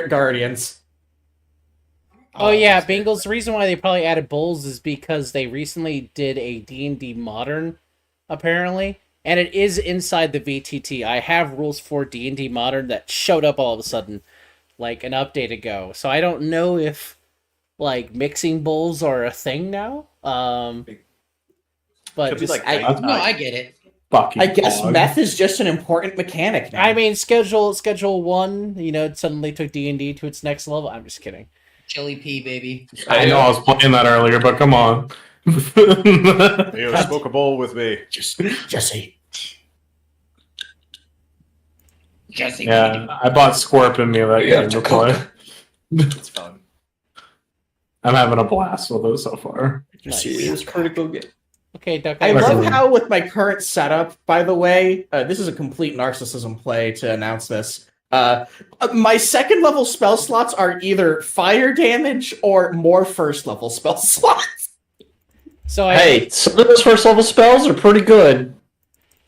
Guardians. Oh yeah, Bengals. The reason why they probably added Bulls is because they recently did a D&D Modern, apparently, and it is inside the VTT. I have rules for D&D Modern that showed up all of a sudden, like an update ago. So I don't know if like mixing Bulls are a thing now. But Could be just, like No, I get it. I guess meth is just an important mechanic now. I mean, schedule 1. You know, it suddenly took D&D to its next level. I'm just kidding. Chili pea, baby. I know I was playing that earlier, but come on. Yo, smoke a bowl with me. Jesse. Jesse. Yeah, I bought Scorp in me that game to play. It's fun. I'm having a blast with it so far. Serious critical game. Okay, Duck. I Excellent. love how with my current setup, by the way, this is a complete narcissism play to announce this. My second level spell slots are either fire damage or more first level spell slots. So Hey, some of those first level spells are pretty good.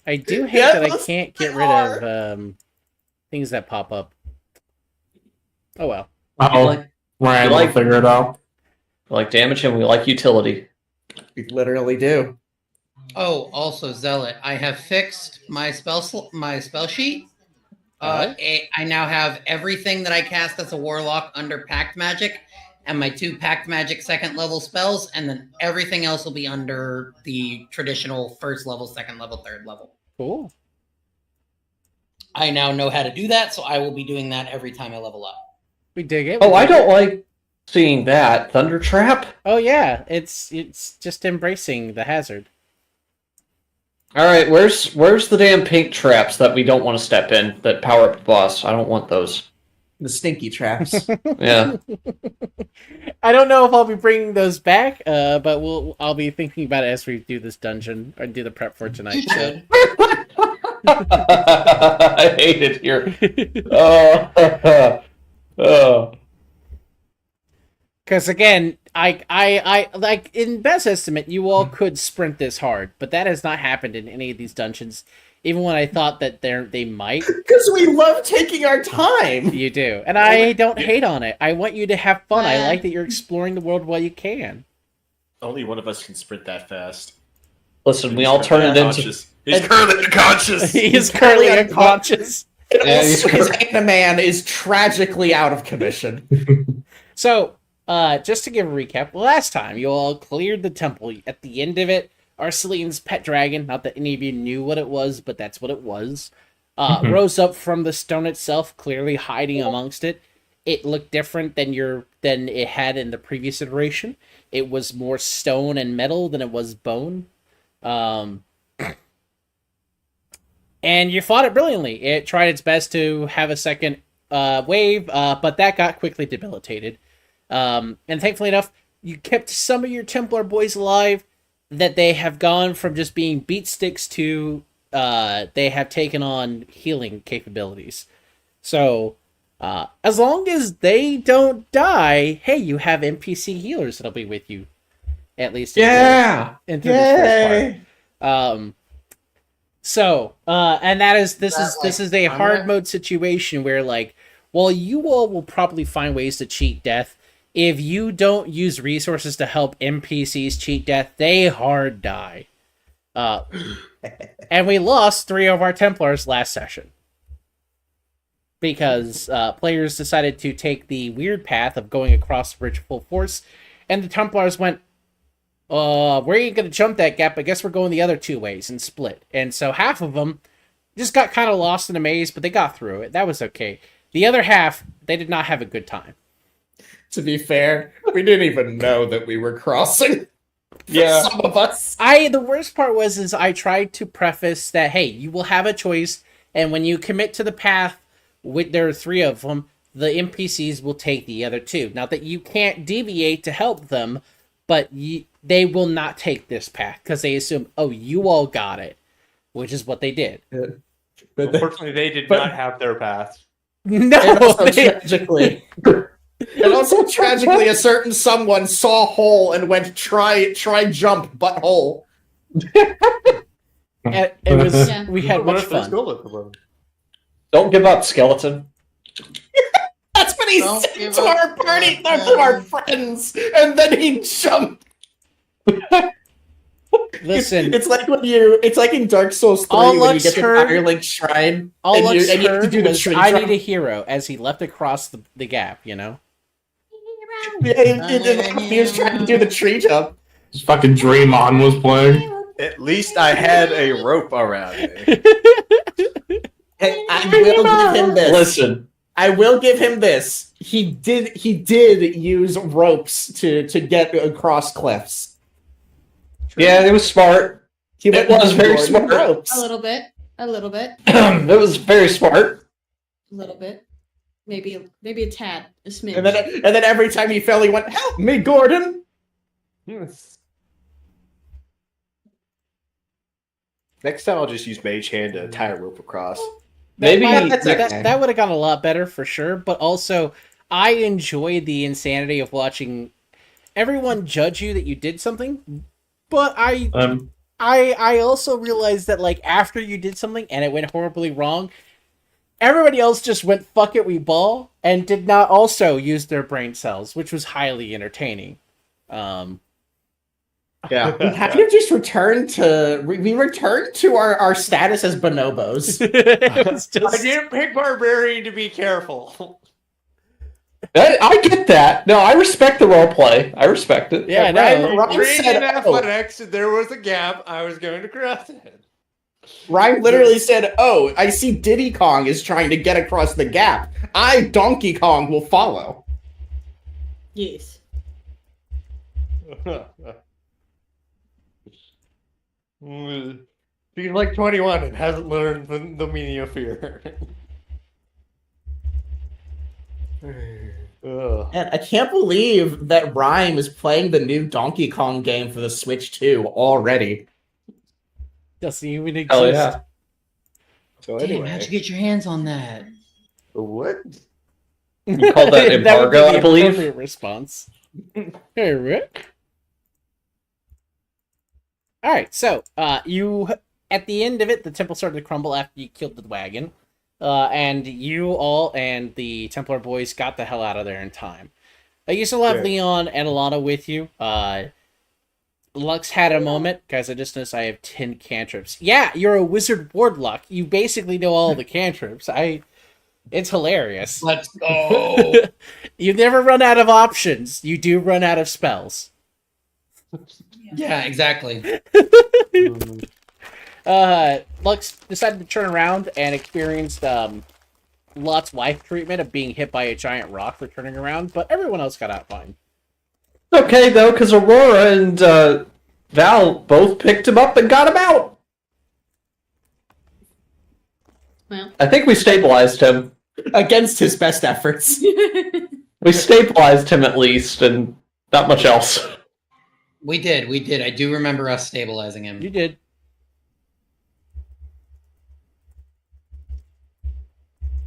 I do hate Yeah, that I those can't get they rid are. of things that pop up. Oh well. Oh, like- Ryan you will like- figure it out. We like damage and we like utility. We literally do. Oh, also Zealot. I have fixed my spell sheet. I now have everything that I cast as a warlock under Pact Magic, and my 2 Pact Magic second level spells, and then everything else will be under the traditional first level, second level, third level. Cool. I now know how to do that, so I will be doing that every time I level up. We dig it. Oh, I don't like seeing that. Thunder Trap? Oh yeah, it's just embracing the hazard. Alright, where's the damn pink traps that we don't want to step in that power up the boss? I don't want those. The stinky traps. Yeah. I don't know if I'll be bringing those back, but I'll be thinking about it as we do this dungeon or do the prep for tonight. You So. should. I hate it here. Oh. Oh. Because again, I like in best estimate, you all could sprint this hard, but that has not happened in any of these dungeons. Even when I thought that they might, Because we love taking our time. you do, and I don't hate on it. I want you to have fun. I like that you're exploring the world while you can. Only one of us can sprint that fast. Listen, we all turn it into... Unconscious. He's currently unconscious. He is currently unconscious. And Yeah, also, he's his man is tragically out of commission. So, just to give a recap, last time you all cleared the temple. At the end of it, Arcelean's pet dragon, not that any of you knew what it was, but that's what it was, rose up from the stone itself, clearly hiding amongst it. It looked different than it had in the previous iteration. It was more stone and metal than it was bone. And you fought it brilliantly. It tried its best to have a second wave, but that got quickly debilitated. And thankfully enough, you kept some of your Templar boys alive, that they have gone from just being beat sticks to they have taken on healing capabilities. So, as long as they don't die, hey, you have NPC healers that'll be with you. At least Yeah! into this first Yay! part. And this is a hard mode situation where, like, well, you all will probably find ways to cheat death. If you don't use resources to help NPCs cheat death, they hard die. And we lost 3 of our Templars last session. Because players decided to take the weird path of going across the bridge full force, and the Templars went, we ain't gonna jump that gap, I guess we're going the other 2 ways, and split. And so half of them just got kind of lost in a maze, but they got through it. That was okay. The other half, they did not have a good time. To be fair, we didn't even know that we were crossing. Yeah. Some of us. The worst part was I tried to preface that, hey, you will have a choice, and when you commit to the path, there are 3 of them, the NPCs will take the other 2. Not that you can't deviate to help them, but they will not take this path, because they assume, oh, you all got it, which is what they did. Unfortunately, they did not have their path. No, And also tragically, a certain someone saw hole and went try jump butthole. and it was Yeah. we had What much if there's fun. goal at the moment? Don't give up, skeleton. That's been he Don't said give to up, our party, don't to our give friends, and then he jumped. Listen, It's like when you, it's like in Dark Souls 3 All when you Lux get to heard- Firelink Shrine, all and you Lux have to heard do the was, tree "I jump. need a hero," as he leapt across the gap. You know. Yeah, he was trying to do the tree jump. Just fucking Draymond was playing. At least I had a rope around me. Hey, I will give him this. Listen, I will give him this. He did use ropes to get across cliffs. yeah, it was smart. He It was very Jordan smart. Ropes. A little bit. A little bit. It was very smart. A little bit. Maybe a tad. A smidge. And then every time he fell, he went, "Help me, Gordon!" Next time I'll just use Mage Hand to tie a rope across. Maybe that's okay. That would have gone a lot better for sure. But also, I enjoy the insanity of watching everyone judge you that you did something. But I also realized that like after you did something and it went horribly wrong, everybody else just went "fuck it, we ball" and did not also use their brain cells, which was highly entertaining. Yeah. We have to just return to we returned to our status as bonobos. It was I just didn't pick Barbarian to be careful. I get that. No, I respect the role play. I respect it. yeah, no. Ryan Trained said, in "Oh." athletics, there was a gap. I was going to cross it. Ryan literally said, "Oh, I see Diddy Kong is trying to get across the gap. I, Donkey Kong, will follow." Yes. He's like 21 and hasn't learned the meaning of fear. Ugh. And I can't believe that Rhyme is playing the new Donkey Kong game for the Switch 2 already. Doesn't even exist. Hell yeah. So Damn, anyway, how'd you get your hands on that? what? You call that embargo, would be I believe? the appropriate response. Hey, Rick. All right, so you at the end of it, the temple started to crumble after you killed the wagon, and you all and the Templar boys got the hell out of there in time. You still have Good. Leon and Alana with you. Lux had a moment, guys. I just noticed I have 10 cantrips. Yeah, you're a wizard warlock. You basically know all the cantrips. It's hilarious. Let's go. You never run out of options. You do run out of spells. Yeah, exactly. Lux decided to turn around and experienced Lot's wife treatment of being hit by a giant rock for turning around, but everyone else got out fine. Okay, though, because Aurora and Val both picked him up and got him out. Well. I think we stabilized him. Against his best efforts. We stabilized him at least, and not much else. We did. I do remember us stabilizing him. You did.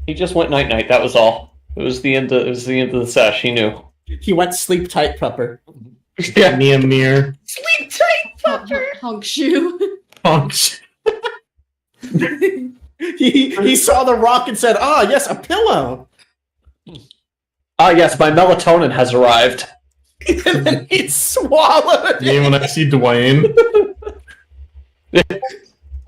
He just went night night. That was all. It was the end. Of the sesh. He knew. He went sleep tight, pupper. Yeah. Mir. Sleep tight, Honk shoe. Punks. He saw the rock and said, "Ah, yes, a pillow." Ah, yes, my melatonin has arrived. And then he swallowed Yeah, when I see Dwayne.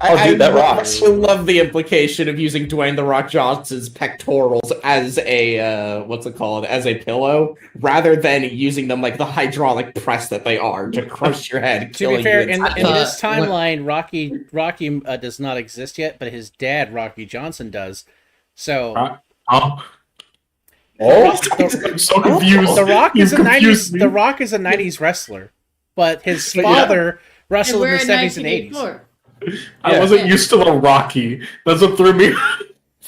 Oh, dude, that rocks. I love the implication of using Dwayne "The Rock" Johnson's pectorals as a what's it called, as a pillow, rather than using them like the hydraulic press that they are to crush your head. To be fair, in entirely. this timeline, Rocky does not exist yet, but his dad, Rocky Johnson, does. So Oh, Oh, I'm so confused. The Rock You is a confused 90s. me. The Rock is a 90s wrestler, but his Yeah. father And wrestled in we're the in 70s and 80s. 1984. I wasn't used to the Rocky. That's what threw me.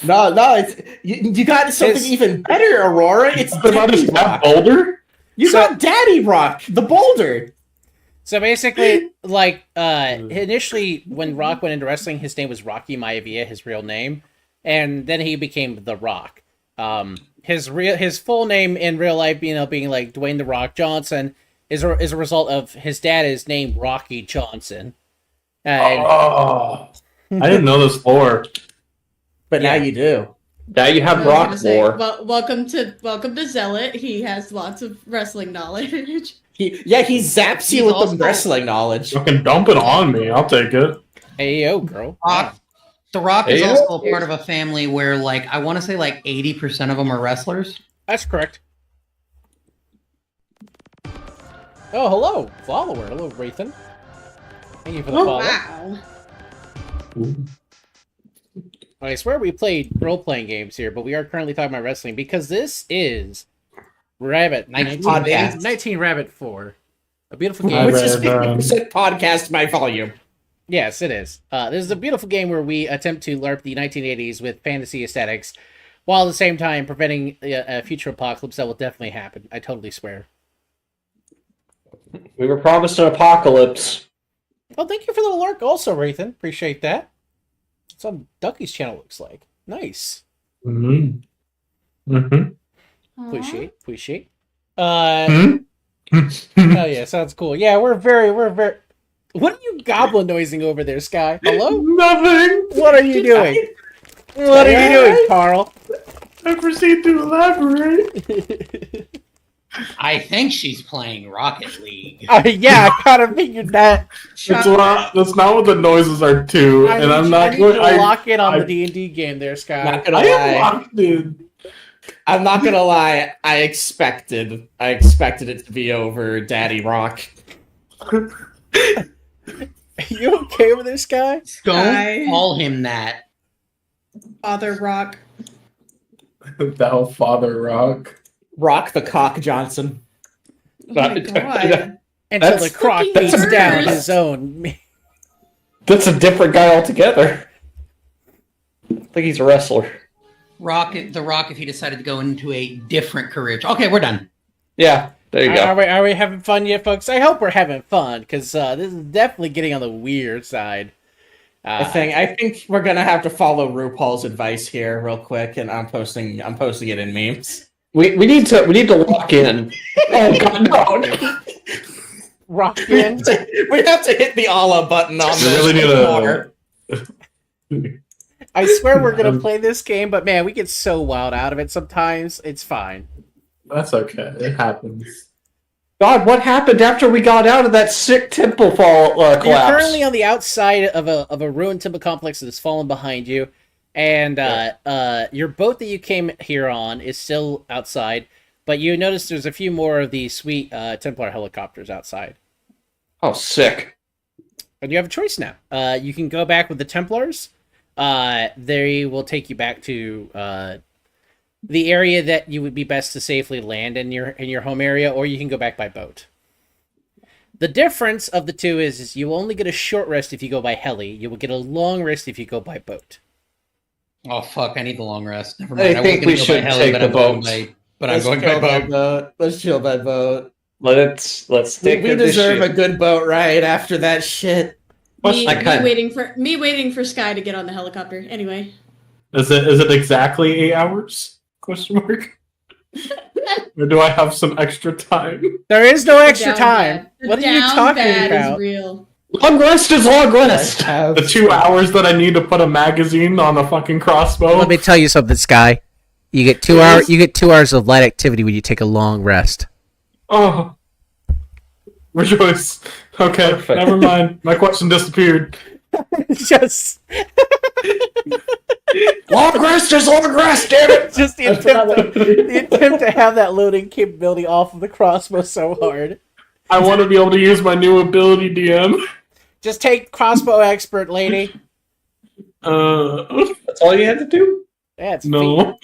No, it's you got something His- even better, Aurora. It's The Rock Daddy is not Rock. Boulder. You So- got Daddy Rock, the boulder. So basically, like initially, when Rock went into wrestling, his name was Rocky Maivia, his real name, and then he became The Rock. His full name in real life, being like Dwayne The Rock Johnson, is a result of his dad is named Rocky Johnson. And Oh, I didn't know this lore. But now Yeah. you do. Now you have I was gonna rock say, lore. well, welcome to Zealot. He has lots of wrestling knowledge. He zaps you He's with also- the wrestling knowledge. Fucking dump it on me. I'll take it. Hey, yo, girl. Rock, The Rock is Yeah. also a part of a family where, like, I want to say, like 80% of them are wrestlers. That's correct. Oh, hello, follower. Hello, Rathan. Thank you for the follow. Wow. I swear we played role-playing games here, but we are currently talking about wrestling because this is Rabbit 19, Podcast. 19 Rabbit 4. A beautiful I game. Which is read, 50% podcast by volume. Yes, it is. This is a beautiful game where we attempt to LARP the 1980s with fantasy aesthetics, while at the same time preventing a future apocalypse that will definitely happen. I totally swear. We were promised an apocalypse. Oh, thank you for the lurk also, Rathan. Appreciate that. It's on Ducky's channel, looks like. Nice. Mm-hmm. Mm-hmm. Appreciate. Hmm? Oh yeah, sounds cool. Yeah, we're very. What are you goblin noising over there, Sky? Hello? Nothing. What are you doing? What are you doing, Carl? I proceed to elaborate. I think she's playing Rocket League. Yeah, I kind of figured that. That's not what the noises are too, and I'm I not need going. to lock in on the D&D game there, Sky. Not gonna I lie. am locked in. I'm not gonna lie. I expected it to be over Daddy Rock. You okay with this, Sky? Don't call him that. Father Rock. Thou Father Rock. Rock the Cock Johnson. Oh my god. Until That's- the croc fucking beats down worse. his own. That's a different guy altogether. I think he's a wrestler. The Rock, if he decided to go into a different career. Okay, we're done. Yeah, there you go. Are we having fun yet, folks? I hope we're having fun, because this is definitely getting on the weird side. I think we're gonna have to follow RuPaul's advice here real quick, and I'm posting it in memes. We need to lock in. Oh god, no. Rock in. We have to hit the Allah button on We this. really need more. I swear we're gonna play this game, but man, we get so wild out of it sometimes. It's fine. That's okay. It happens. God, what happened after we got out of that sick temple fall You're collapse? currently on the outside of a ruined temple complex that has fallen behind you, and your boat that you came here on is still outside. But you notice there's a few more of these sweet Templar helicopters outside. Oh, sick. And you have a choice now. You can go back with the Templars. They will take you back to the area that you would be best to safely land in your home area, or you can go back by boat. The difference of the two is you only get a short rest if you go by heli. You will get a long rest if you go by boat. Oh fuck! I need the long rest. Never I mind. think was we gonna go should by heli, take but the I'm going boat. by- I'm going by boat. Let's chill by boat. Let's We stick with this deserve a shit. good boat ride after that shit. Me, I me kinda- waiting for Sky to get on the helicopter. Anyway. Is it exactly 8 hours? Question mark. Or do I have some extra time? There is no The extra down time. bad. The What are you down talking bad about? Is real. Long rest is long rest. The 2 hours that I need to put a magazine on a fucking crossbow. Let me tell you something, Sky. You get 2 Yes? hours. You get 2 hours of light activity when you take a long rest. Oh. Rejoice. Okay, Perfect. never mind. My question disappeared. Just Long rest is long rest, damn it. Just the attempt to have that loading capability off of the crossbow so hard. I want to be able to use my new ability, DM. Just take crossbow expert, lady. That's all you had to do? Yeah, it's No.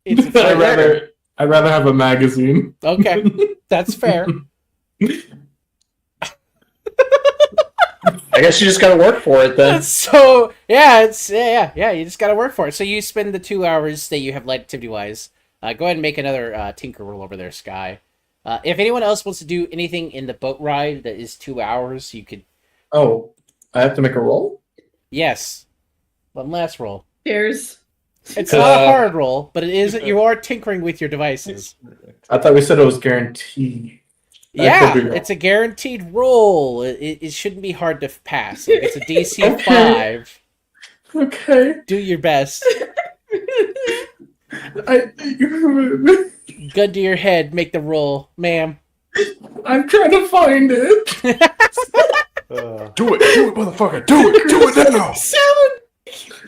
It's I'd rather have a magazine. okay. That's fair. I guess you just gotta work for it then. So yeah, you just gotta work for it. So you spend the 2 hours that you have light activity wise. Go ahead and make another tinker roll over there, Sky. If anyone else wants to do anything in the boat ride that is 2 hours, you could. Oh, I have to make a roll? Yes, one last roll. Cheers. It's not a hard roll, but it is. You are tinkering with your devices. I thought we said it was guaranteed. I Yeah, could be wrong. it's a guaranteed roll. It shouldn't be hard to pass. Like, it's a DC Okay. 5. Okay. Do your best. Gun to your head, make the roll, ma'am. I'm trying to find it. Do it, motherfucker. Do it now.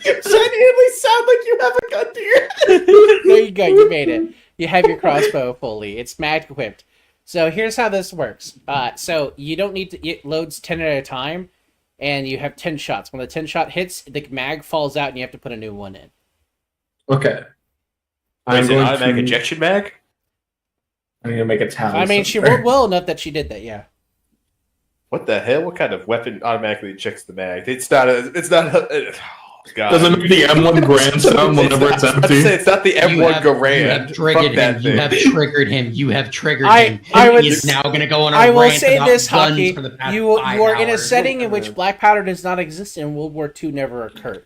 You genuinely sound like you have a gun to your head. There you go, you made it. You have your crossbow fully. It's mag equipped. So here's how this works. So you don't need to. It loads 10 at a time, and you have 10 shots. When the 10 shot hits, the mag falls out, and you have to put a new one in. Okay. Is it automatic ejection mag? I'm gonna make a tally. I mean, she rolled well enough that she did that. Yeah. What the hell? What kind of weapon automatically ejects the mag? It's not a. Oh, God. Doesn't make the M1 grand sound whenever it's empty. It's not the M1 grand. You have triggered him. You have triggered him. You have triggered him. He is now going to go on a I will rant say about this, guns Hockey. for the past You 5 are in a hours. setting in which black powder does not exist and World War II never occurred.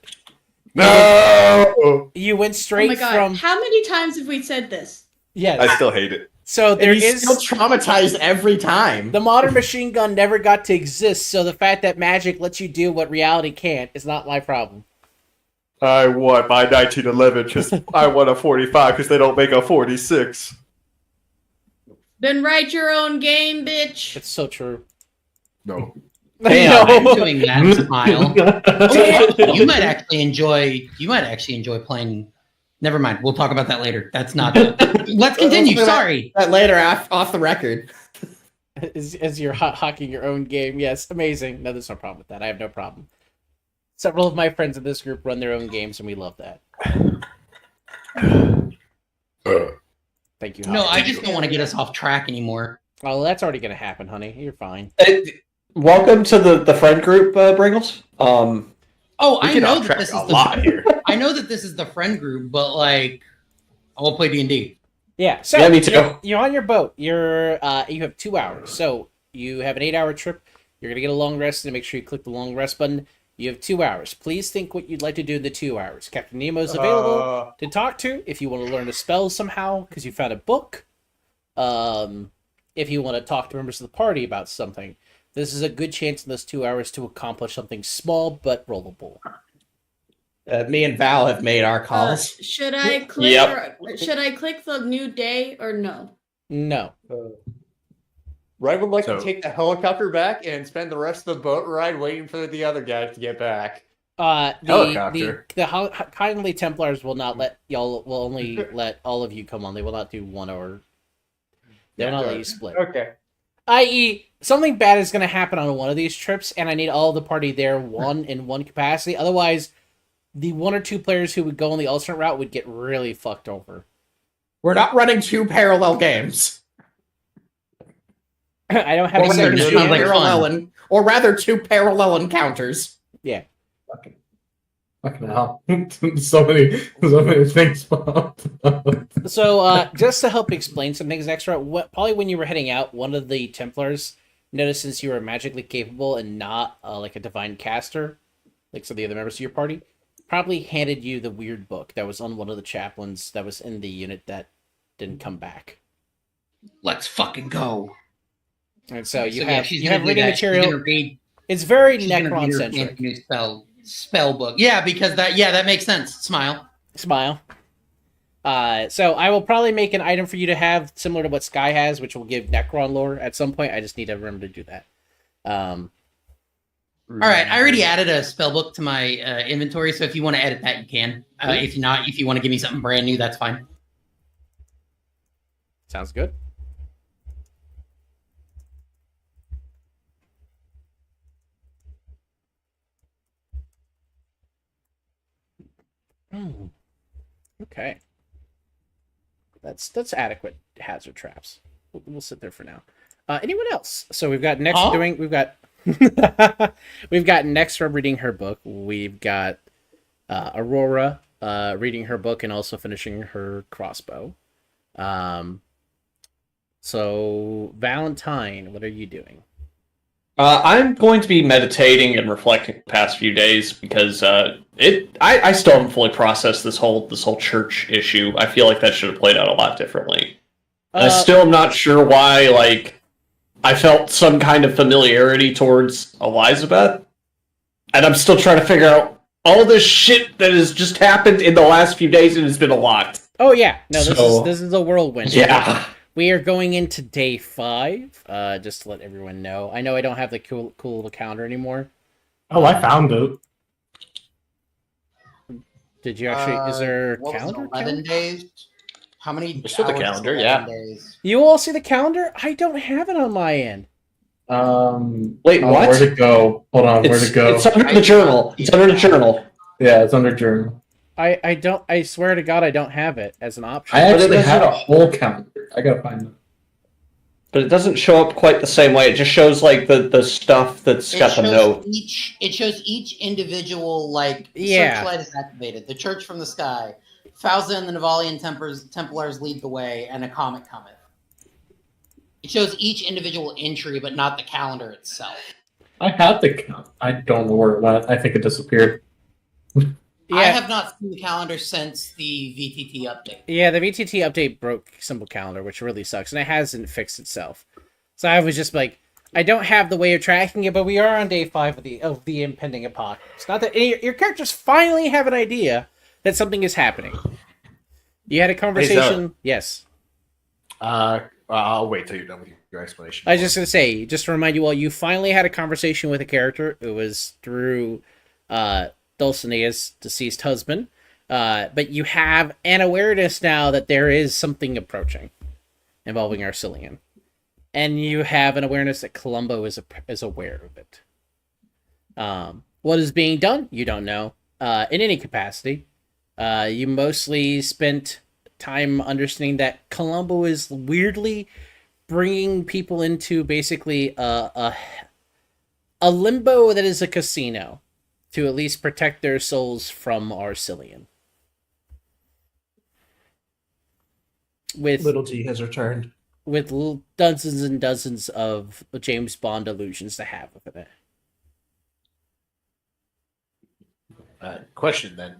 No! You went Oh straight my god! from How many times have we said this? yes. I still hate it. So there And he's is still traumatized every time. the modern machine gun never got to exist. So the fact that magic lets you do what reality can't is not my problem. I won my 1911 because I won a 45 because they don't make a 46. Then write your own game, bitch. It's so true. No. Damn, I'm No. doing that smile. Oh, you might actually enjoy playing. Never mind. We'll talk about that later. That's not. Let's continue. Sorry. That later off the record. As you're hocking your own game, yes, amazing. No, there's no problem with that. I have no problem. Several of my friends in this group run their own games, and we love that. Thank you. No, Hockey. I just don't want to get us off track anymore. Oh, that's already gonna happen, honey. You're fine. Welcome to the friend group, Bringles. Oh, We I get know off that track this is a lot here. I know that this is the friend group, but like, I will play D&D. Yeah. So Yeah, me too. You're on your boat. You have 2 hours. So you have an 8-hour trip. You're gonna get a long rest, and make sure you click the long rest button. You have 2 hours. Please think what you'd like to do in the 2 hours. Captain Nemo is available to talk to if you want to learn a spell somehow because you found a book. If you want to talk to members of the party about something, this is a good chance in those 2 hours to accomplish something small but rollable. Me and Val have made our calls. Should I click? Yep. Should I click the new day or no? No. Red would like So- to take the helicopter back and spend the rest of the boat ride waiting for the other guys to get back. Helicopter. The kindly Templars will not let y'all. Will only let all of you come on. They will not do one or. They will not let you split. Okay. I.e., something bad is going to happen on one of these trips, and I need all the party there in one capacity. Otherwise, the 1 or 2 players who would go on the alternate route would get really fucked over. We're not running 2 parallel games. I don't have Or a rather, It second. sounds like fun. or rather, 2 parallel encounters. Yeah. Fucking hell. so many things popped up. So, just to help explain some things extra, probably when you were heading out, one of the Templars noticed since you were magically capable and not like a divine caster, like some of the other members of your party, probably handed you the weird book that was on one of the chaplains that was in the unit that didn't come back. Let's fucking go. And so you yeah, have she's you gonna have do reading that. She's material. gonna read. It's very She's gonna read her Necron-centric. new spell book. Yeah, because that makes sense. Smile. Smile. So I will probably make an item for you to have similar to what Sky has, which will give Necron lore at some point. I just need to remember to do that. All right, I already added a spell book to my inventory, so if you want to edit that, you can. If not, if you want to give me something brand new, that's fine. Sounds good. Okay. That's adequate hazard traps. We'll sit there for now. Anyone else? So we've got next we've got we've got next reading her book. We've got Aurora reading her book and also finishing her crossbow. So Valentine, what are you doing? I'm going to be meditating and reflecting the past few days because I still haven't fully processed this whole church issue. I feel like that should have played out a lot differently. I still am not sure why, like, I felt some kind of familiarity towards Elizabeth, and I'm still trying to figure out all this shit that has just happened in the last few days, and it's been a lot. Oh yeah, no, So- this is a whirlwind. Yeah. We are going into day 5. Just to let everyone know. I know I don't have the cool little calendar anymore. Oh, I found it. Did you actually? Is there a what was it, calendar? 11 days? How many There's still the hours is calendar, 11 yeah. days? You all see the calendar? I don't have it on my end. Wait, oh, what? Where'd it go? Hold on, where'd it go? It's under the journal. It's under the journal. Yeah, it's under journal. I don't. I swear to God, I don't have it as an option. I But it actually had doesn't- a whole calendar. I gotta find it. But it doesn't show up quite the same way. It just shows like the stuff that's got the note. It shows each individual, like, Yeah. searchlight is activated. The Church from the Sky. Fauza and the Navalian Templars lead the way, and a comet cometh. It shows each individual entry, but not the calendar itself. I had the count. I don't know where it went. I think it disappeared. I Yeah, have not seen the calendar since the VTT update. yeah. The VTT update broke Simple Calendar, which really sucks, and it hasn't fixed itself. So I was just like, I don't have the way of tracking it, but we are on day 5 of the impending apocalypse. Not that your characters finally have an idea that something is happening. You had a conversation. Yes. I'll wait till you're done with your explanation. I was just going to say, just to remind you all, you finally had a conversation with a character. It was through Dulcinea's deceased husband. But you have an awareness now that there is something approaching involving Arcelean. And you have an awareness that Columbo is aware of it. What is being done? You don't know. In any capacity. You mostly spent time understanding that Columbo is weirdly bringing people into basically a limbo that is a casino to at least protect their souls from Arcelean. With Little G has returned. with dozens and dozens of James Bond illusions to have within it. Question then.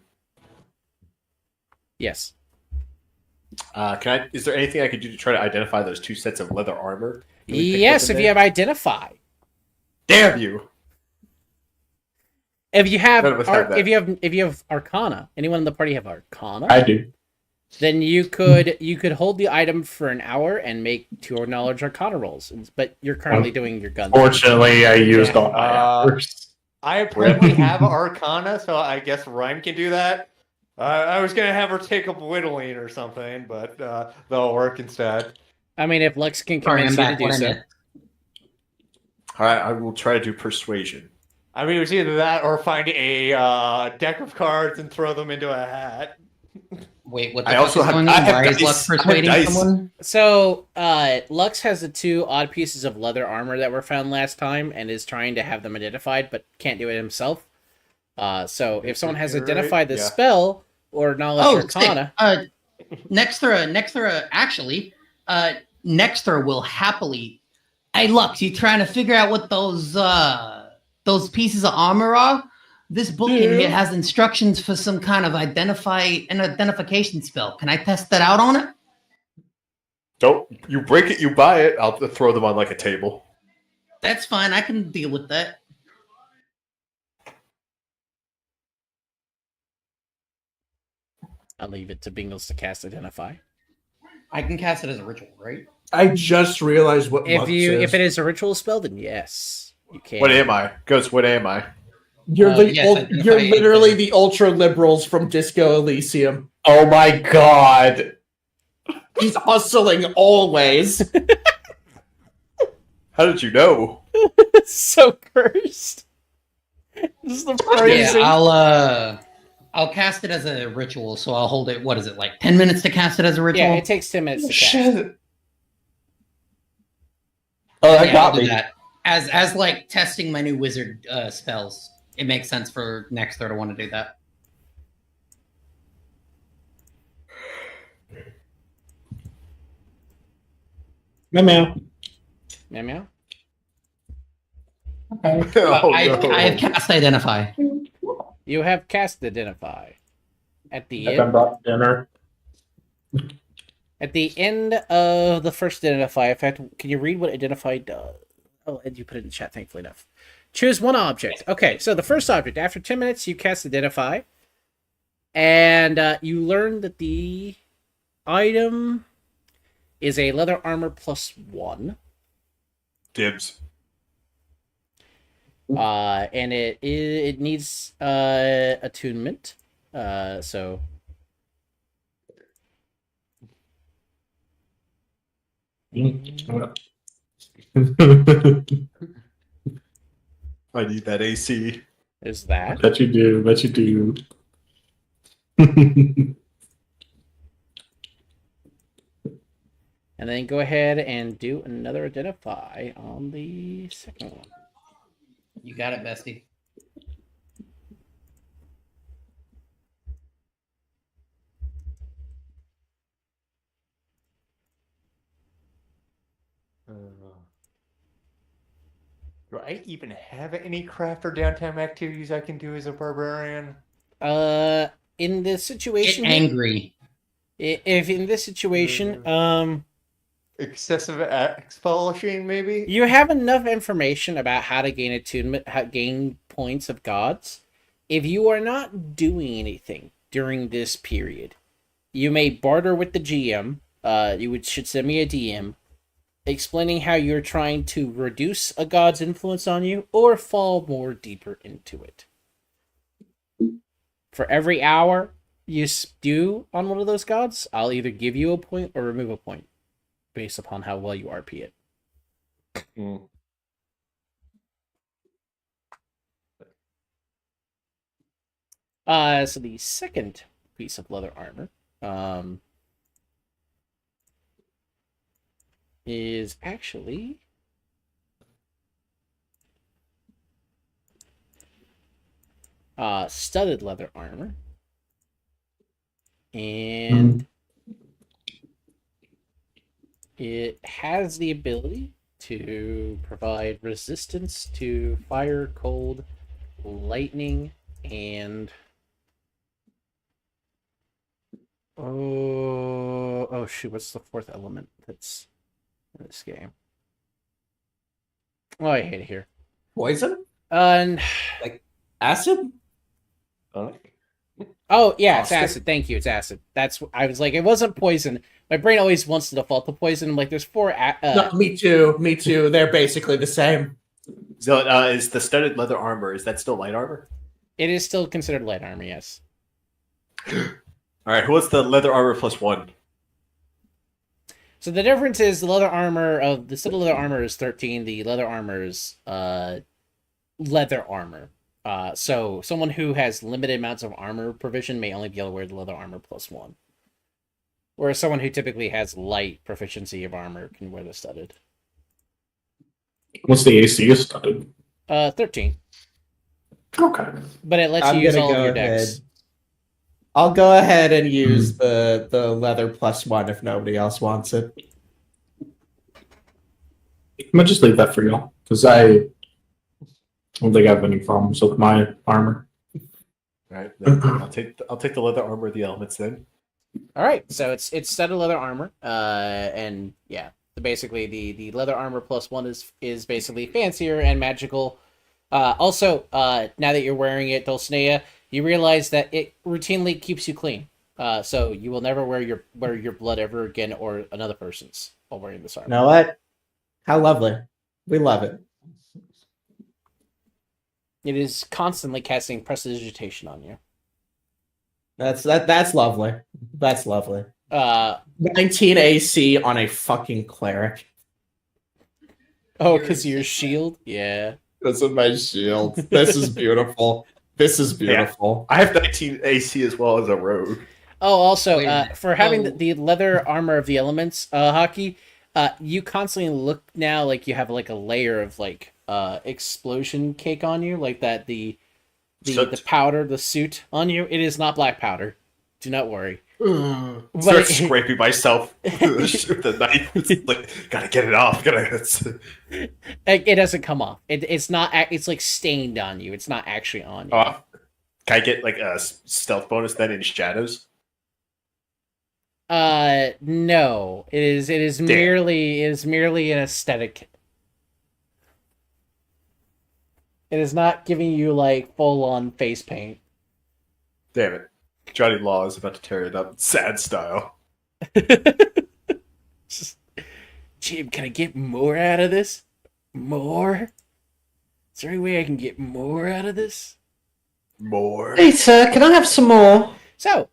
Yes. Is there anything I could do to try to identify those 2 sets of leather armor? Can we pick Yes, up in if you there? have identify. Damn you! If you have, None of us have that. if you have Arcana, anyone in the party have Arcana? I do. Then you could hold the item for an hour and make 2 knowledge Arcana rolls. But you're currently doing your gun. Fortunately, I used all my hours. I apparently have Arcana, so I guess Rhyme can do that. I was gonna have her take up whittling or something, but that'll work instead. I mean, if Lux can Sorry, convince I'm you to back. do What I so. missed. Alright, I will try to do persuasion. I mean, it was either that or find a deck of cards and throw them into a hat. Wait, what the I fuck also is have- going I on? have Why is dice. Lux I have persuading dice. someone? So, Lux has the 2 odd pieces of leather armor that were found last time and is trying to have them identified, but can't do it himself. So if someone has Right, identified the yeah. spell or knowledge Oh, Arcana, Nextra will happily. Hey, Lux, you trying to figure out what those pieces of armor are? This book in here has instructions for some kind of identification spell. Can I test that out on it? Don't you break it, you buy it. I'll throw them on like a table. That's fine. I can deal with that. I'll leave it to Bingles to cast identify. I can cast it as a ritual, right? I just realized what If Lux if is. it is a ritual spell, then yes, you can. What am I? Ghost, what am I? You're Yes, identify you're literally anything. the ultra liberals from Disco Elysium. Oh my god. He's hustling always. How did you know? So cursed. This is the phrasing. Yeah, I'll cast it as a ritual, so I'll hold it. What is it, like 10 minutes to cast it as a ritual? Yeah, it takes 10 minutes to cast. Shit. Oh, that Yeah, got I'll do me. that. As like testing my new wizard spells. It makes sense for Nexter to want to do that. Meow meow. Meow meow. Oh, I no. have cast identify. You have cast identify. At the I've been end, brought dinner. at the end of the first identify, in fact, can you read what identify does? Oh, and you put it in chat, thankfully enough. Choose one object. Okay, so the first object. After 10 minutes, you cast identify, and you learn that the item is a leather armor +1. Dibs. And it needs attunement. So I need that AC. is that. Bet you do. Bet you do. And then go ahead and do another identify on the second one. You got it, bestie. Do I even have any craft or downtime activities I can do as a barbarian? In this situation, Get angry. if in this situation, Excessive expulsion, maybe? you have enough information about how to gain attunement, how gain points of gods. If you are not doing anything during this period, you may barter with the GM. Should send me a DM explaining how you're trying to reduce a god's influence on you or fall more deeper into it. For every hour you do on one of those gods, I'll either give you a point or remove a point based upon how well you RP it. So the second piece of leather armor is actually studded leather armor, and it has the ability to provide resistance to fire, cold, lightning, and oh shoot, what's the fourth element that's in this game? Oh, I hate it here. Poison? Like acid? Oh yeah, it's Caustic? acid. Thank you, it's acid. That's I was like, it wasn't poison. My brain always wants to default to poison. I'm like, there's four. No, me too. Me too. They're basically the same. So, is the studded leather armor, is that still light armor? It is still considered light armor, yes. All right, what's the leather armor +1? So the difference is the leather armor of the studded leather armor is 13. The leather armor is leather armor. So someone who has limited amounts of armor provision may only be able to wear the leather armor +1. Whereas someone who typically has light proficiency of armor can wear the studded. What's the AC is studded? 13. Okay. But it lets I'm you use gonna all of go your decks. ahead. I'll go ahead and use the leather +1 if nobody else wants it. I'm gonna just leave that for y'all because I don't think I have any problems with my armor. All right, then I'll take the leather armor of the elements then. All right, so it's studded leather armor, and yeah, basically the leather armor +1 is basically fancier and magical. Also, now that you're wearing it, Dulcinea, you realize that it routinely keeps you clean. So you will never wear your blood ever again or another person's while wearing this armor. You know what? How lovely. We love it. It is constantly casting prestidigitation on you. That's lovely. That's lovely. 19 19 AC on a fucking cleric. Oh, because your shield? Yeah. This is my shield. This is beautiful. This is beautiful. I have 19 AC as well as a rogue. Oh, also, Wait a minute. for having Oh. the leather armor of the elements, Hockey, you constantly look now like you have like a layer of like explosion cake on you, like that the powder, the suit on you. It is not black powder. Do not worry. But Start it- scraping myself with the knife. It's like, gotta get it off. it doesn't come off. It's not. It's like stained on you. It's not actually on you. Can I get like a stealth bonus then in shadows? No. It is merely an aesthetic. It is not giving you like full on face paint. Damn it. Johnny Law is about to tear it up sad style. Jim, can I get more out of this? More? Is there any way I can get more out of this? More. Hey, sir, can I have some more? So,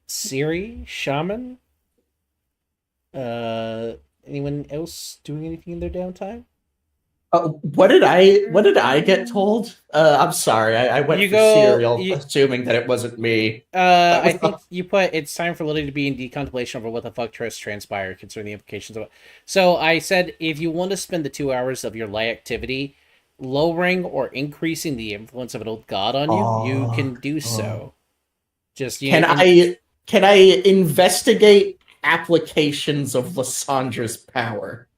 Siri, Shaman, anyone else doing anything in their downtime? What did I get told? I'm sorry. I went You for go- cereal, you- assuming that it wasn't me. I think you put it's time for Lily to be in deep contemplation over what the fuck transpired concerning the implications of it. So I said if you want to spend the 2 hours of your light activity lowering or increasing the influence of an old god on you, you can do so. Just Can I investigate applications of Lysandra's power?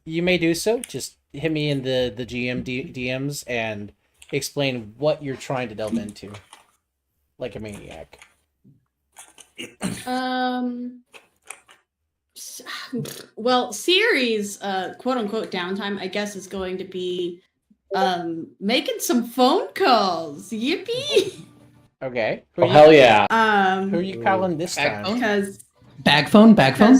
You may do so. Just hit me in the GM DMs and explain what you're trying to delve into, like a maniac. Well, Siri's quote unquote downtime, I guess, is going to be making some phone calls. Yippee! Okay. Oh, hell yeah. Who are you calling this Bag time? phone? Because Bag phone? Bag phone?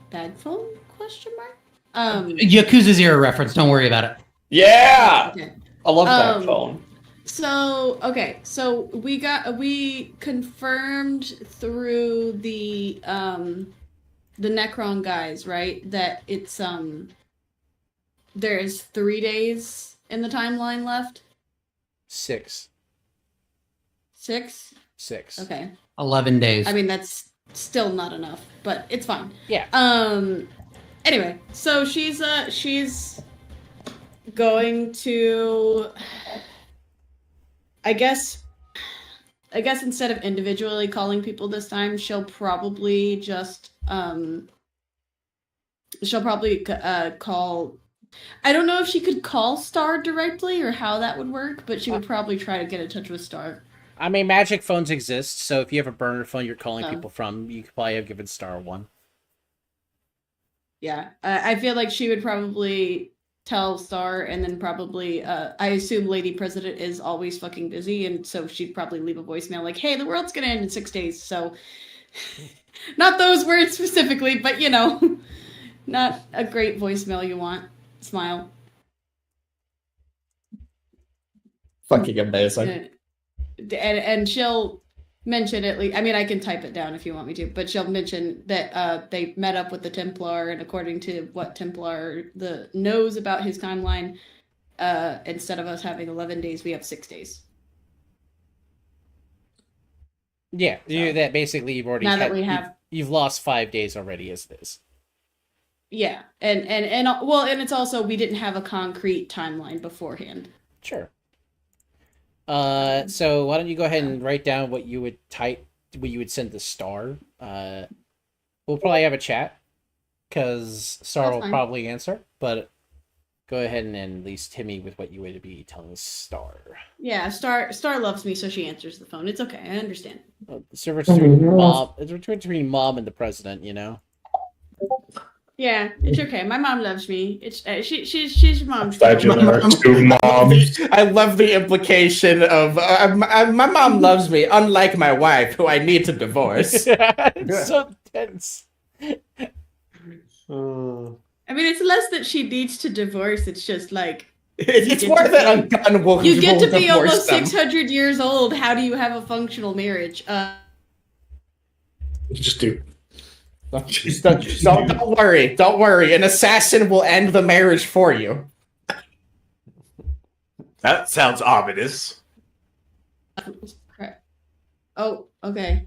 bag phone? Question mark. Yakuza Zero reference. Don't worry about it. Yeah! Okay. I love that Um, phone. So we confirmed through the Necron guys, right? That it's there's 3 days in the timeline left. 6. 6? 6. Okay. 11 days. I mean that's still not enough, but it's fine. Yeah. Anyway, so she's going to I guess instead of individually calling people this time, she'll probably just call. I don't know if she could call Star directly or how that would work, but she would probably try to get in touch with Star. I mean, magic phones exist, so if you have a burner phone you're calling Oh. people from, you could probably have given Star one. Yeah, I feel like she would probably tell Star, and then probably I assume Lady President is always fucking busy, and so she'd probably leave a voicemail like, "Hey, the world's gonna end in 6 days." So, not those words specifically, but you know, not a great voicemail you want. Smile. Fucking amazing. And she'll mention at least. I mean, I can type it down if you want me to, but she'll mention that they met up with the Templar, and according to what Templar knows about his timeline, instead of us having 11 days, we have 6 days. Yeah, that basically you've already Now that we have. you've lost 5 days already as it is. Yeah, and well, and it's also we didn't have a concrete timeline beforehand. Sure. So why don't you go ahead and write down what you would send to Star. We'll probably have a chat because Star That's will fine. probably answer, but go ahead and at least hit me with what you would be telling Star. Yeah, Star loves me, so she answers the phone. It's okay, I understand. It's between mom and the president, you know. Yeah, it's okay. My mom loves me. It's she's mom's Glad you're girl. there. Two moms. I love the implication of my mom loves me, unlike my wife, who I need to divorce. It's so tense. I mean, it's less that she needs to divorce. It's just like It's get more to that a gun will. you get will to be divorce almost them. 600 years old. How do you have a functional marriage? Just do. Don't worry. Don't worry. An assassin will end the marriage for you. That sounds ominous. Crap. Oh, okay.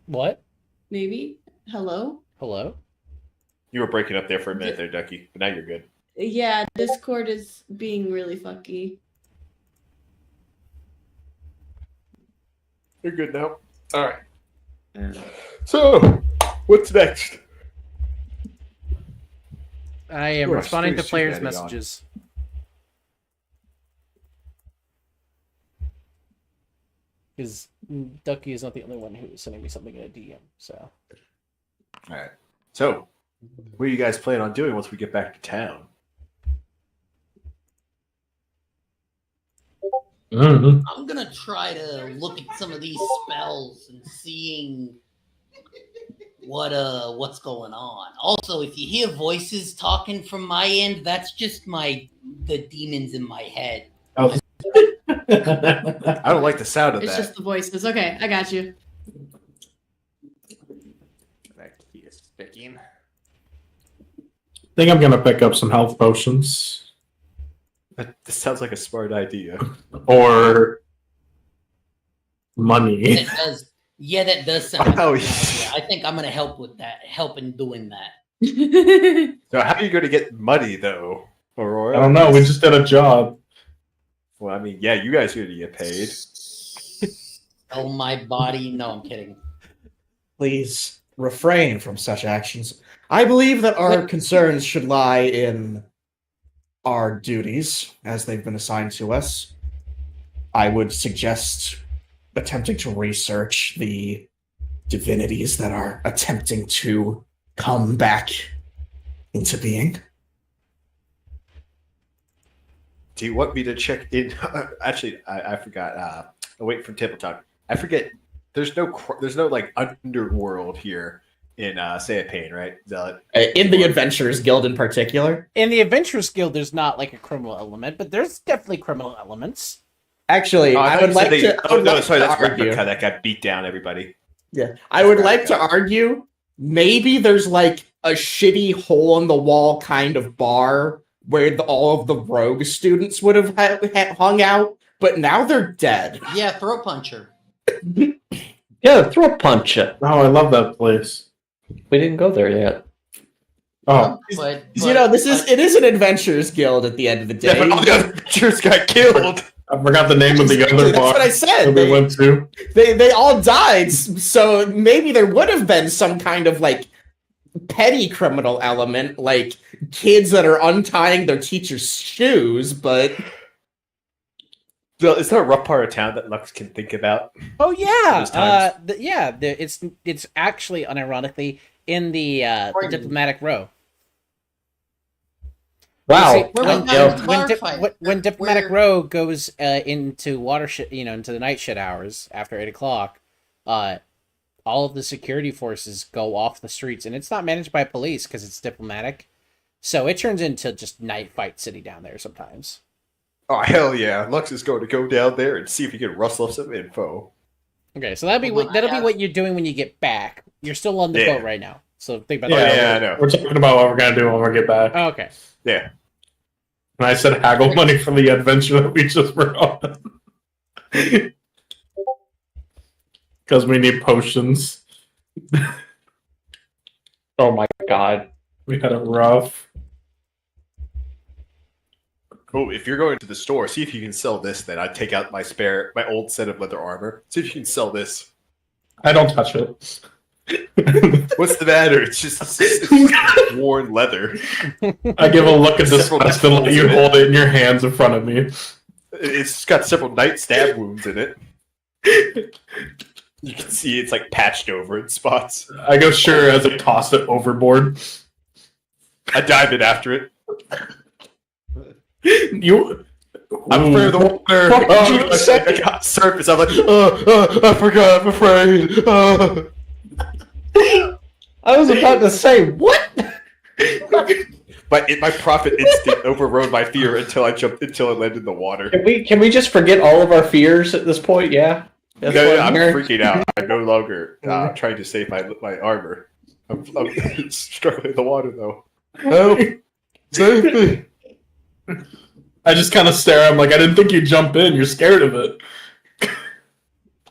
What? Maybe. Hello. Hello? You were breaking up there for a minute there, Ducky, but now you're good. Yeah, Discord is being really fucky. You're good now. All right. So, what's next? I am You're a responding to straight players' shooter, Eddie, messages. Because Ducky is not the only one who is sending me something in a DM, so. All right. So, what do you guys plan on doing once we get back to town? Mhm. I'm gonna try to look at some of these spells and seeing what's going on. Also, if you hear voices talking from my end, that's just the demons in my head. Oh. I don't like the sound of It's that. just the voices. Okay, I got you. That key is sticking. Think I'm gonna pick up some health potions. This sounds like a smart idea. Or money. That does, that does sound like Oh, a good idea. I think I'm gonna help in doing that. So how are you going to get money, though, Aurora? I don't know, we just did a job. Well, I mean, yeah, you guys are going to get paid. Sell my body. No, I'm kidding. Please refrain from such actions. I believe that our concerns should lie in our duties as they've been assigned to us. I would suggest attempting to research the divinities that are attempting to come back into being. Do you want me to check in? Actually, I forgot. Away from table talk. I forget. There's no like underworld here in Sayapane, right? Zealot? In the Adventurers Guild in particular. In the Adventurers Guild, there's not like a criminal element, but there's definitely criminal elements. Actually, I would like to. Oh no, sorry, that's argue. Replica that got beat down. Everybody. Yeah, I would like to argue. Maybe there's like a shitty hole in the wall kind of bar where all of the rogue students would have hung out, but now they're dead. Yeah, throat puncher. Yeah, throw punch it. Oh, I love that place. We didn't go there yet. Oh, But You know, it is an Adventurers Guild at the end of the day. Yeah, but all the other adventurers got killed. I forgot the name of the other That's bar what I said. that we went to. They all died, so maybe there would have been some kind of like petty criminal element, like kids that are untying their teacher's shoes, but Is there a rough part of town that Lux can think about? Oh yeah, Those times. it's actually unironically in the diplomatic row. Wow. You see, Where when, was that when, bar dip- fight? when diplomatic Where- row goes into watershed, into the night shed hours after 8 o'clock, all of the security forces go off the streets, and it's not managed by police because it's diplomatic, so it turns into just night fight city down there sometimes. Oh hell yeah! Lux is going to go down there and see if he can rustle up some info. Okay, so that'll be what you're doing when you get back. You're still on the Yeah. boat right now, so think about Yeah, that. yeah, I know. We're talking about what we're gonna do when we get back. Oh, okay. Yeah. And I said haggle money for the adventure that we just were on. Because we need potions. Oh my god. We had it rough. Oh, if you're going to the store, see if you can sell this. Then I'd take out my old set of leather armor. See if you can sell this. I don't touch it. What's the matter? It's just worn leather. I give a look at this Several and let you nipples in it. hold it in your hands in front of me. It's got several night stab wounds in it. You can see it's like patched over in spots. I go sure as I toss it overboard. I dive in after it. You. I'm afraid of the water. Fuck Oh, you, I got surface. I'm like, I forgot. I'm afraid. I was about to say, what? My profit instinct overrode my fear until I landed in the water. Can we just forget all of our fears at this point? Yeah. No, That's I'm what I'm freaking out. I'm no longer trying to save my armor. I'm struggling in the water though. Help! Save me! I just kind of stare at him like I didn't think you'd jump in. You're scared of it.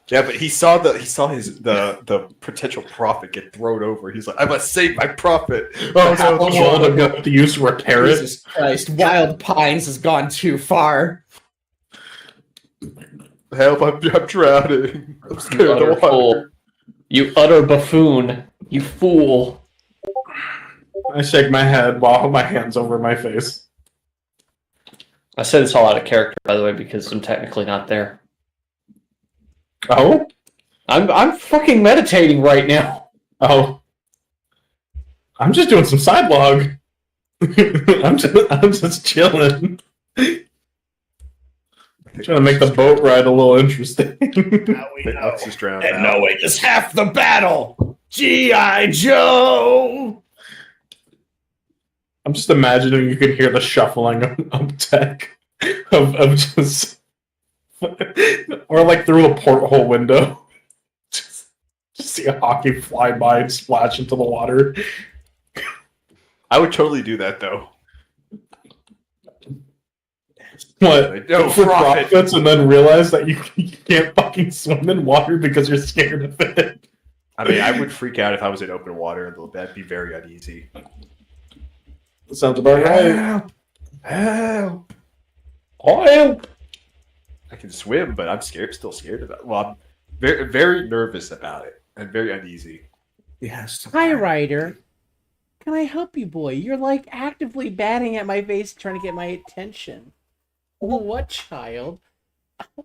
Yeah, but he saw the potential profit get thrown over. He's like, I must save my profit. Oh How much old I've got to use to repair it. Jesus Christ, Wild Pines has gone too far. Help! I'm drowning. I'm scared You of the utter water. fool. You utter buffoon. You fool. I shake my head while my hands over my face. I say this all out of character, by the way, because I'm technically not there. Oh? I'm fucking meditating right now. Oh. I'm just doing some side log. I'm just chilling. Trying to make the boat ride a little interesting. The Ux is drowned And out. knowing is half the battle. G.I. Joe. I'm just imagining you can hear the shuffling of tech of just or like through a porthole window. Just see a hockey fly by and splash into the water. I would totally do that though. What? No Go for profit. profits and then realize that you can't fucking swim in water because you're scared of it. I mean, I would freak out if I was in open water. That'd be very uneasy. Sounds about right. Help! Help! I can swim, but I'm scared. Still scared about it. Well, I'm very, very nervous about it and very uneasy. Yes. Hi, Ryder. Can I help you, boy? You're like actively batting at my face, trying to get my attention. What, child?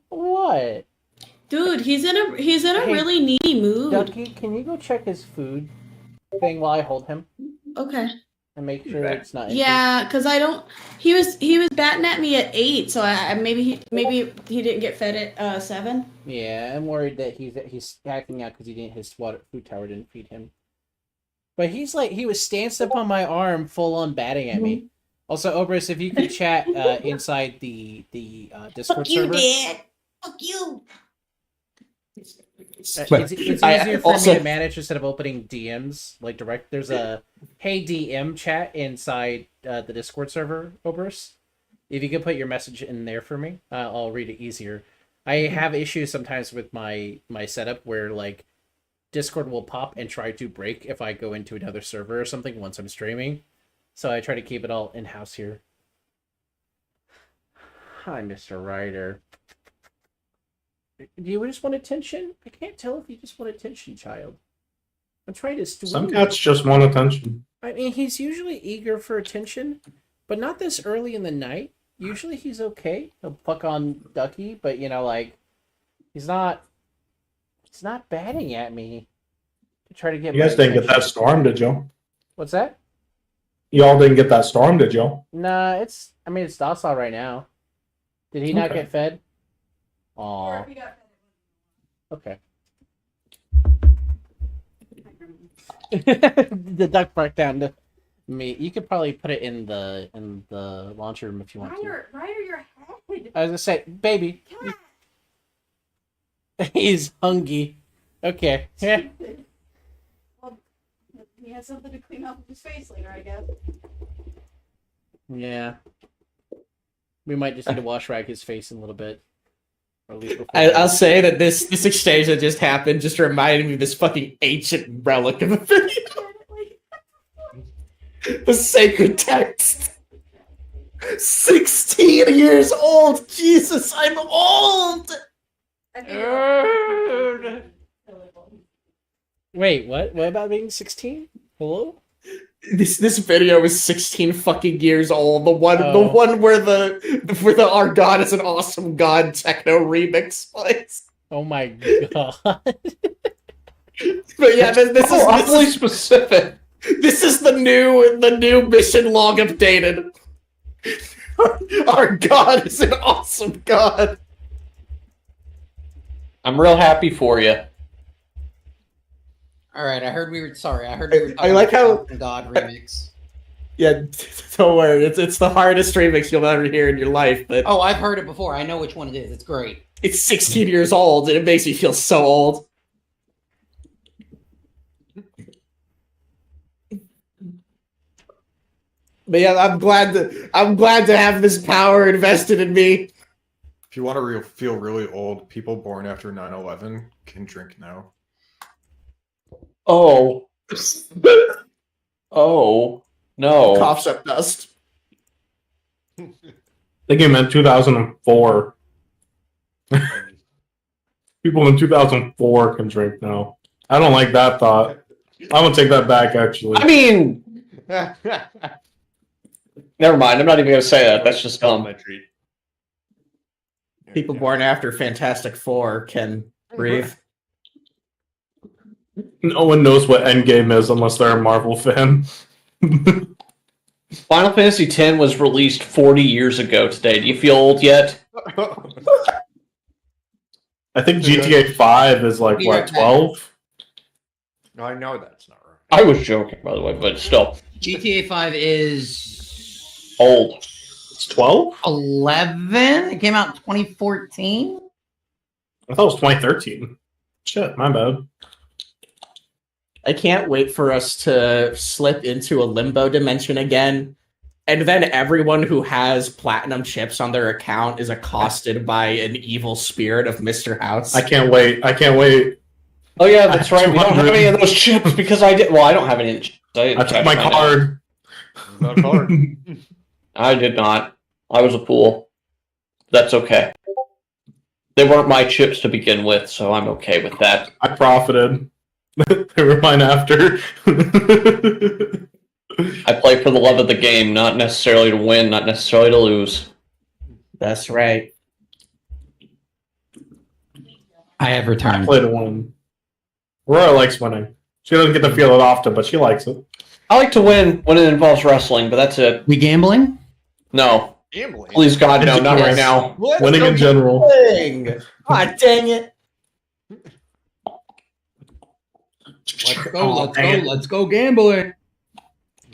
What? Dude, he's in a Hey, really needy mood. Ducky, can you go check his food thing while I hold him Okay. and make sure it's not? Yeah, because I don't. He was batting at me at 8, so I maybe he didn't get fed at 7. Yeah, I'm worried that he's acting out because his food tower didn't feed him. But he was stanced up on my arm, full on batting at me. Also, Obrus, if you could chat inside the Discord server. Dad. Fuck you. It's easier for me to manage instead of opening DMs like direct. There's a hey DM chat inside the Discord server, Obrus. If you could put your message in there for me, I'll read it easier. I have issues sometimes with my setup where like Discord will pop and try to break if I go into another server or something once I'm streaming. So I try to keep it all in-house here. Hi, Mr. Ryder. Do you just want attention? I can't tell if you just want attention, child. I'm trying to swim. Some cats just want attention. I mean, he's usually eager for attention, but not this early in the night. Usually he's okay. He'll fuck on Ducky, but like he's not batting at me to try to get You guys my didn't get that attention. storm, did you? What's that? Y'all didn't get that storm, did you? Nah, it's docile right now. Did he not Okay. get fed? Aw. Okay. The duck barked down to me. You could probably put it in the laundry room if you want to. Ryder, your head. I was gonna say, baby. He's hungry. Okay. Yeah. Well, he has something to clean up with his face later, I guess. Yeah. We might just need to wash rag his face in a little bit. Or at least before I'll say that this exchange that just happened just reminded me of this fucking ancient relic of a video. The sacred text. 16 years old. Jesus, I'm old. Wait, what? What about being 16? Hello? This video is 16 fucking years old. The one Oh. where the Our God is an Awesome God techno remix plays. Oh my god. But yeah, this Awfully is specific. this is the new mission log updated. Our God is an awesome God. I'm real happy for you. All right, I heard we were talking I like how- about the God remix. Yeah, don't worry. It's the hardest remix you'll ever hear in your life, but Oh, I've heard it before. I know which one it is. It's great. it's 16 years old and it makes me feel so old. But yeah, I'm glad to have this power invested in me. If you want to feel really old, people born after 9/11 can drink now. Oh. Oh. No. Coughs up dust. I think it meant 2004. People in 2004 can drink now. I don't like that thought. I'm gonna take that back, actually. I mean, never mind. I'm not even going to say that. That's just dumb. Elementary. People born after Fantastic Four can breathe. No one knows what Endgame is unless they're a Marvel fan. Final Fantasy X was released 40 years ago today. Do you feel old yet? I think GTA 5 is like, Be what, right back. 12? No, I know that's not right. I was joking, by the way, but still GTA 5 is old. It's 12? 11. It came out in 2014. I thought it was 2013. Shit, my bad. I can't wait for us to slip into a limbo dimension again, and then everyone who has platinum chips on their account is accosted by an evil spirit of Mr. House. I can't wait. Oh yeah, that's right. We don't have any of those chips because I did. Well, I don't have any chips. I took my card. Not hard. I did not. I was a fool. That's okay. They weren't my chips to begin with, so I'm okay with that. I profited. They were mine after. I play for the love of the game, not necessarily to win, not necessarily to lose. That's right. I have I returned. play to win. Aurora likes winning. She doesn't get to feel it often, but she likes it. I like to win when it involves wrestling, but that's it. We gambling? No. Gambling. Please God, no, not right now. Let's Winning go in general. Dang. God dang it. Let's go gambling.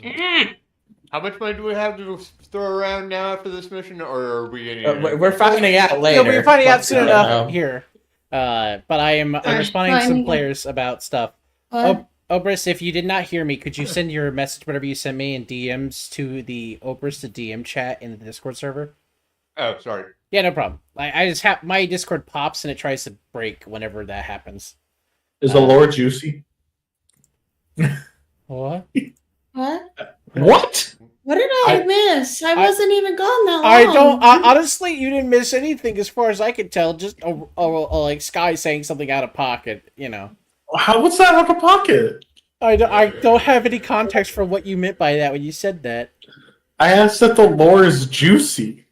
How much money do we have to throw around now after this mission, or are we getting? We're finding out later. Yeah, we're finding out soon But, enough here. But I'm responding to some finding out. players about stuff. Obris, if you did not hear me, could you send your message, whatever you sent me, in DMs to the Obris to DM chat in the Discord server? Oh, sorry. Yeah, no problem. I just have my Discord pops and it tries to break whenever that happens. Is the lore juicy? What? What? What? What did I miss? I wasn't even gone that long. I don't. Honestly, you didn't miss anything as far as I could tell. Just like Sky saying something out of pocket. You know. What's that out of pocket? I don't have any context for what you meant by that when you said that. I asked if the lore is juicy.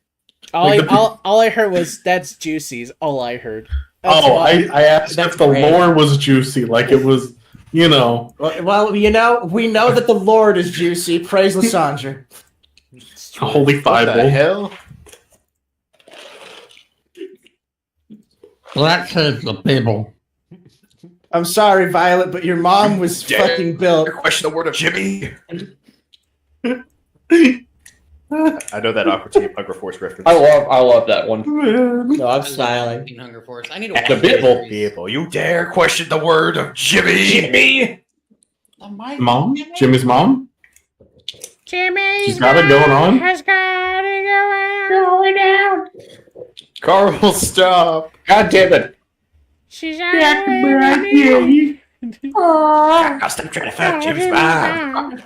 All Like all I heard was that's juicy. Is all I heard. I asked if the great. lore was juicy, like it was, you know. Well, you know, we know that the Lord is juicy. Praise Lysandra. Holy What the Bible. hell? Well, that says the Bible. I'm sorry, Violet, but your mom was Dare fucking built. Question the word of Jimmy. I know that Aqua Team Hunger Force reference. I love that one. No, I'm smiling. Fucking Hunger Force. I need to At watch the Bible. series. People, you dare question the word of Jimmy? Jimmy! Mom? Jimmy's mom? Jimmy's She's got it going on? has got it going on. Carl, stop. God damn it. She's I'll stop trying to find Jimmy's mom.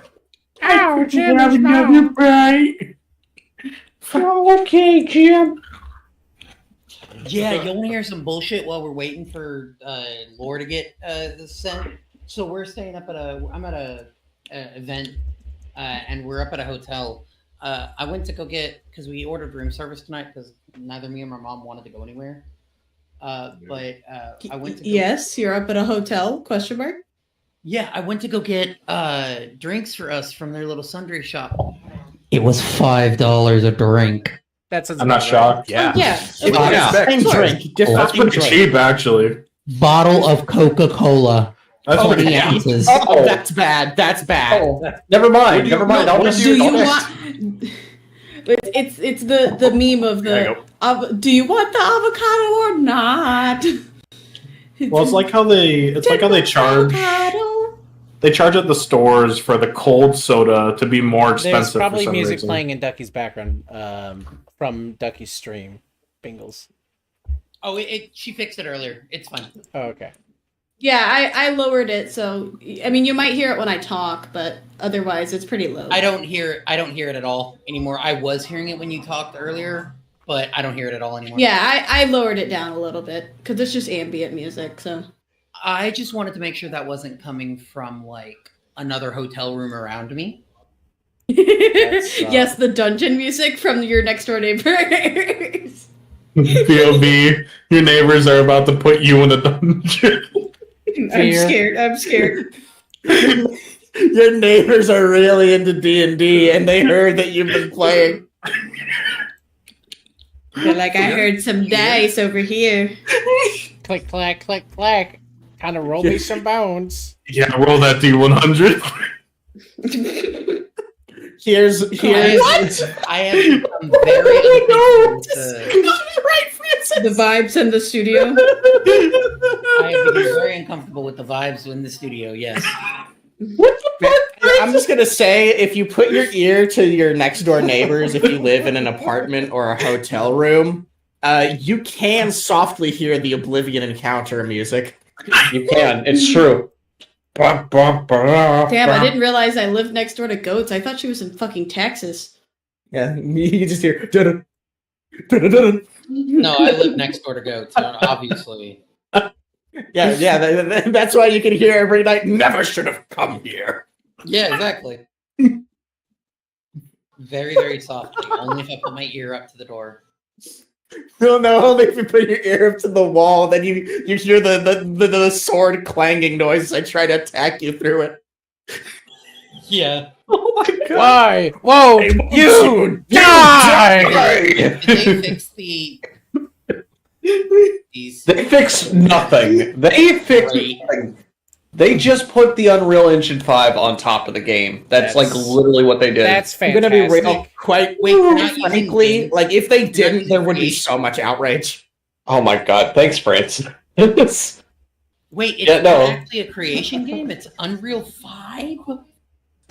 Oh, Jimmy's mom. Okay, Jim. Yeah, you want to hear some bullshit while we're waiting for Lore to get sent? So we're staying up I'm at a event, and we're up at a hotel. I went to go get, because we ordered room service tonight because neither me or my mom wanted to go anywhere. But I went to go, Yes, you're up at a hotel? Question mark. yeah, I went to go get drinks for us from their little sundry shop. It was $5 a drink. That's I'm not shocked. Yeah. Yeah. What do you expect? Same drink. That's Fucking pretty drink. cheap, actually. Bottle of Coca-Cola. That's Oh, pretty yeah. cheap. Ounces. Oh, that's bad. That's bad. Oh, never mind. Never mind. I'll just Do you I'll want? It's the meme of There you the. Do you want the avocado or not? Well, it's like how they charge. Avocado. They charge at the stores for the cold soda to be more There's expensive probably for some music reason. playing in Ducky's background from Ducky's stream. Bingles. Oh, she fixed it earlier. It's fine. Oh, okay. Yeah, I lowered it, so I mean you might hear it when I talk, but otherwise it's pretty low. I don't hear it at all anymore. I was hearing it when you talked earlier, but I don't hear it at all anymore. Yeah, I lowered it down a little bit because it's just ambient music. So I just wanted to make sure that wasn't coming from like another hotel room around me. yes, the dungeon music from your next door neighbors. POV, your neighbors are about to put you in a dungeon. I'm scared. Your neighbors are really into D&D, and they heard that you've been playing. They're like, I heard some dice over here. Click, clack, click, clack. Kind of roll me some bones. Yeah, roll that D100. Here's what? I have become very uncomfortable The vibes in the studio. I have become very uncomfortable with the vibes in the studio. Yes. What the fuck? I'm just gonna say, if you put your ear to your next door neighbors, if you live in an apartment or a hotel room, you can softly hear the Oblivion Encounter music. You can. It's true. Damn, I didn't realize I lived next door to goats. I thought she was in fucking Texas. Yeah, you just hear. No, I live next door to goats, obviously. Yeah. That's why you can hear every night. Never should have come here. Yeah, exactly. Very, very softly. Only if I put my ear up to the door. No, only if you put your ear up to the wall, then you hear the sword clanging noise. I try to attack you through it. Yeah. Oh my god! Why? Whoa! You die! Did they fix these? They fixed nothing. They fixed nothing. They just put the Unreal Engine 5 on top of the game. That's like literally what they did. That's I'm fantastic. gonna be real, frankly, like if they didn't, there would be so much outrage. Oh my god! Thanks, France. Wait, it's not actually a creation game? It's Unreal 5?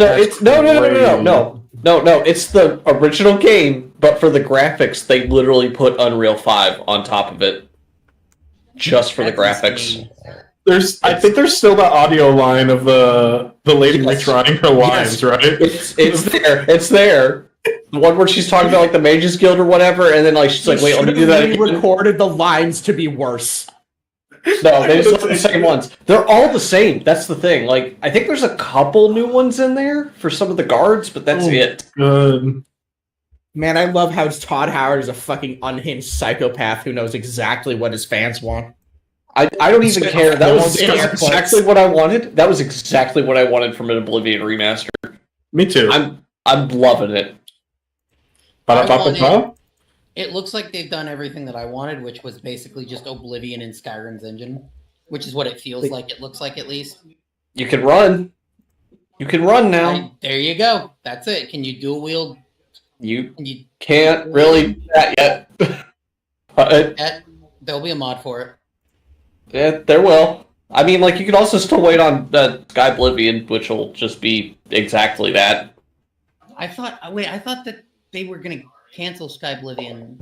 No, it's no. It's the original game, but for the graphics, they literally put Unreal 5 on top of it, just for the graphics. I think there's still that audio line of the lady retrying her lines, right? It's there. It's there. The one where she's talking about like the Mages Guild or whatever, and then like she's like, "Wait, let me do that." We recorded the lines to be worse. No, they just look the same ones. They're all the same. That's the thing. Like, I think there's a couple new ones in there for some of the guards, but that's it. Good. Man, I love how Todd Howard is a fucking unhinged psychopath who knows exactly what his fans want. I don't even care. That was exactly what I wanted. That was exactly what I wanted from an Oblivion remaster. Me too. I'm loving it. It looks like they've done everything that I wanted, which was basically just Oblivion in Skyrim's engine, which is what it feels like. It looks like, at least. You can run. You can run now. Right, there you go. That's it. Can you dual wield? You can't really do that yet. There'll be a mod for it. Yeah, there will. I mean, like, you can also still wait on Sky Oblivion, which will just be exactly that. I thought that they were going to cancel Sky Oblivion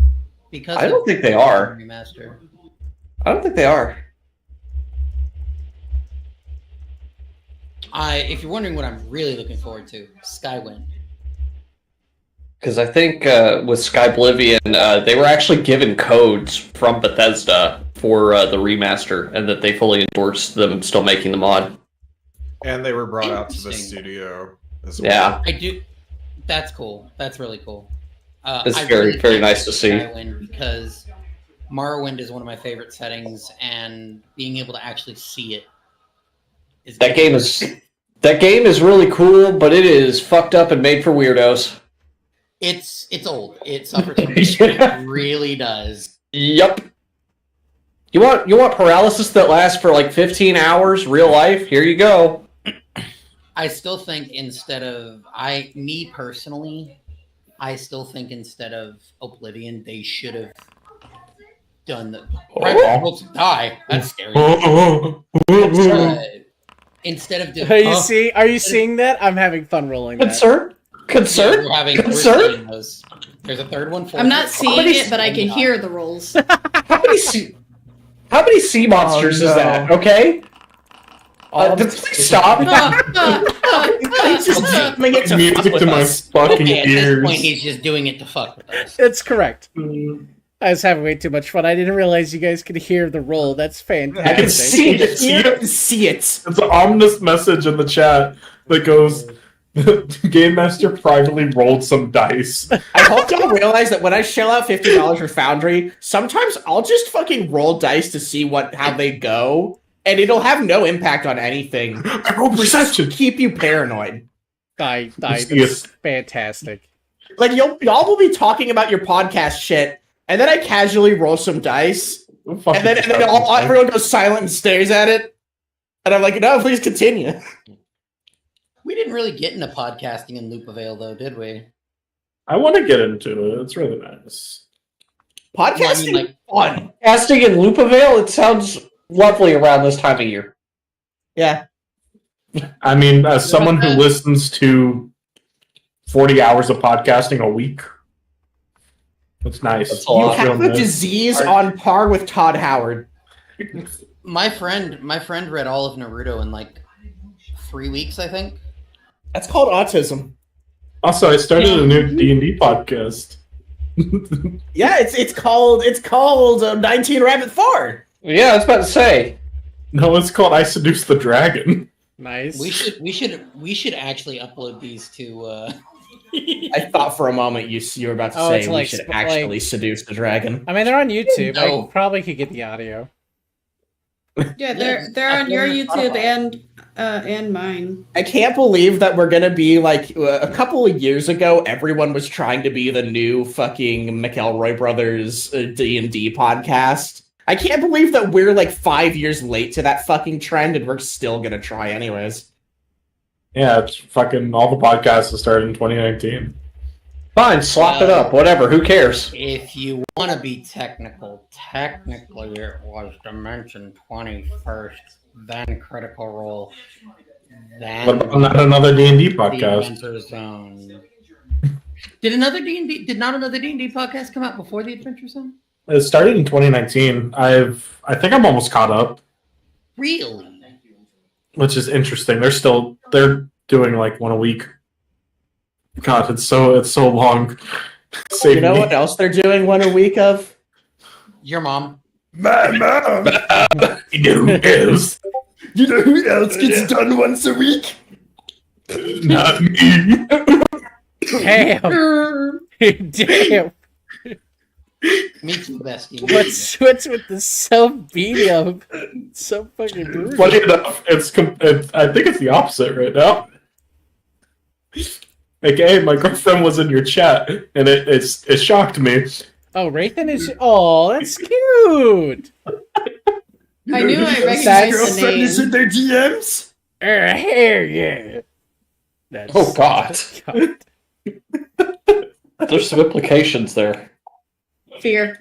because I don't think they are. Remaster. I don't think they are. If you're wondering what I'm really looking forward to, Skywind. Because I think with Sky Oblivion, they were actually given codes from Bethesda for the remaster, and that they fully endorsed them still making the mod. And they were brought out to the studio as well. Yeah. I do. That's cool. That's really cool. It's very, very nice to see. Skywind, because Morrowind is one of my favorite settings, and being able to actually see it is that game is really cool, but it is fucked up and made for weirdos. It's old. It suffers from it really does. Yep. You want paralysis that lasts for like 15 hours, real life? Here you go. I still think instead of Oblivion, they should have done the private die. That's scary. Instead of doing, are you seeing that? I'm having fun rolling that. Concern? We're seeing those. There's a third one for I'm not seeing it, but I can hear the rolls. How many sea monsters is that? Okay. Please stop. Music to my fucking at ears. this point, he's just doing it to fuck with us. It's correct. I was having way too much fun. I didn't realize you guys could hear the roll. That's fantastic. I can see it. See it. It's an ominous message in the chat that goes, Game Master privately rolled some dice. I hope y'all realize that when I shell out $50 for Foundry, sometimes I'll just fucking roll dice to see how they go, and it'll have no impact on anything. I roll perception. Keep you paranoid. That's fantastic. Like y'all will be talking about your podcast shit, and then I casually roll some dice, and then everyone goes silent and stares at it, and I'm like, no, please continue. We didn't really get into podcasting in Loop Avail, though, did we? I want to get into it. It's really nice. Podcasting, fun. Casting in Loopavale, it sounds lovely around this time of year. Yeah. I mean, as someone who listens to 40 hours of podcasting a week, it's nice. That's a You lot. have a disease on par with Todd Howard. My friend read all of Naruto in like 3 weeks, I think. That's called autism. Also, I started a new D&D podcast. Yeah, it's called 19 Rabbit 4. Yeah, I was about to say. No, it's called I Seduced the Dragon. Nice. We should actually upload these to. I thought for a moment you were about to say it's we like should sp- actually like- seduce the dragon. I mean, they're on YouTube. No. I probably could get the audio. Yeah, they're on your YouTube and mine. I can't believe that we're gonna be like a couple of years ago. Everyone was trying to be the new fucking McElroy Brothers D&D podcast. I can't believe that we're like 5 years late to that fucking trend, and we're still gonna try anyways. Yeah, it's fucking all the podcasts that started in 2019. Fine, slop it up. Whatever. Who cares? If you want to be technical, technically it was Dimension 21st, then Critical Role, then What about not another D&D the podcast? Adventure Zone. Did not another D&D podcast come out before the Adventure Zone? It started in 2019. I think I'm almost caught up, Really? which is interesting. They're doing like one a week. God, it's so long. Save You know me. what else they're doing one a week of? Your mom. My mom. You know who is? You know who else gets done once a week? Not me. Damn. Damn. Me too, bestie. What's with the self-medium? So fucking brutal. Funny enough, I think it's the opposite right now. Like, hey, my girlfriend was in your chat, and it shocked me. Oh, Rathan is. Oh, that's cute. I knew I recognized the Girlfriend is in name. their DMs. Here, yeah. That's, Oh, God. God. There's some implications there. Fear.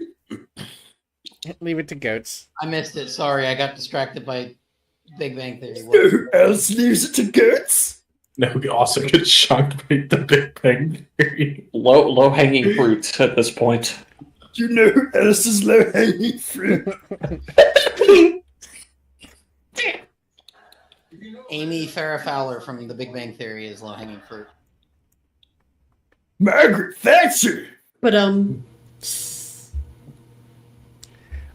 Leave it to goats. I missed it. Sorry, I got distracted by Big Bang Theory. Who else leaves it to goats? No, we also get shocked by the Big Bang Theory. Low hanging fruits at this point. You know who else is low hanging fruit? Amy Farrah Fowler from The Big Bang Theory is low-hanging fruit. Margaret Thatcher. But All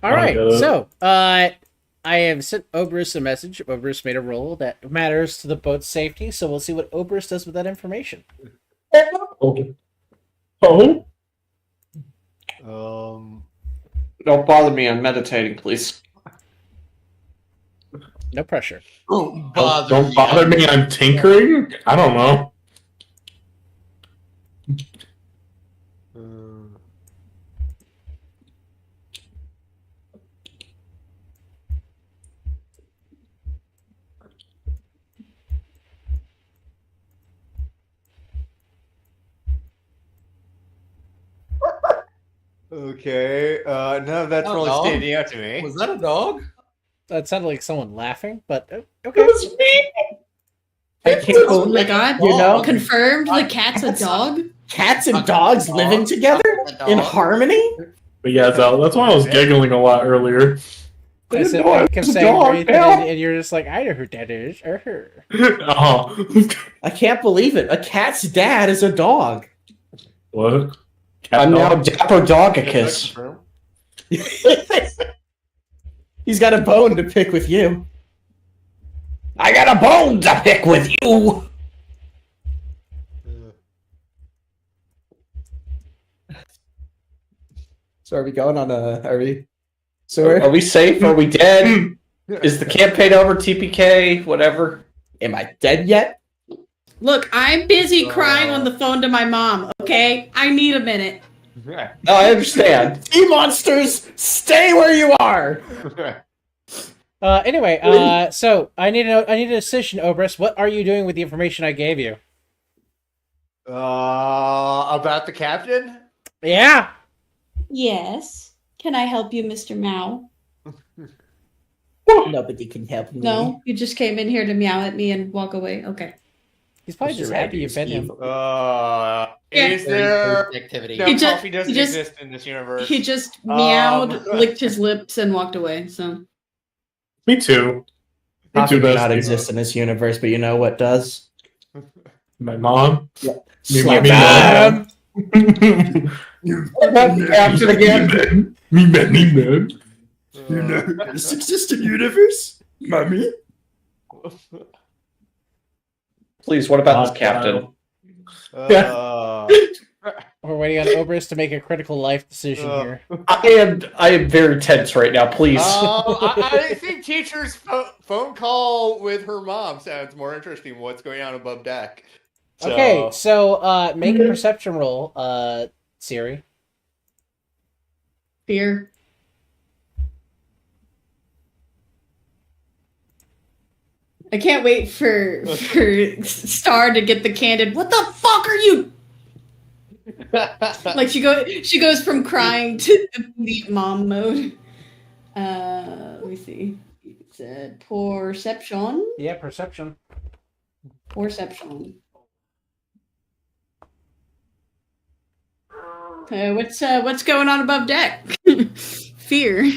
I right, get it. so I have sent Oberus a message. Oberus made a roll that matters to the boat's safety, so we'll see what Oberus does with that information. Oh. Oh? Don't bother me. I'm meditating, please. No pressure. Don't Don't bother me, I'm tinkering? I don't know. Okay. None of that's Oh, really no. standing out to me. Was that a dog? That sounded like someone laughing, but It okay. was me! I can't oh believe my god, you know confirmed the cat's a dog? cats and dogs living together in harmony. But yeah, that's why I was giggling a lot earlier. I said, know I it kept was a saying dog, Rathan, pal. and you're just like, I know who that is. Her. Oh. I can't believe it. A cat's dad is a dog. What? Cat I'm now dog? Dapper Dogicus. He's got a bone to pick with you. I got a bone to pick with you. So are we going on a? Are we? So Are we safe? Are we dead? Is the campaign over? TPK? Whatever. am I dead yet? Look, I'm busy crying on the phone to my mom, okay? I need a minute. No, I understand. Sea monsters, stay where you are. Anyway, so I need a decision, Obrus. What are you doing with the information I gave you? About the captain? Yeah. Yes. Can I help you, Mr. Meow? Nobody can help me. No, you just came in here to meow at me and walk away. Okay. He's probably just happy you fed him. Is there... activity? No, He just- coffee doesn't he just- exist in this universe. He just meowed, licked his lips, and walked away. So Me too. Me Coffee too, do not bestie. exist in this universe, but you know what does? My mom. Slap me mom. Not the captain again. Me man. You know, this exists in universe, mommy. Please, what about this captain? We're waiting on Obrus to make a critical life decision here. I am very tense right now. Please. I think teacher's phone call with her mom sounds more interesting. What's going on above deck? So- Okay, so make a perception roll, Siri. fear. I can't wait for Star to get the candid. What the fuck are you? Like she goes from crying to complete mom mode. Let me see. It said perception. Yeah, perception. Perception. What's going on above deck? Fear.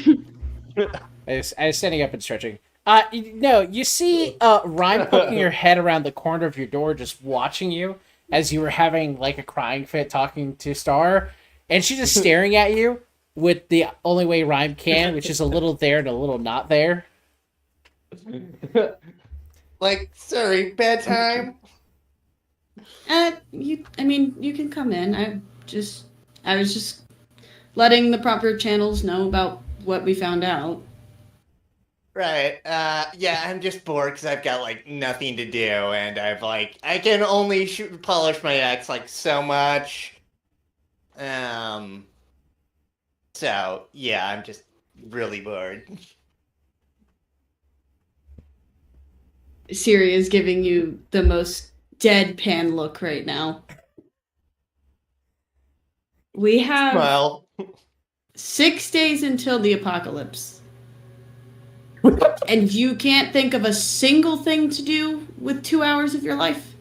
I was standing up and stretching. No, you see Rhyme poking your head around the corner of your door, just watching you as you were having like a crying fit talking to Star, and she's just staring at you with the only way Rhyme can, which is a little there and a little not there. Like, sorry, bad time. You can come in. I was just letting the proper channels know about what we found out. Right. Yeah, I'm just bored because I've got like nothing to do, and I can only polish my axe like so much. So yeah, I'm just really bored. Siri is giving you the most deadpan look right now. We have Well, 6 days until the apocalypse. And you can't think of a single thing to do with 2 hours of your life?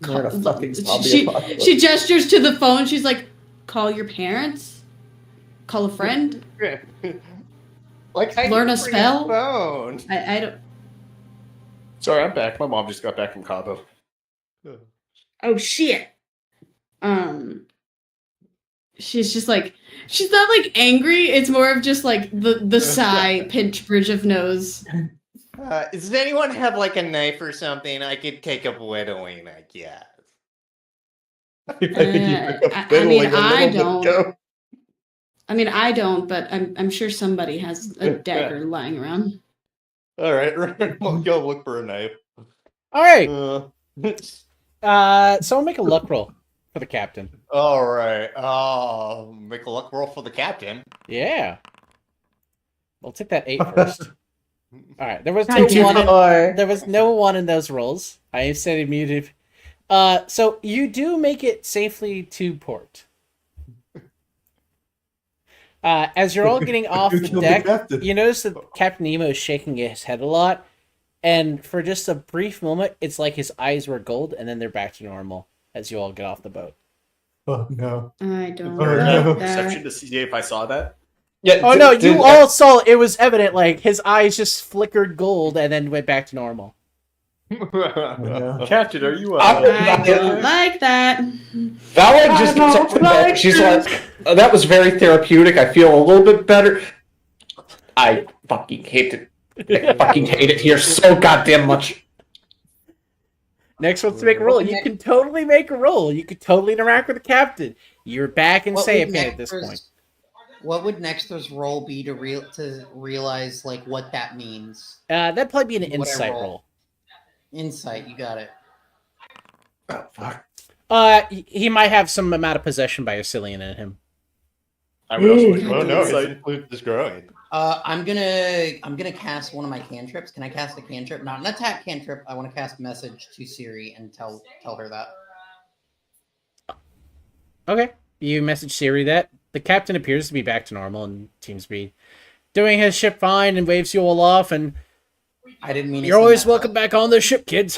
We're in a fucking zombie She apocalypse. gestures to the phone. She's like, call your parents? Call a friend? like I Learn can a bring spell? Phone. I don't... Sorry, I'm back. My mom just got back from Cabo. Oh, shit. She's just like, she's not like angry. It's more of just like the sigh, pinch bridge of nose. Does anyone have like a knife or something? I could take up whittling, I guess. I mean, I don't, but I'm sure somebody has a dagger lying around. All right, we'll go look for a knife. All right. Uh, Someone make a luck roll for the captain. all right. Make a luck roll for the captain. Yeah. We'll take that 8 first. All right. There was no Thank you, one. Lord. There was no one in those rolls. I have said muted. So you do make it safely to port. As you're all getting off the deck, you notice that Captain Nemo is shaking his head a lot, and for just a brief moment, it's like his eyes were gold, and then they're back to normal as you all get off the boat. Oh no. I don't Oh, like no. that. Perception to see if I saw that. Yeah. Oh no, you all saw it was evident. Like his eyes just flickered gold and then went back to normal. Captain, are you? I don't like that. Vala just gets up from bed. She's like, that was very therapeutic. I feel a little bit better. I fucking hate it. I fucking hate it here so goddamn much. Next one's to make a roll. You can totally make a roll. You could totally interact with the captain. You're back in Saipan at this point. What would Nexter's role be to realize like what that means? That'd probably be an What I insight roll? roll. Insight, you got it. Oh fuck! He might have some amount of possession by Arcelean in him. I would also like Oh to no, his insight. influence is growing. I'm gonna cast one of my cantrips. Can I cast a cantrip? Not an attack cantrip. I want to cast message to Siri and tell her that. Okay. You message Siri that. The captain appears to be back to normal and seems to be doing his ship fine and waves you all off, and I didn't mean. you're always welcome back on the ship, kids.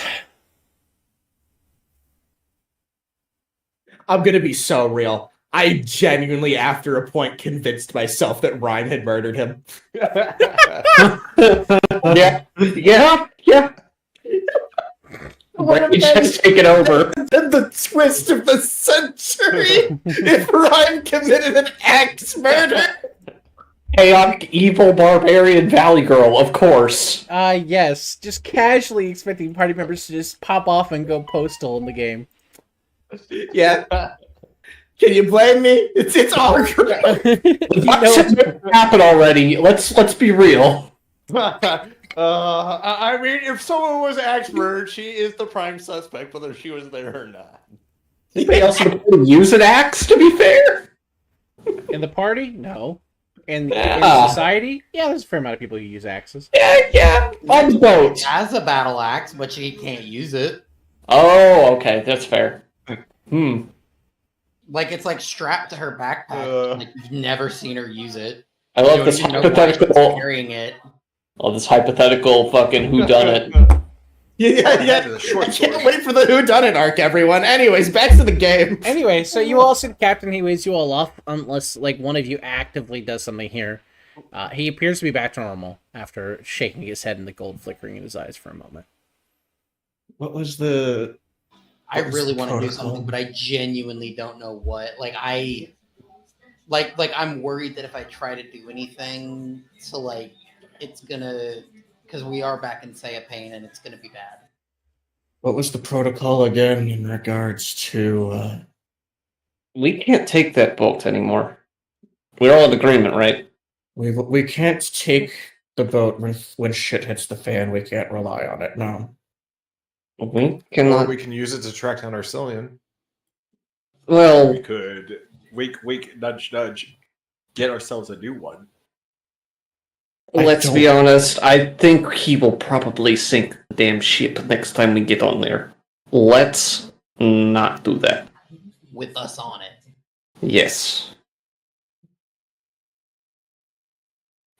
I'm gonna be so real. I genuinely, after a point, convinced myself that Ryan had murdered him. Yeah. Rage has taken over. The twist of the century! If Ryan committed an axe murder! Chaotic, evil, barbarian Valley Girl, of course. Yes. Just casually expecting party members to just pop off and go postal in the game. Yeah. Can you blame me? It's all correct. It happened already. Let's be real. I mean, if someone was axe murdered, she is the prime suspect, whether she was there or not. Anybody else would use an axe, to be fair? In the party? No. In Yeah. society? Yeah, there's a fair amount of people who use axes. Yeah, on the boat. She has a battle axe, but she can't use it. Oh, okay, that's fair. Like it's like strapped to her backpack. Like you've never seen her use it. I You love don't this even know why she's hypothetical. carrying it. Oh, this hypothetical fucking whodunit. Yeah. The short I can't sword. wait for the whodunit arc, everyone. Anyways, back to the game. Anyway, so you all see the captain. He waves you all off unless, like, one of you actively does something here. He appears to be back to normal after shaking his head and the gold flickering in his eyes for a moment. What was the... I What was really the want to do protocol? something, but I genuinely don't know what. Like I'm worried that if I try to do anything to like, it's gonna, because we are back in Pain and it's gonna be bad. What was the protocol again in regards to... We can't take that boat anymore. We're all in agreement, right? We can't take the boat when shit hits the fan. We can't rely on it, no. We Or cannot. we can use it to track down Arcelean. Well, We could wink, nudge, nudge, get ourselves a new one. let's be honest. I think he will probably sink the damn ship next time we get on there. Let's not do that. With us on it. Yes.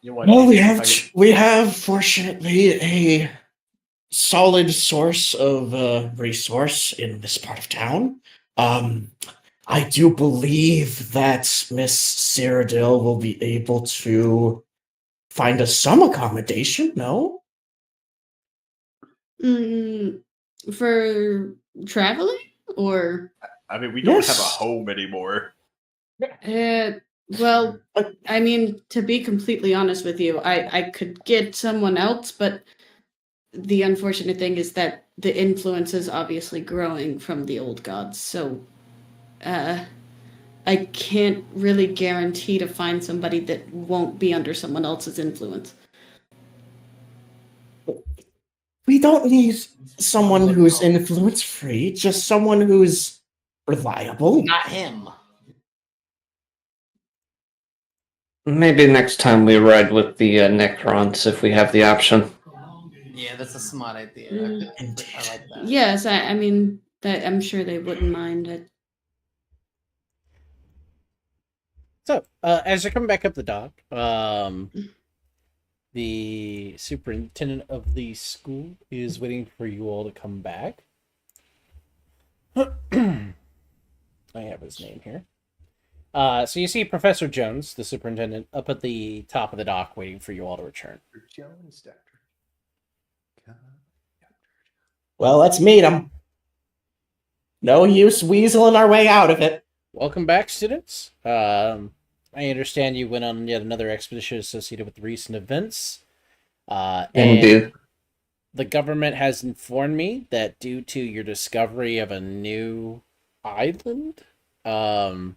You know what? Well, I we have fortunately a solid source of resource in this part of town. I do believe that Miss Cyrodiil will be able to find us some accommodation. No, For traveling? Or mean, we don't Yes. have a home anymore. well, I mean, to be completely honest with you, I could get someone else, but the unfortunate thing is that the influence is obviously growing from the old gods, so I can't really guarantee to find somebody that won't be under someone else's influence. we don't need someone who's influence free. Just someone who's reliable. Not him. Maybe next time we ride with the Necrons if we have the option. Yeah, that's a smart idea. Indeed. I like that. Yes, I mean that I'm sure they wouldn't mind it. So, as you're coming back up the dock, the superintendent of the school is waiting for you all to come back. I have his name here. So you see Professor Jones, the superintendent, up at the top of the dock waiting for you all to return. Well, let's meet him. No use weaseling our way out of it. Welcome back, students. I understand you went on yet another expedition associated with the recent events. And Indeed. the government has informed me that due to your discovery of a new island, I'm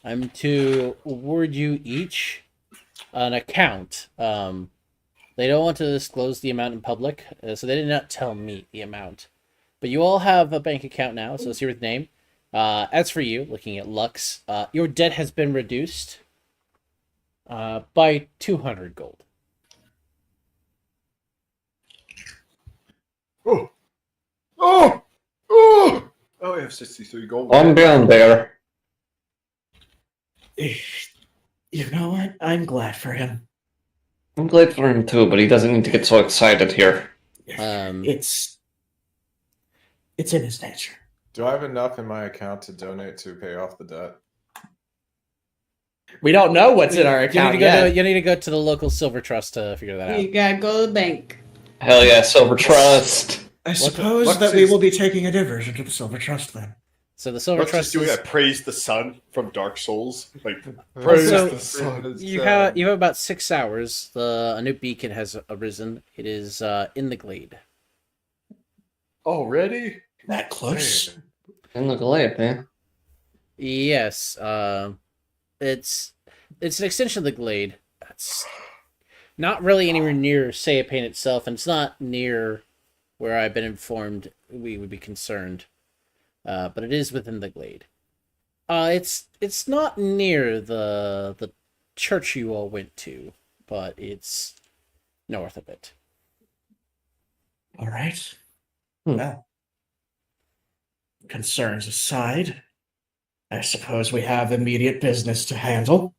to award you each an account. They don't want to disclose the amount in public, so they did not tell me the amount. But you all have a bank account now associated with name. As for you, looking at Lux, your debt has been reduced by 200 gold. Oh, oh, oh! Oh, we have 63 gold. I'm down there. You know what? I'm glad for him. I'm glad for him too, but he doesn't need to get so excited here. It's in his nature. Do I have enough in my account to donate to pay off the debt? We don't know what's in our account yet. You need to go to the local silver trust to figure that out. You gotta go to the bank. Hell yeah, Silver Trust. I suppose that we will be taking a diversion to the Silver Trust then. So the silver What's trust just doing is, a praise the sun from Dark Souls? Like Praise So, the sun. you have about 6 hours. A new beacon has arisen. It is in the glade. already? That close? In the glade, man. Yes, it's an extension of the glade. It's not really anywhere near Sayapane itself, and it's not near where I've been informed we would be concerned. But it is within the glade. It's not near the church you all went to, but it's north of it. All right. Well, concerns aside, I suppose we have immediate business to handle.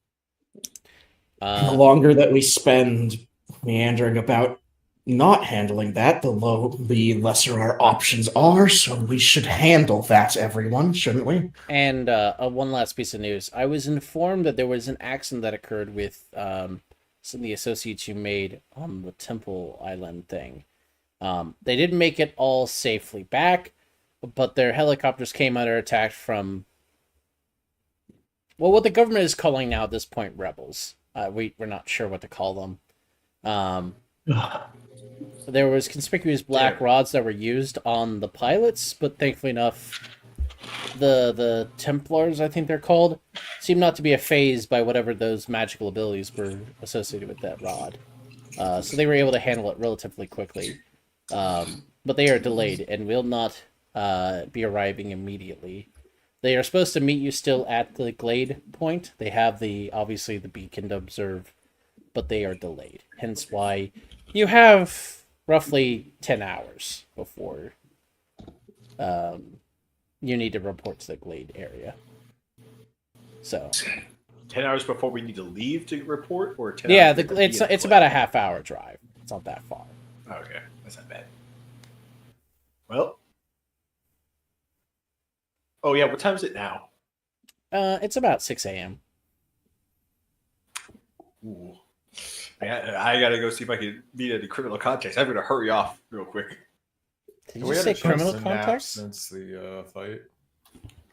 The longer that we spend meandering about not handling that, the lesser our options are, so we should handle that, everyone, shouldn't we? And one last piece of news. I was informed that there was an accident that occurred with some of the associates you made on the Temple Island thing. They didn't make it all safely back, but their helicopters came under attack from, well, what the government is calling now at this point rebels. We're not sure what to call them. There was conspicuous black rods that were used on the pilots, but thankfully enough, the Templars, I think they're called, seem not to be phased by whatever those magical abilities were associated with that rod. So they were able to handle it relatively quickly. But they are delayed and will not be arriving immediately. They are supposed to meet you still at the glade point. They have obviously the beacon to observe, but they are delayed. Hence why you have roughly 10 hours before you need to report to the glade area. So 10 hours before we need to leave to report, or 10 yeah, hours before we it's need to it's about a half-hour drive. It's not that far. Okay, that's not bad. Well, oh yeah, what time is it now? It's about 6 a.m. Ooh. I gotta go see if I can meet any criminal contacts. I'm gonna hurry off real quick. Did We you had say a chance criminal to nap context? since the fight.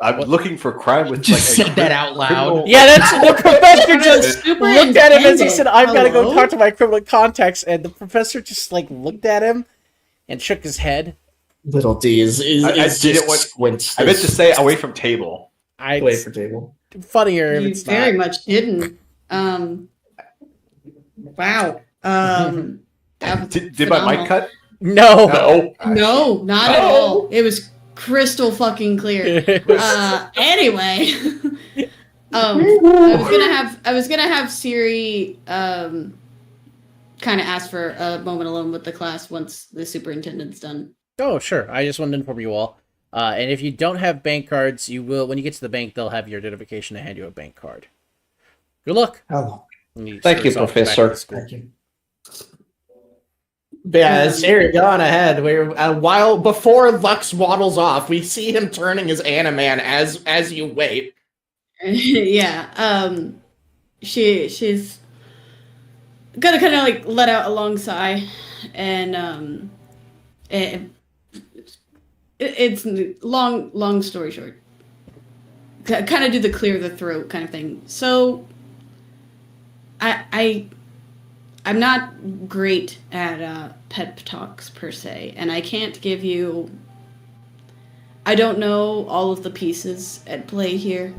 I'm looking for crime with Just like said that out loud. criminal- Yeah, that's the professor just Super looked at him as he said, "I've got to go Hello? talk to my criminal contacts," and the professor just like looked at him and shook his head. Little D is I just didn't want- squints. I meant to say away from table. Wait for table. Funnier if You it's very not. much didn't. Wow. That was Did my mic phenomenal. cut? No. No, not at all. It was crystal fucking clear. Anyway, I was gonna have Siri kind of ask for a moment alone with the class once the superintendent's done. Oh, sure. I just wanted to inform you all. And if you don't have bank cards, you will. When you get to the bank, they'll have your identification to hand you a bank card. Good luck. How long? Thank you, Professor. Thank you. Yeah, Siri, go on ahead. We're while before Lux waddles off, we see him turning his Animan as you wait. Yeah. She's gonna kind of like let out a long sigh, and it's long story short. Kind of do the clear the throat kind of thing. So, I'm not great at pep talks per se, and I can't give you. I don't know all of the pieces at play here,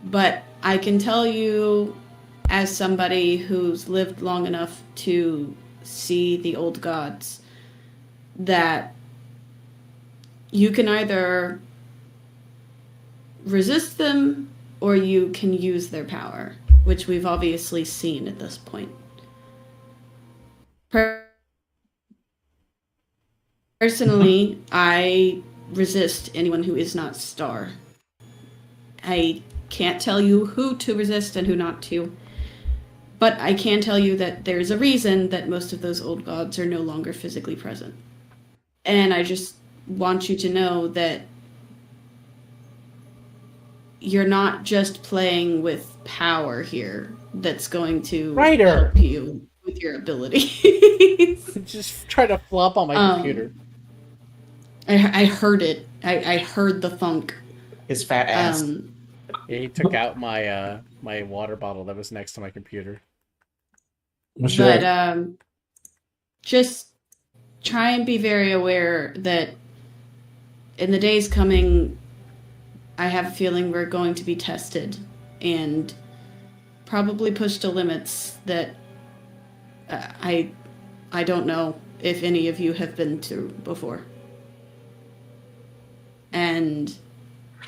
but I can tell you, as somebody who's lived long enough to see the old gods, that you can either resist them or you can use their power, which we've obviously seen at this point. Personally, I resist anyone who is not Star. I can't tell you who to resist and who not to, but I can tell you that there's a reason that most of those old gods are no longer physically present. And I just want you to know that you're not just playing with power here that's going to help you with your abilities. Just try to flop on my computer. I heard it. I heard the thunk. His fat ass. Yeah, he took out my my water bottle that was next to my computer. But just try and be very aware that in the days coming, I have a feeling we're going to be tested and probably pushed to limits that I don't know if any of you have been through before. And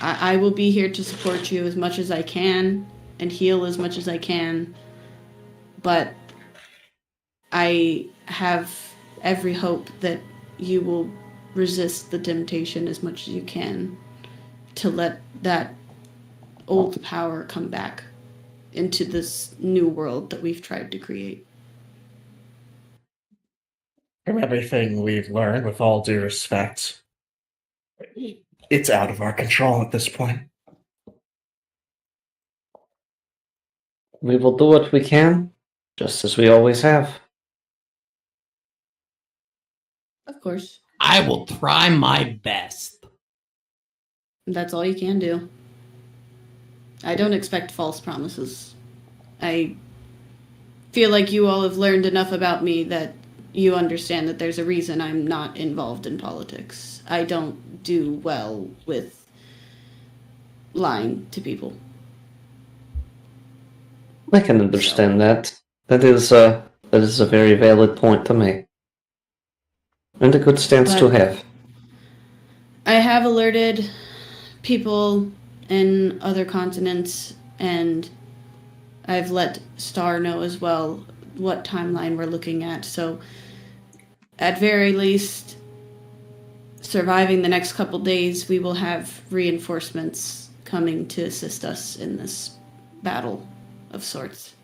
I will be here to support you as much as I can and heal as much as I can. But I have every hope that you will resist the temptation as much as you can to let that old power come back into this new world that we've tried to create. From everything we've learned, with all due respect, it's out of our control at this point. We will do what we can, just as we always have. Of course. I will try my best. That's all you can do. I don't expect false promises. I feel like you all have learned enough about me that you understand that there's a reason I'm not involved in politics. I don't do well with lying to people. I can understand that. That is a very valid point to make. And a good stance to have. I have alerted people in other continents, and I've let Star know as well what timeline we're looking at. So, at very least, surviving the next couple days, we will have reinforcements coming to assist us in this battle of sorts.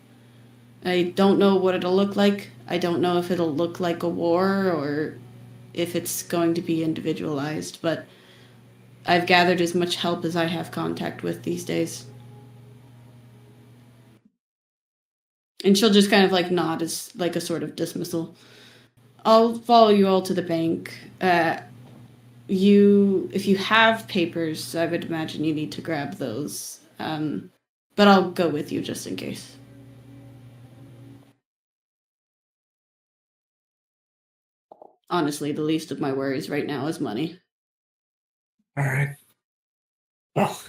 I don't know what it'll look like. I don't know if it'll look like a war or if it's going to be individualized, but I've gathered as much help as I have contact with these days. And she'll just kind of like nod as like a sort of dismissal. I'll follow you all to the bank. If you have papers, I would imagine you need to grab those. But I'll go with you just in case. Honestly, the least of my worries right now is money. All right. Well,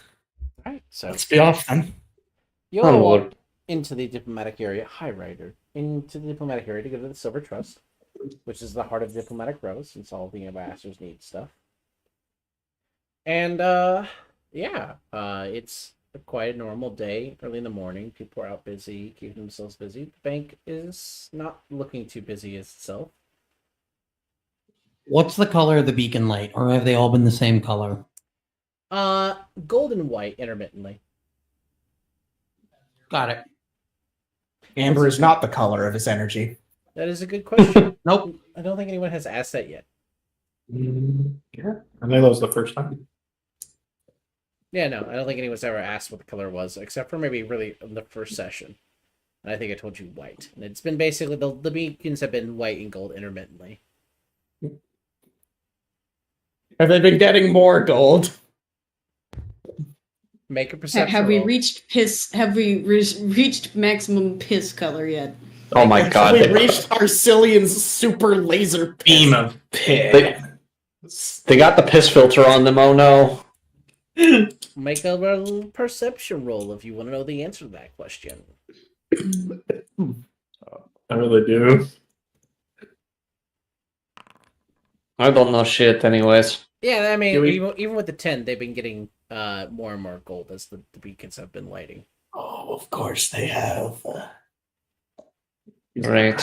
Alright, so let's be off then. you all walk into the diplomatic area. Hi, Ryder. Into the diplomatic area to go to the Silver Trust, which is the heart of diplomatic row, since all the ambassadors need stuff. And it's quite a normal day. Early in the morning, people are out busy, keeping themselves busy. The bank is not looking too busy as itself. What's the color of the beacon light, or have they all been the same color? Gold and white intermittently. Got it. Amber is not the color of his energy. That is a good question. Nope. I don't think anyone has asked that yet. Yeah, I know that was the first time. Yeah, no, I don't think anyone's ever asked what the color was, except for maybe really in the first session. And I think I told you white. And it's been basically, the beacons have been white and gold intermittently. Have they been getting more gold? Make a perception Have we roll. reached piss? Have we reached maximum piss color yet? Oh my god. We reached Arcelean's super laser Beam piss. of pig. They got the piss filter on them, oh no. Make a little perception roll if you want to know the answer to that question. I really do. I don't know shit anyways. Yeah, I mean, Do we- even with the 10, they've been getting more and more gold as the beacons have been lighting. Oh, of course they have. Right.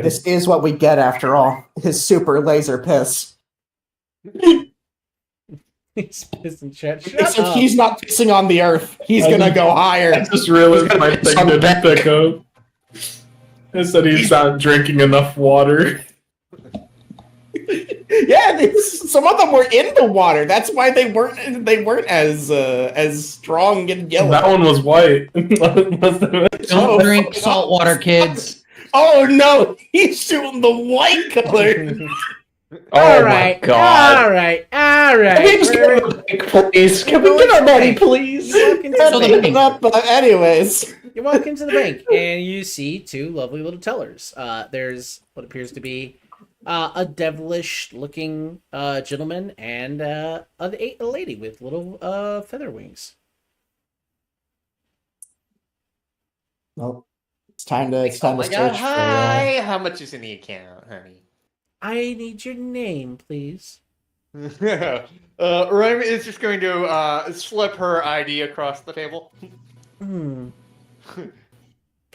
This is what we get after all. His super laser piss. He's pissing chat. Shut Except up. he's not pissing on the earth. He's gonna go higher. I just realized my thing didn't pick up. I said he's not drinking enough water. Yeah, some of them were in the water. That's why they weren't as strong and yellow. That one was white. Don't drink salt water, kids. Oh no, he's shooting the white color. Oh Alright, my god. alright. Can we just get our bank, please? Can we get our money, please? You walk into So the the bank. bank. Anyways, You walk into the bank and you see two lovely little tellers. There's what appears to be a devilish-looking gentleman and a lady with little feather wings. well, it's time to Oh my search god, for. hi! How much is in the account, honey? I need your name, please. Remy is just going to slip her ID across the table.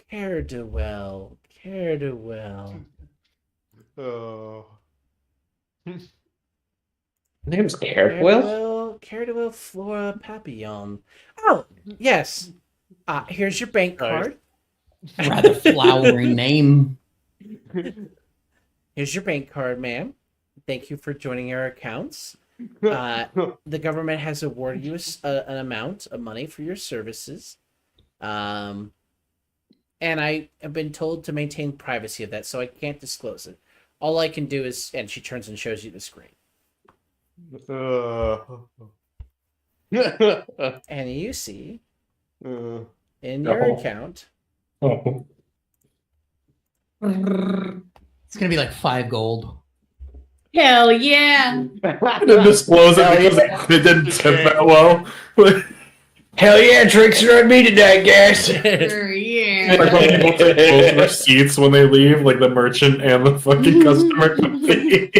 Care-to-well. Care-to-well. Oh. Name's Careful. Care-to-well Flora Papillon. Oh, yes. Here's your bank card. Rather flowery name. Here's your bank card, ma'am. Thank you for joining our accounts. The government has awarded you an amount of money for your services. And I have been told to maintain privacy of that, so I can't disclose it. All I can do is, and she turns and shows you the screen. And you see in your Oh. account. Oh. It's gonna be like 5 gold. Hell yeah! I didn't disclose it because it didn't tip that well. Hell yeah, drinks are on me tonight, guys. Sure, yeah. Like when people take both receipts when they leave, like the merchant and the fucking customer company.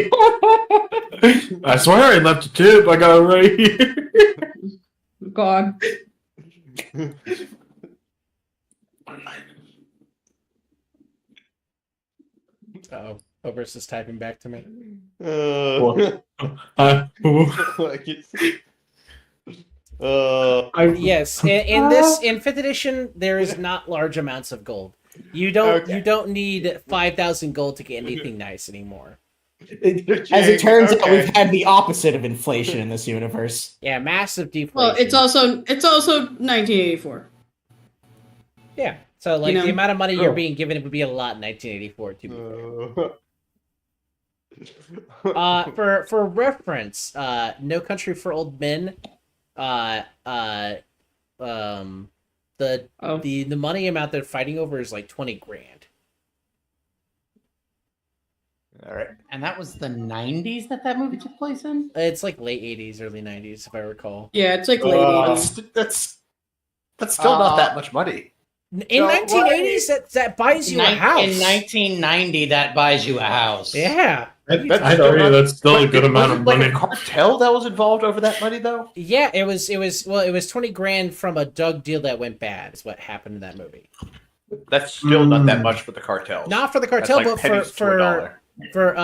I swear I left a tip. I got it right here. God. Oh, Oberst is typing back to me. Yes, in fifth edition, there is not large amounts of gold. You don't need 5,000 gold to get anything nice anymore. As it turns out, we've had the opposite of inflation in this universe. Yeah, massive deflation. Well, it's also 1984. Yeah, so like You know- the amount of money you're being given would be a lot in 1984. To be fair. For reference, No Country for Old Men, the money amount they're fighting over is like 20 grand. All right. And that was the 90s that movie took place in? It's like late 80s, early 90s, if I recall. Yeah, it's like lady. That's still not that much money. In 1980s, that buys you a house. In 1990, that buys you a house. Yeah. That's still a good amount of money. Like a cartel that was involved over that money, though. Yeah, it was 20 grand from a drug deal that went bad. Is what happened in that movie. That's still not that much for the cartels. Not for the cartel, That's like but pennies to a dollar. for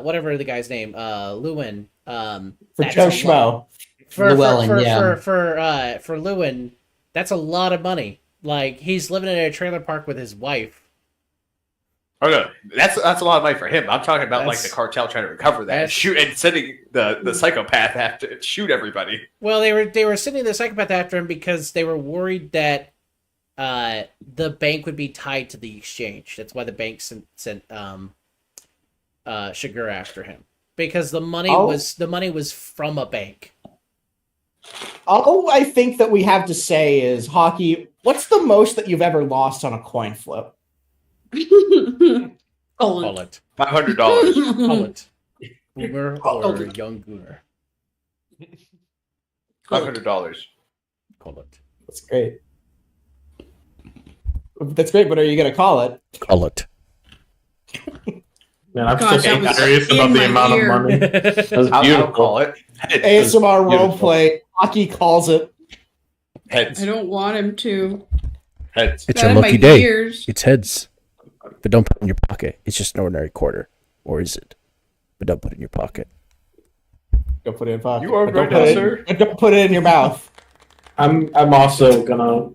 whatever the guy's name, Lewin. For that's Joe a lot. Schmo. For Lewin, that's a lot of money. Like he's living in a trailer park with his wife. Oh no, that's a lot of money for him. I'm talking about like That's- the cartel trying to recover that and shoot and sending the psychopath have to shoot everybody. Well, they were sending the psychopath after him because they were worried that the bank would be tied to the exchange. That's why the bank sent Shigur after him, because the money was from a bank. All I think that we have to say is, Hockey, what's the most that you've ever lost on a coin flip? Call it. $500. Call it. Boomer or young Gooner. $500. Call it. That's great. That's great, but are you going to call it? Call it. Man, I'm God, still that was curious in about the my amount ear. of money. That was I'll beautiful. call it. ASMR Beautiful. roleplay. Hockey calls it. Heads. I don't want him to. Heads. It's Not your in my lucky day. ears. It's heads. But don't put it in your pocket. It's just an ordinary quarter. Or is it? But don't put it in your pocket. Don't put it in pocket. You are But don't right, put it- sir. but don't put it in your mouth. I'm also gonna.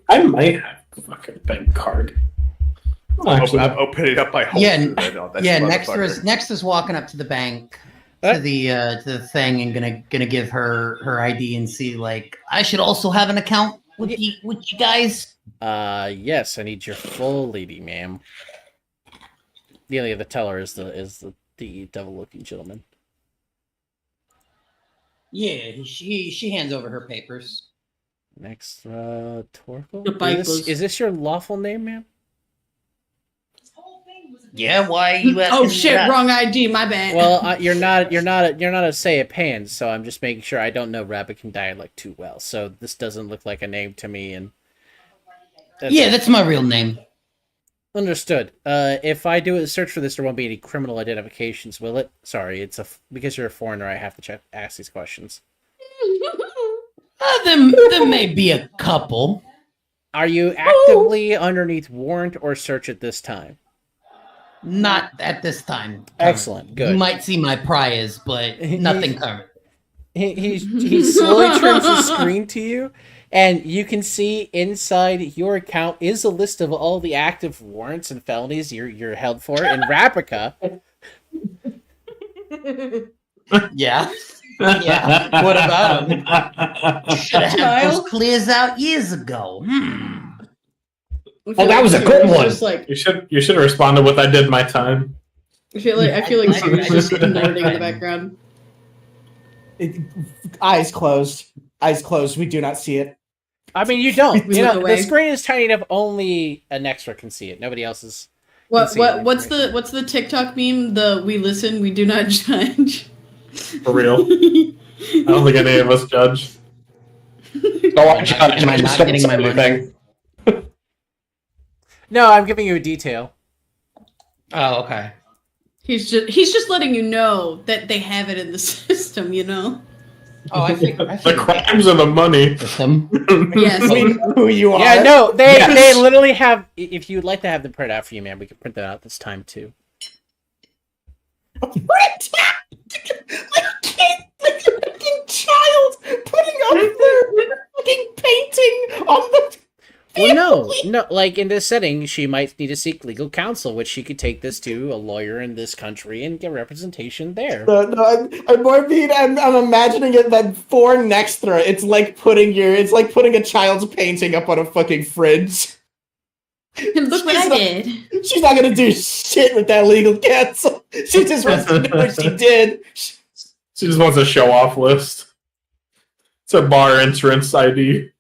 I might have a fucking bank card. Actually, I'm opening up my whole Yeah, food right now. That's Yeah, motherfucker. next is walking up to the bank to the thing and gonna give her ID and see like I should also have an account with you guys. Yes, I need your full lady, ma'am. The teller is the devil-looking gentleman. Yeah, she hands over her papers. Next, Torkel. The bike Is was- this your lawful name, ma'am? Yeah, why you asking Oh me shit! that? Wrong ID. My bad. Well, you're not a Saipan, so I'm just making sure I don't know Rabican dialect too well. So this doesn't look like a name to me, and Yeah, that's my real name. understood. If I do a search for this, there won't be any criminal identifications, will it? Sorry, because you're a foreigner, I have to ask these questions. There may be a couple. Are you actively underneath warrant or search at this time? Not at this time. Excellent, good. You might see my priors, but nothing current. He slowly turns the screen to you, and you can see inside your account is a list of all the active warrants and felonies you're held for in Rapica. Yeah. Yeah. What about him? Should have had those clears out years ago. Oh, that was a good one. Just like, you should have responded with "I did my time." I feel like Stu's just nerding in the background. Eyes closed. Eyes closed. We do not see it. I mean, you don't. We You look know, away. the screen is tiny enough. Only an extra can see it. Nobody else is. What's the TikTok meme? The "We listen, we do not judge." For real. I don't think any of us judge. No, I judge. Am I I just not don't getting say my money? anything. No, I'm giving you a detail. Oh, okay. He's just letting you know that they have it in the system. You know. Oh, I think The crimes and the money. system. Yes. We know who you are. Yeah, no, they Yes. literally have. If you'd like to have them print out for you, man, we can print that out this time too. Print like a kid, like a fucking child putting up their fucking painting on the. Well, no, like in this setting, she might need to seek legal counsel, which she could take this to a lawyer in this country and get representation there. No, I'm more being. I'm imagining it that for Nextra, it's like putting a child's painting up on a fucking fridge. And look what I did. She's not gonna do shit with that legal counsel. She just wants to know what she did. She just wants a show off list. It's a bar entrance ID.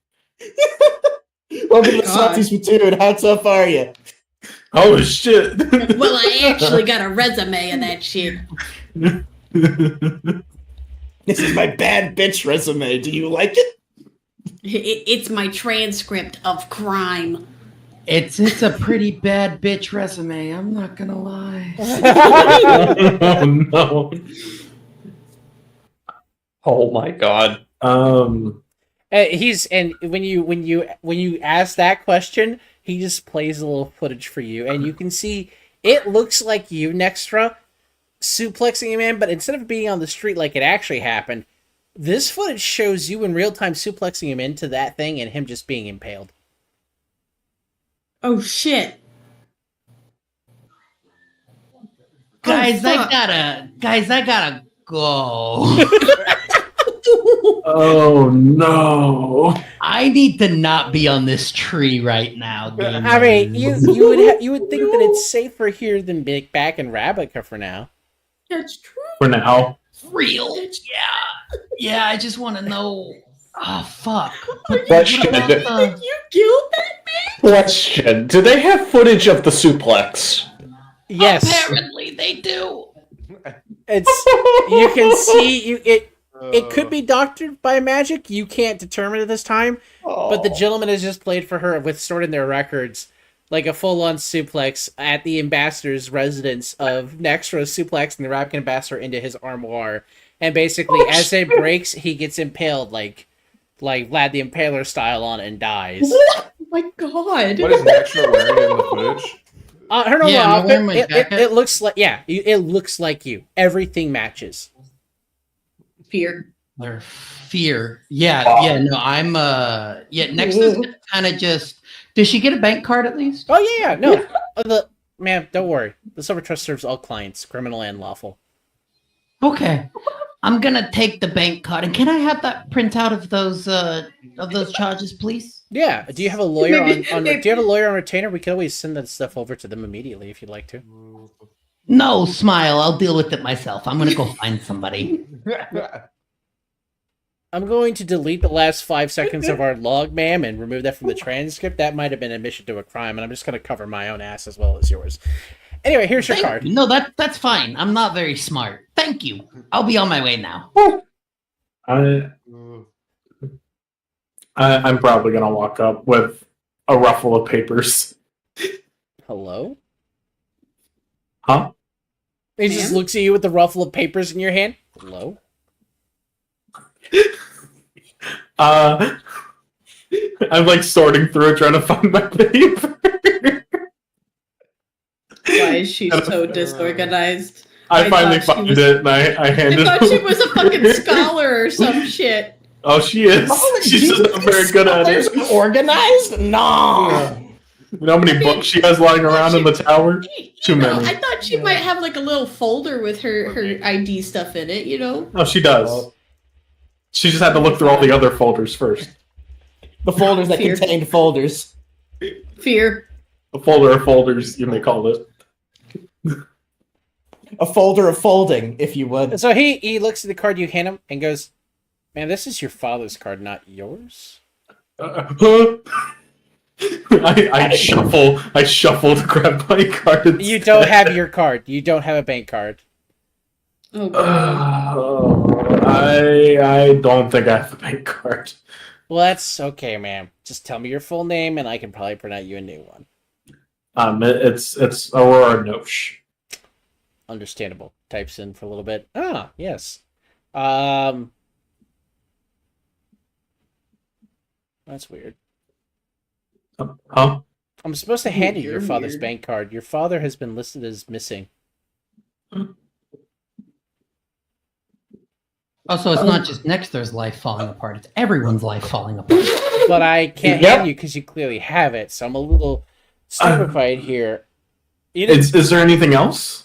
Welcome to the God. Salty Spittoon. How tough are you? Oh shit. Well, I actually got a resume of that shit. This is my bad bitch resume. Do you like it? It's my transcript of crime. It's a pretty bad bitch resume. I'm not gonna lie. Oh no. Oh my god. When you ask that question, he just plays a little footage for you, and you can see it looks like you, Nextra, suplexing him in, but instead of being on the street like it actually happened, this footage shows you in real time suplexing him into that thing and him just being impaled. Oh shit. Guys, fuck. I gotta go. Oh no. I need to not be on this tree right now. I mean, you would think that it's safer here than back in Rabica for now. That's true. For now. Real? Yeah. I just want to know. Oh fuck. Question. You killed that man? Question. Do they have footage of the suplex? Yes, Apparently they do. it's you can see It could be doctored by magic. You can't determine at this time. But the gentleman has just played for her with stored in their records like a full-on suplex at the ambassador's residence of Nextro, suplexing the Ravkan ambassador into his armoire, and basically as it breaks, he gets impaled like Vlad the Impaler style on it and dies. Oh my god! What is Nextra wearing in the footage? Her normal Yeah, am I outfit, wearing my jacket? it looks like it looks like you. Everything matches. Fear. Or fear. Yeah, no, I'm next is kind of just does she get a bank card at least? Oh yeah, no. Ma'am, don't worry. The Silver Trust serves all clients, criminal and lawful. Okay. I'm gonna take the bank card. And can I have that printout of those charges, please? Yeah. Do you have a lawyer Maybe- do you have a lawyer on retainer? We could always send that stuff over to them immediately if you'd like to. No, smile. I'll deal with it myself. I'm gonna go find somebody. I'm going to delete the last 5 seconds of our log, ma'am, and remove that from the transcript. That might have been admission to a crime, and I'm just going to cover my own ass as well as yours. Anyway, here's your card. No, that's fine. I'm not very smart. Thank you. I'll be on my way now. I'm probably gonna walk up with a ruffle of papers. Hello? Huh? He just looks at you with the ruffle of papers in your hand. Hello? I'm like sorting through it, trying to find my paper. Why is she so disorganized? I finally thought she found was- it, and I handed I it. thought she was a fucking scholar or some shit. Oh, she is. Holy She's Jesus, just not very good at scholars it. and organized? No. You know how many books she has lying around in the tower? Too many. I thought she might have like a little folder with her ID stuff in it, you know? Oh, she does. She just had to look through all the other folders first. The folders that Fear. contained folders. Fear. A folder of folders, you may call it. A folder of folding, if you would. So he looks at the card you hand him and goes, "Man, this is your father's card, not yours." Huh? I shuffle to grab my card. Instead. You don't have your card. You don't have a bank card. Oh god. I don't think I have a bank card. Well, that's okay, ma'am. Just tell me your full name, and I can probably print out you a new one. It's Aurora Nosh. Understandable. Types in for a little bit. Ah, yes. That's weird. Huh? I'm supposed to hand you your You're father's weird. bank card. Your father has been listed as missing. Also, it's not just Nexter's life falling apart; it's everyone's life falling apart. But I can't Yep. hand you because you clearly have it, so I'm a little stupefied here. You didn't- Is there anything else?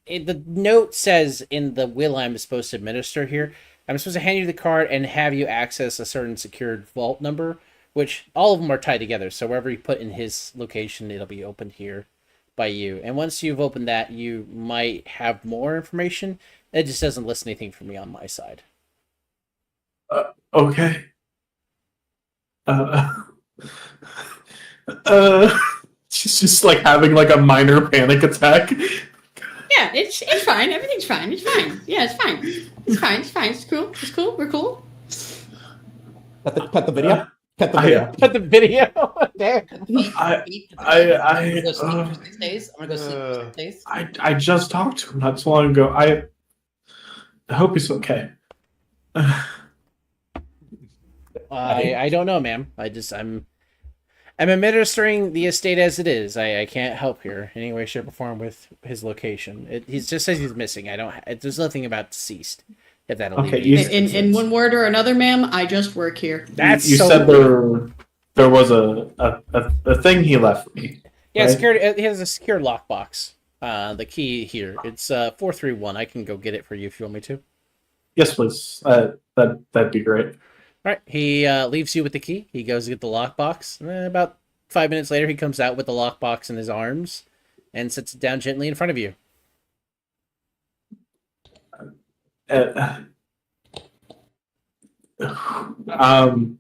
the note says in the will I'm supposed to administer here, I'm supposed to hand you the card and have you access a certain secured vault number, which all of them are tied together. So wherever you put in his location, it'll be opened here by you. And once you've opened that, you might have more information. It just doesn't list anything for me on my side. Okay. She's just like having like a minor panic attack. Yeah, it's fine. Everything's fine. It's fine. Yeah, it's fine. It's fine. It's fine. It's cool. It's cool. We're cool. Cut the video. Cut the video. Put the video there. I'm gonna go sleep for 6 days. I'm gonna go sleep for 6 days. I just talked to him not so long ago. I hope he's okay. I don't know, ma'am. I'm administering the estate as it is. I can't help here in any way, shape, or form with his location. He just says he's missing. There's nothing about deceased. If that'll Okay, alleviate you- it. In one word or another, ma'am, I just work here. That's you so said weird. there was a thing he left me. Yeah, right? security. He has a secure lockbox. The key here. It's 431. I can go get it for you if you want me to. Yes, please. That'd be great. All right. He leaves you with the key. He goes to get the lockbox. About 5 minutes later, he comes out with the lockbox in his arms and sits it down gently in front of you.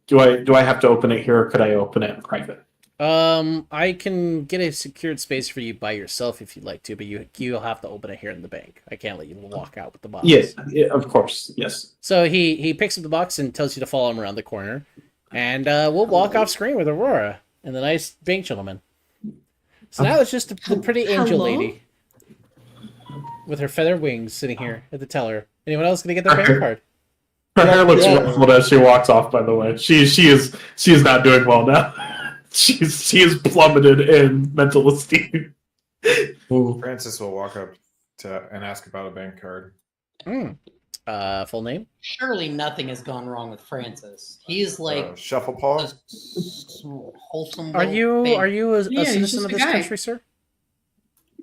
Do I have to open it here, or could I open it in private? I can get a secured space for you by yourself if you'd like to, but you'll have to open it here in the bank. I can't let you walk out with the box. Yes, yeah, of course. Yes. So he picks up the box and tells you to follow him around the corner, and we'll walk off screen with Aurora. and the nice bank gentleman. So now it's just the pretty angel Hello? lady with her feather wings sitting here at the teller. Anyone else gonna get their bank card? Her hair looks Yeah. ruffled as she walks off. By the way, she is not doing well now. she is plummeted in mental esteem. Ooh. Francis will walk up to and ask about a bank card. Full name? Surely nothing has gone wrong with Francis. He's like Shufflepaw. a wholesome. Are little baby. you a Yeah, he's citizen just of a this guy. country, sir?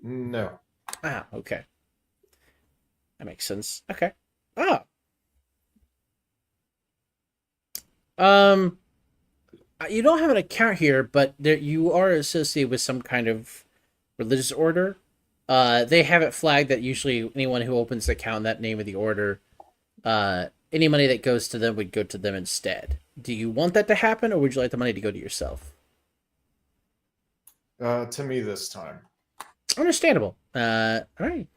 No. Ah, okay. That makes sense. Okay. Ah. You don't have an account here, but you are associated with some kind of religious order. They have it flagged that usually anyone who opens the account in that name of the order, any money that goes to them would go to them instead. Do you want that to happen, or would you like the money to go to yourself? To me this time. Understandable. All right.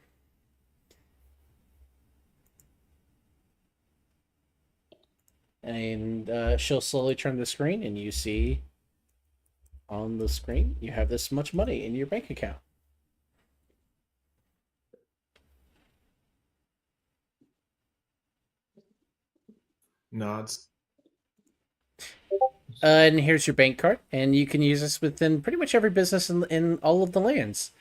And she'll slowly turn the screen, and you see on the screen you have this much money in your bank account. Nods. And here's your bank card, and you can use this within pretty much every business in all of the lands.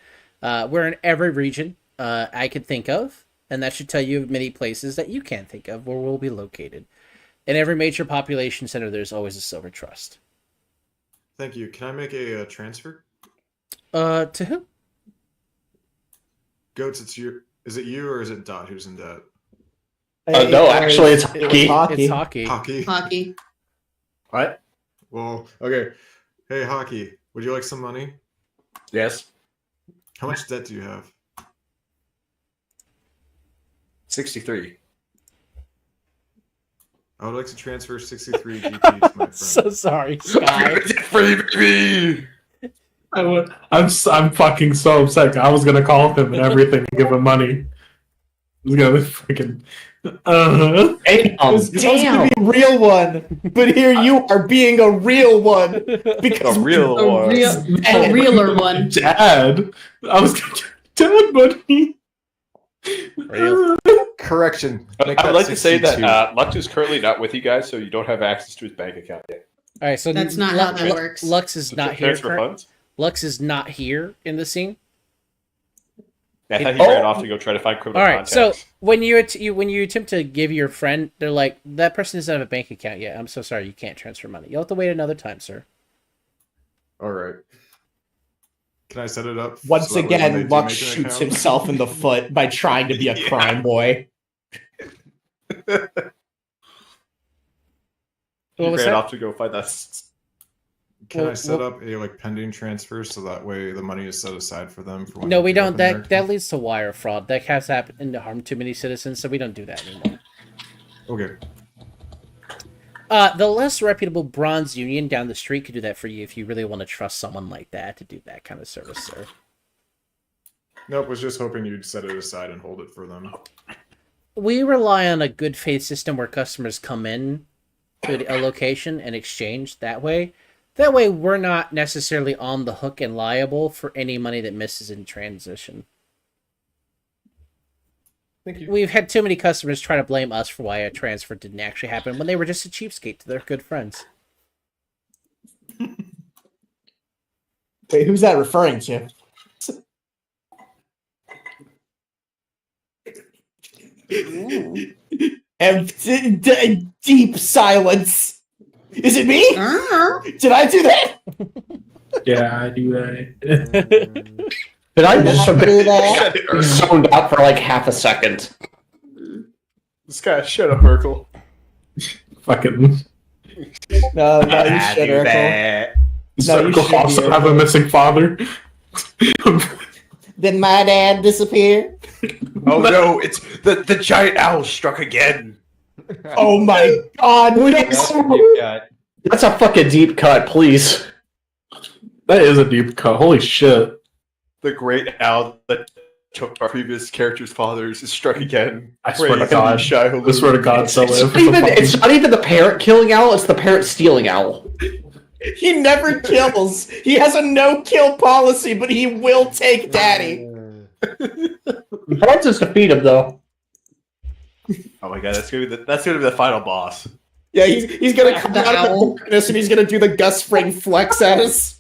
We're in every region I could think of, and that should tell you of many places that you can't think of where we'll be located. In every major population center, there's always a silver trust. Thank you. Can I make a transfer? To who? Goats, it's you. Is it you or is it Dot who's in debt? No, actually, it's it was hockey. hockey. It's hockey. Hockey. Hockey. What? Well, okay. Hey, Hockey, would you like some money? Yes. How much debt do you have? 63. I would like to transfer 63 GP to my friend. So sorry, Sky. Free baby! I'm fucking so upset. I was gonna call him and everything and give him money. I was gonna freaking. Damn, It's supposed to be a real one, but here you are being a real one because A real one. A realer one. Dad, I was gonna give Dad money. Real. Correction. I would like to say that Lux is currently not with you guys, so you don't have access to his bank account yet. All right, so That's not how that works. Lux is So not here. transfer funds? Lux is not here in the scene. I thought he ran off to go try to find criminal All right, contacts. so when you attempt to give your friend, they're like, that person doesn't have a bank account yet. I'm so sorry, you can't transfer money. You'll have to wait another time, sir. All right. Can I set it up? once so that way when they again, do Lux make an shoots account- himself in the foot by trying to be a crime boy. he What was ran that? off to go find that. Can I set up a pending transfer so that way the money is set aside for them? For when No, they we do don't. open their That account? leads to wire fraud. That has happened to harm too many citizens, so we don't do that anymore. Okay. The less reputable Bronze Union down the street could do that for you if you really want to trust someone like that to do that kind of service, sir. Nope. Was just hoping you'd set it aside and hold it for them. We rely on a good faith system where customers come in to a location and exchange that way. That way, we're not necessarily on the hook and liable for any money that misses in transition. Thank you. We've had too many customers try to blame us for why a transfer didn't actually happen when they were just a cheapskate to their good friends. Wait, who's that referring to? Deep silence. Is it me? Did I do that? Yeah, I do that. Did I just do that? zoned out for like half a second? This guy, shut up, Urkel. Fucking. No, you should, Urkel. No, you Circle should also be, have a Urkel. missing father. Did my dad disappear? Oh no, it's the giant owl struck again. Oh my god! That's a fucking deep cut, please. That is a deep cut. Holy shit. The great owl that took our previous character's fathers is struck again. I swear to Praise God. the Shai I swear to God, so It's not even the parent killing owl, it's the parent stealing owl. He never kills. He has a no-kill policy, but he will take Daddy. Hard to defeat him though. Oh my god, that's gonna be the final boss. Yeah, he's gonna come The out of owl. the darkness and he's gonna do the Gus Fring flex at us.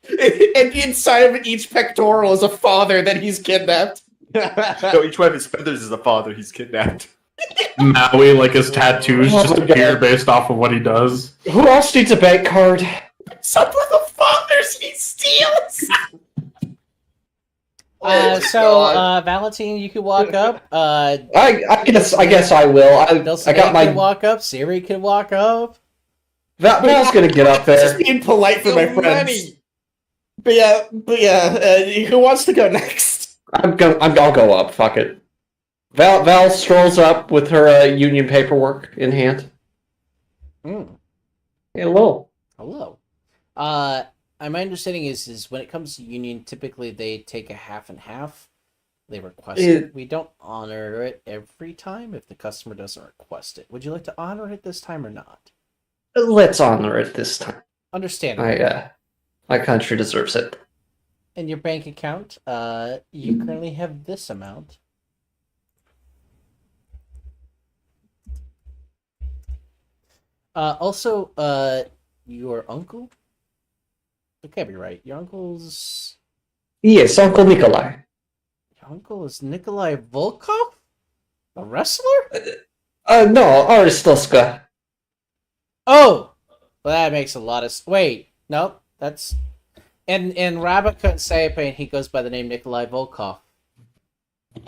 And inside of each pectoral is a father that he's kidnapped. No, each one of his feathers is a father he's kidnapped. Maui, like his tattoos, Oh just my appear God. based off of what he does. Who else needs a bank card? Some of the fathers he steals. Valentine, you can walk up. I guess I will. I got my can walk up. Siri can walk up. Val's gonna get up Just there. being polite for my friends. But yeah. Who wants to go next? I'll go up. Fuck it. Val strolls up with her union paperwork in hand. Mm. Hello. Hello. My understanding is when it comes to union, typically they take a half and half. They request it. We don't honor it every time if the customer doesn't request it. Would you like to honor it this time or not? Let's honor it this time. Understandable. My country deserves it. In your bank account, you currently have this amount. Also, your uncle? It can't be right. Your uncle's... Yes, Uncle Nikolai. Your uncle is Nikolai Volkov? A wrestler? No, Aristoska. Oh! Well, that makes a lot of... Wait, no, that's... In Rabbit Sayapane, he goes by the name Nikolai Volkov.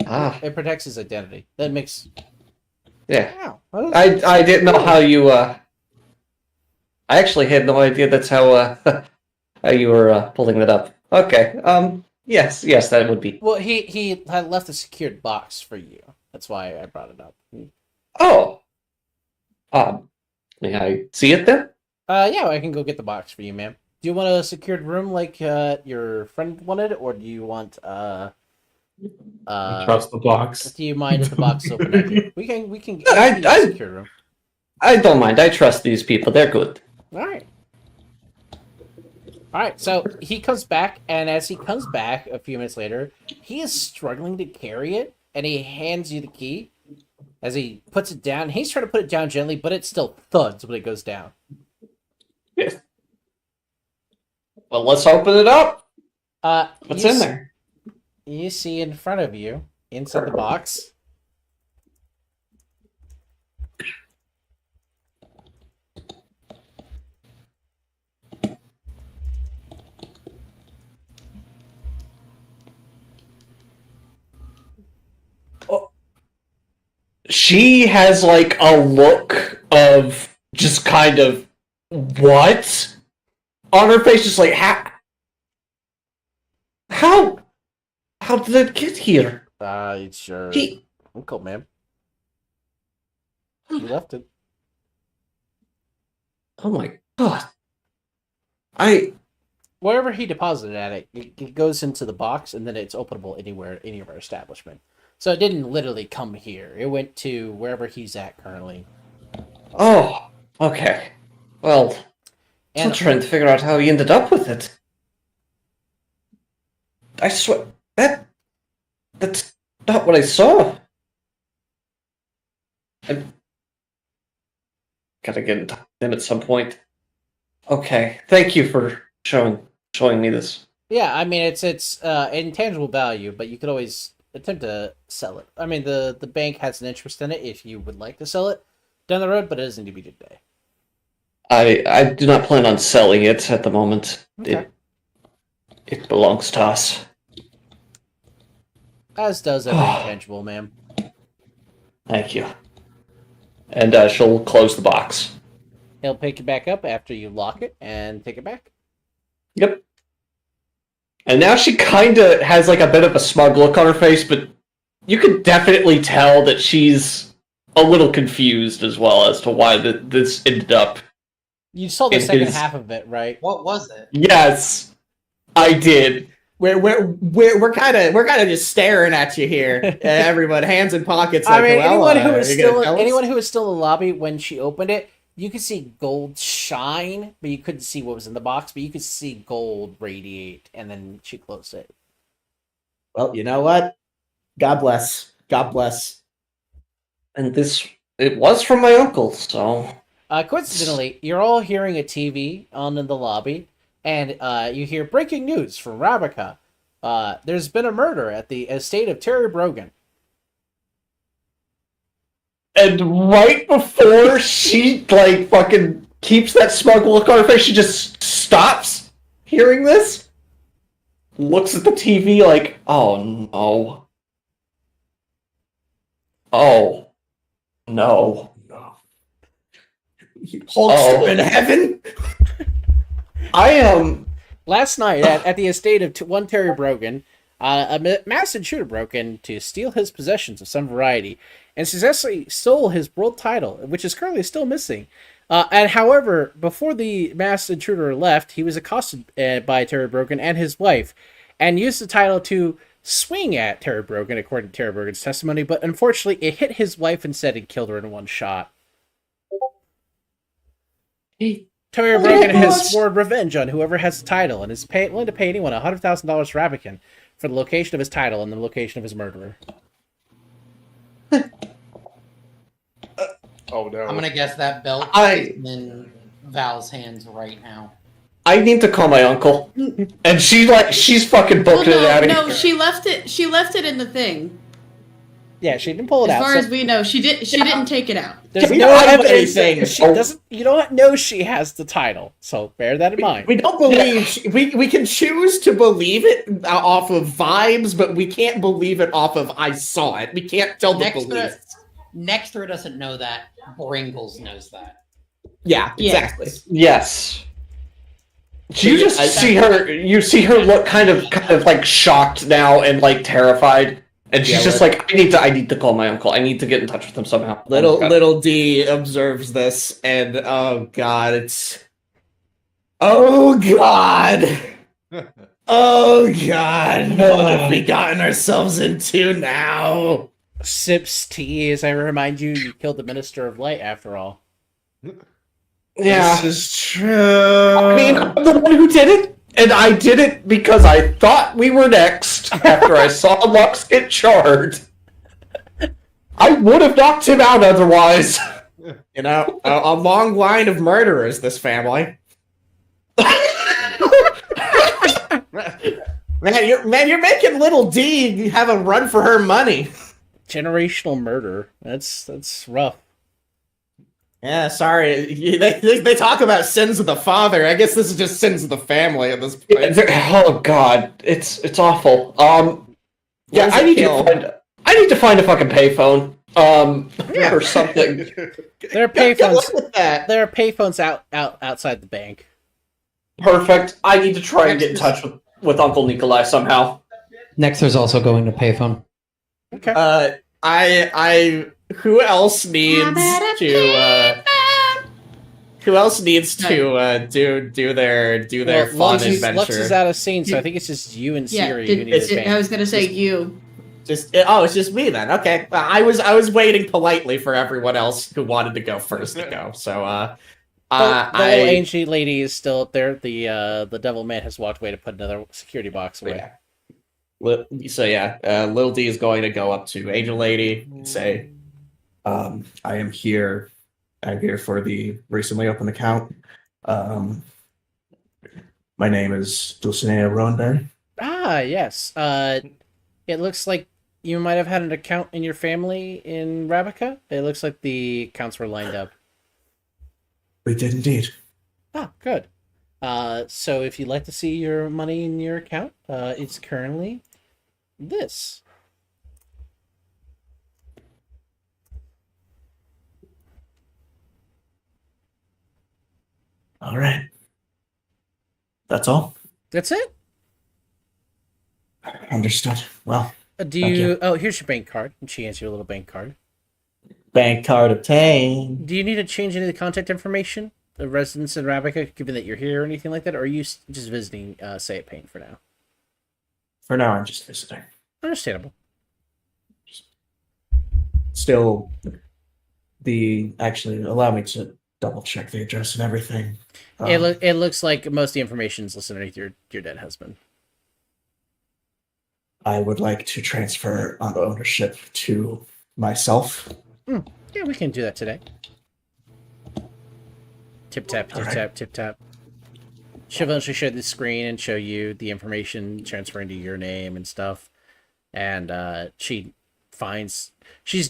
Ah, It protects his identity. That makes... yeah. Wow. I didn't know how you, I actually had no idea that's how, how you were, pulling that up. Okay, yes, that would be. Well, he had left a secured box for you. That's why I brought it up. Oh. May I see it then? Yeah, I can go get the box for you, ma'am. Do you want a secured room like your friend wanted, or do you want Trust the box. do you mind if the box is open at you? We can get I- you a secure room. I don't mind. I trust these people. They're good. Alright. Alright, so he comes back, and as he comes back a few minutes later, he is struggling to carry it, and he hands you the key. As he puts it down, he's trying to put it down gently, but it still thuds when it goes down. Yes. Well, let's open it up. What's you in s- there? You see in front of you, inside the box, She has like a look of just kind of what on her face, just like how did it get here? it's your He uncle, ma'am. You left it. oh my god! Wherever he deposited it goes into the box, and then it's openable anywhere, any of our establishment. So it didn't literally come here. It went to wherever he's at currently. Oh, okay. Well, I'm And trying to figure out how he ended up with it. I swear that's not what I saw. I gotta get in touch with him at some point. Okay, thank you for showing me this. yeah, I mean it's intangible value, but you could always attempt to sell it. I mean the bank has an interest in it if you would like to sell it down the road, but it doesn't need to be today. I do not plan on selling it at the moment. Okay. It belongs to us. As does every intangible, ma'am. Thank you. And she'll close the box. He'll pick it back up after you lock it and take it back. Yep. And now she kind of has like a bit of a smug look on her face, but you can definitely tell that she's a little confused as well as to why this ended up. You saw the It second is- half of it, right? What was it? Yes, I did. We're kind of just staring at you here, everyone, hands in pockets. I Like, mean, well, anyone who are is you gonna still tell us? anyone who is still in the lobby when she opened it, You could see gold shine, but you couldn't see what was in the box, but you could see gold radiate, and then she closed it. Well, you know what? God bless. God bless. And it was from my uncle, so. Coincidentally, you're all hearing a TV on in the lobby, and you hear breaking news from Rabica. There's been a murder at the estate of Terry Brogan. And right before she, like, fucking keeps that smug look on her face, she just stops hearing this, looks at the TV like, oh no. Oh. No. Hulkster in heaven? I am. Last night, at the estate of one Terry Brogan, a masked intruder broke in to steal his possessions of some variety, and successfully stole his world title, which is currently still missing. And however, before the masked intruder left, he was accosted by Terry Brogan and his wife, and used the title to swing at Terry Brogan, according to Terry Brogan's testimony, but unfortunately, it hit his wife instead and killed her in one shot. Terry Brogan has sworn revenge on whoever has the title and is willing to pay anyone $100,000 for Rabican for the location of his title and the location of his murderer. Oh no! I'm gonna guess that belt is in Val's hands right now. I need to call my uncle, and she's fucking booking it out of here. No, she left it. She left it in the thing. Yeah, she didn't pull it as out. As far as we know, she didn't take it out. There's no evidence that she doesn't. You don't know she has the title, so bear that in mind. We don't believe we can choose to believe it off of vibes, but we can't believe it off of I saw it. We can't tell the belief. Nextra doesn't know that. Bringles knows that. Yeah, exactly. Yes. You just see her. You see her look kind of like shocked now and like terrified, and she's just like, I need to call my uncle. I need to get in touch with him somehow. Little D observes this, and oh god, oh god, what have we gotten ourselves into now? Sips tea as I remind you, you killed the Minister of Light after all. Yeah, this is true. I mean, I'm the one who did it, and I did it because I thought we were next after I saw Lux get charred. I would have knocked him out otherwise. You know, a long line of murderers, this family. Man, you're making little D have a run for her money. Generational murder. That's rough. Yeah, sorry. They talk about sins of the father. I guess this is just sins of the family at this point. Oh god, it's awful. Yeah, I need to find a fucking payphone. Or something. There are payphones. There are payphones outside the bank. Perfect. I need to try and get in touch with Uncle Nikolai somehow. Nexter's also going to payphone. Okay. Who else needs to? Who else needs to do their fun adventure? Lux is out of scene, so I think it's just you and Siri who need to I was gonna say you. It's just me then. Okay, I was waiting politely for everyone else who wanted to go first to go. So the little ancient lady is still up there. The devil man has walked away to put another security box away. Yeah. Lil D is going to go up to Angel Lady and say, I am here. I'm here for the recently opened account. My name is Dulcinea Ronde. Ah, yes. It looks like you might have had an account in your family in Rabica. It looks like the accounts were lined up. We did indeed. Ah, good. So if you'd like to see your money in your account, it's currently this. All right. That's all? That's it? Understood. Well, do you... Oh, here's your bank card. And she hands you a little bank card. Bank card obtained. Do you need to change any of the contact information? The residence in Rabica, given that you're here or anything like that? Or are you just visiting Say It Pain for now? For now, I'm just visiting. Understandable. Still, actually, allow me to double check the address and everything. It looks like most of the information is listed underneath your dead husband. I would like to transfer ownership to myself. Yeah, we can do that today. Tip tap, tip tap, tip tap. She'll eventually show the screen and show you the information transferring to your name and stuff. And she's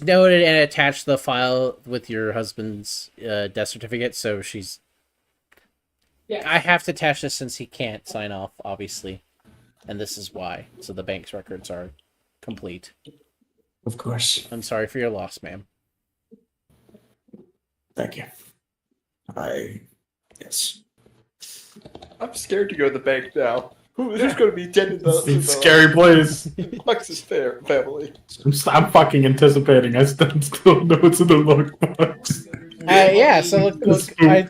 noted and attached the file with your husband's death certificate. So she's. Yeah. I have to attach this since he can't sign off, obviously, and this is why. So the bank's records are complete. Of course. I'm sorry for your loss, ma'am. Thank you. Yes. I'm scared to go to the bank now. Who's going to be dead in the scary place. Alexis family? I'm fucking anticipating. I still don't know what's in the lockbox. Yeah, so look I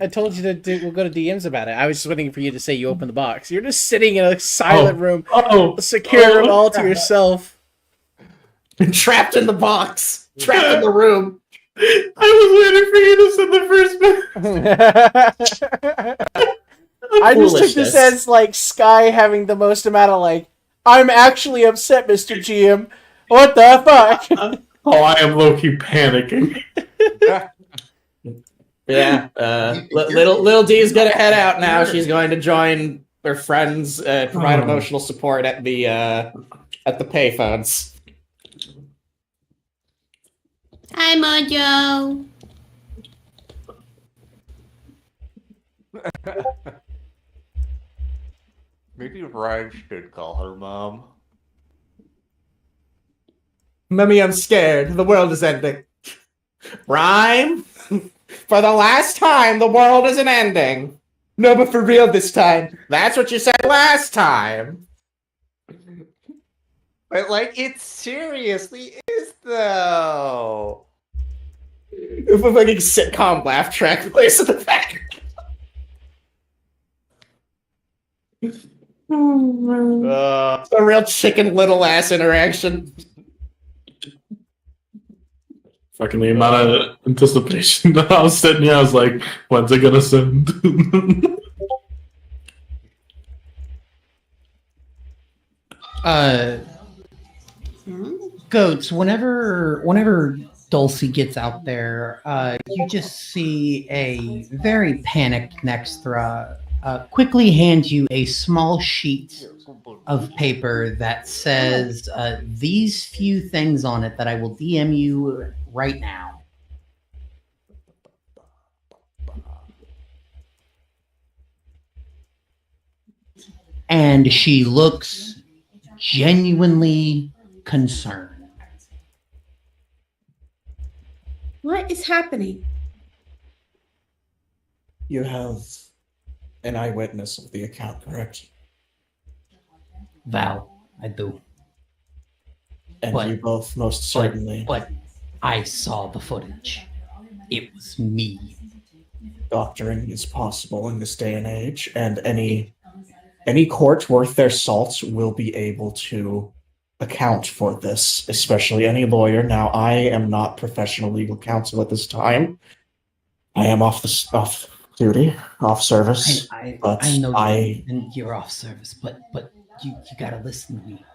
told you we'll go to DMs about it. I was just waiting for you to say you opened the box. You're just sitting in a silent room, a secure room all to yourself. Trapped in the box. Trapped in the room. I was waiting for you to say the first. I just took this as like Sky having the most amount of like, I'm actually upset, Mr. GM. What the fuck? Oh, I am low-key panicking. Yeah, little D's gonna head out now. She's going to join her friends, provide emotional support at the payphones. Hi, Mojo. Maybe Ryan should call her mom. Mummy, I'm scared. The world is ending. Rhyme? For the last time, the world isn't ending. No, but for real this time. That's what you said last time. But, like, it seriously is, though. If a fucking sitcom laugh track plays in the back. It's a real Chicken Little ass interaction. Fucking the amount of anticipation that I was sitting here, I was like, when's it gonna send? Goats, whenever Dulcie gets out there, you just see a very panicked Nextra quickly hand you a small sheet of paper that says these few things on it that I will DM you right now. And she looks genuinely concerned. What is happening? You have an eyewitness of the account, correct? Val, I do. And you both most certainly. But I saw the footage. It was me. Doctoring is possible in this day and age, and any court worth their salt will be able to account for this, especially any lawyer. Now, I am not professional legal counsel at this time. I am off duty, off service. I know you're off service, but you gotta listen to me.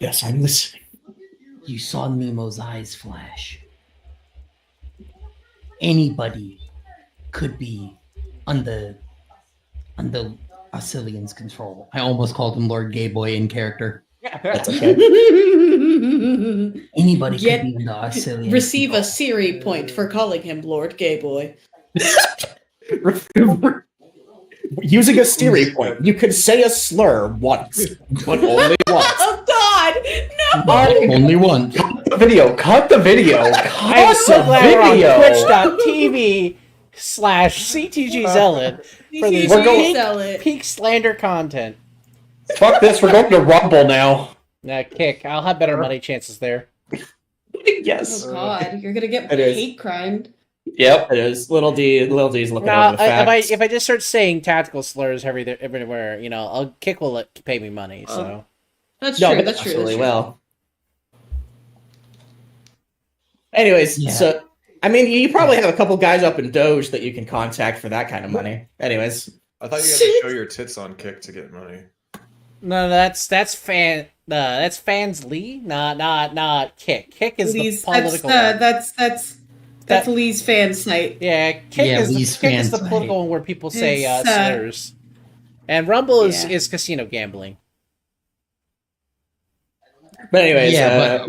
Yes, I'm listening. You saw Nemo's eyes flash. Anybody could be under Arcelean's control. I almost called him Lord Gayboy in character. That's okay. Anybody could be under Arcelean's Receive control. a Siri point for calling him Lord Gayboy. Using a Siri point, you could say a slur once, but only once. Oh God, no! Only one. Cut the video. Cut the video. I'm so glad we're on twitch.tv/CTG Zealot for this peak slander content. Fuck this. We're going to Rumble now. Nah, kick. I'll have better money chances there. Yes. Oh God, you're gonna get It is. hate crimed. Yep. It is. Little D's looking Now, over the facts. if I just start saying tactical slurs everywhere, Kick will pay me money. So That's No, true. but That's true. absolutely That's true. well. Anyways, Yeah. so I mean, you probably have a couple guys up in Doge that you can contact for that kind of money. Anyways, I thought you had to show your tits on Kick to get money. No, that's fans Lee, not Kick. Kick is Lee's, the political. that's Lee's fan site. Yeah, Kick is the political one where people say slurs. And Rumble is casino gambling. but anyways,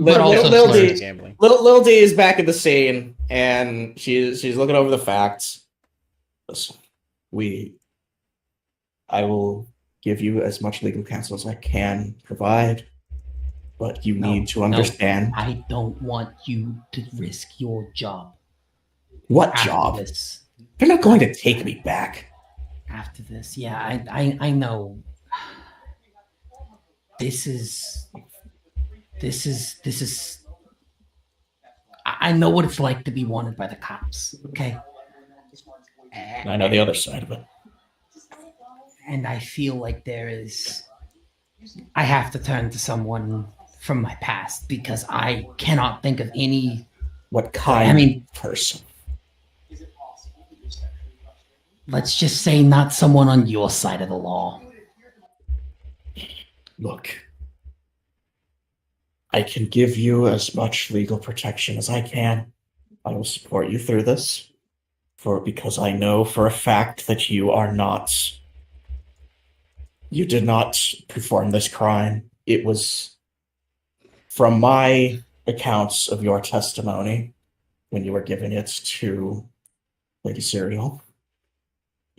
but also Lil D, slurs. Gambling. Lil D is back at the scene, and she's looking over the facts. Listen, I will give you as much legal counsel as I can provide, but you need to understand. I don't want you to risk your job. What after job? This. They're not going to take me back. After this, yeah, I know. This is. I know what it's like to be wanted by the cops. Okay. I know the other side of it. And I feel like I have to turn to someone from my past because I cannot think of any. What kind of person? Let's just say not someone on your side of the law. Look, I can give you as much legal protection as I can. I will support you through this, because I know for a fact that you did not perform this crime. It was from my accounts of your testimony when you were giving it to Lady Serial.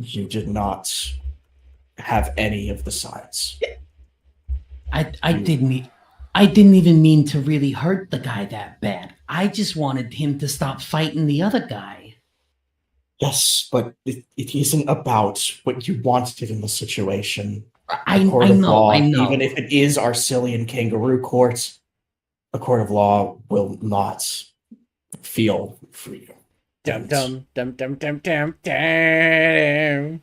You did not have any of the signs. I didn't even mean to really hurt the guy that bad. I just wanted him to stop fighting the other guy. Yes, but it isn't about what you wanted in the situation. I know. Even if it is Arcelean kangaroo court, a court of law will not feel for you. Dum dum dum dum dum dum dum.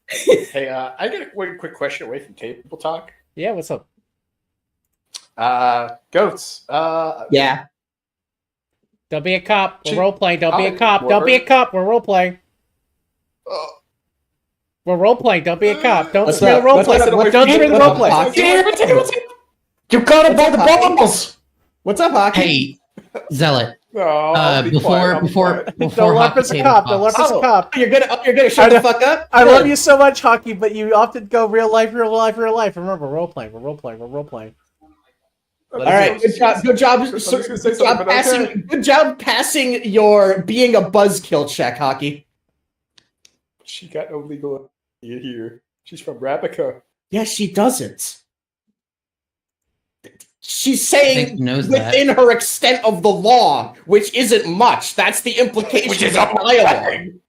Hey, I got one quick question away from table talk. Yeah, what's up? Goats. Yeah. Don't be a cop. We're role playing. Don't be a cop. Don't be a cop. We're role playing. We're role playing. Don't be a cop. Don't screw the role play. Don't screw the role play. You got it by the balls. What's up, Hockey? Hey, Zealot. Before Don't laugh as a cop. Don't laugh as a cop. You're gonna shut the fuck up. I love you so much, Hockey, but you often go real life, real life, real life. Remember, role playing. We're role playing. We're role playing. All right, good job. Good job passing your being a buzzkill check, Hockey. She got no legal in here. She's from Rabica. Yeah, she doesn't. She's saying knows within her extent of the law, which isn't much. That's the implication Which is of the dialogue. nothing.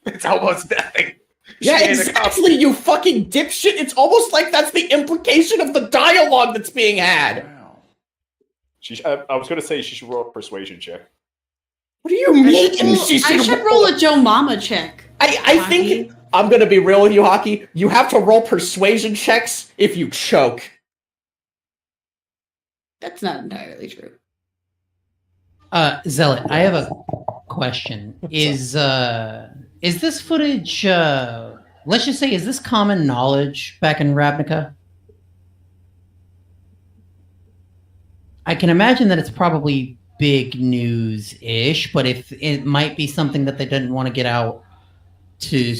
It's almost nothing. Yeah, She ain't a cop. exactly, you fucking dipshit. It's almost like that's the implication of the dialogue that's being had. I was going to say she should roll a persuasion check. What do you mean? I should roll a Joe Mama check. I think I'm gonna be real with you, Hockey. You have to roll persuasion checks if you choke. That's not entirely true. Zealot, I have a question. Is this footage? Let's just say, is this common knowledge back in Ravnica? I can imagine that it's probably big news-ish, but if it might be something that they didn't want to get out to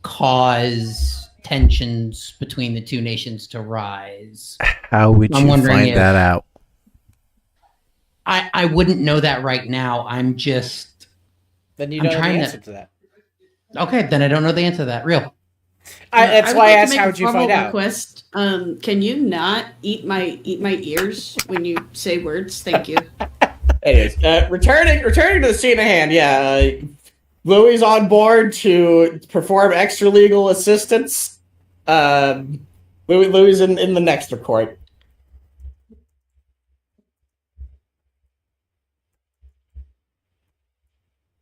cause tensions between the two nations to rise. How would I'm you wondering find if- that out? I wouldn't know that right now. I'm just... Then you I'm don't know the trying answer to that. Okay, then I don't know the answer to that. Real. That's would why I like to asked make how a would you formal find out. request. Can you not eat my ears when you say words? Thank you. Anyways, returning to the scene at hand. Yeah, Louis on board to perform extra legal assistance. Louis in the next report.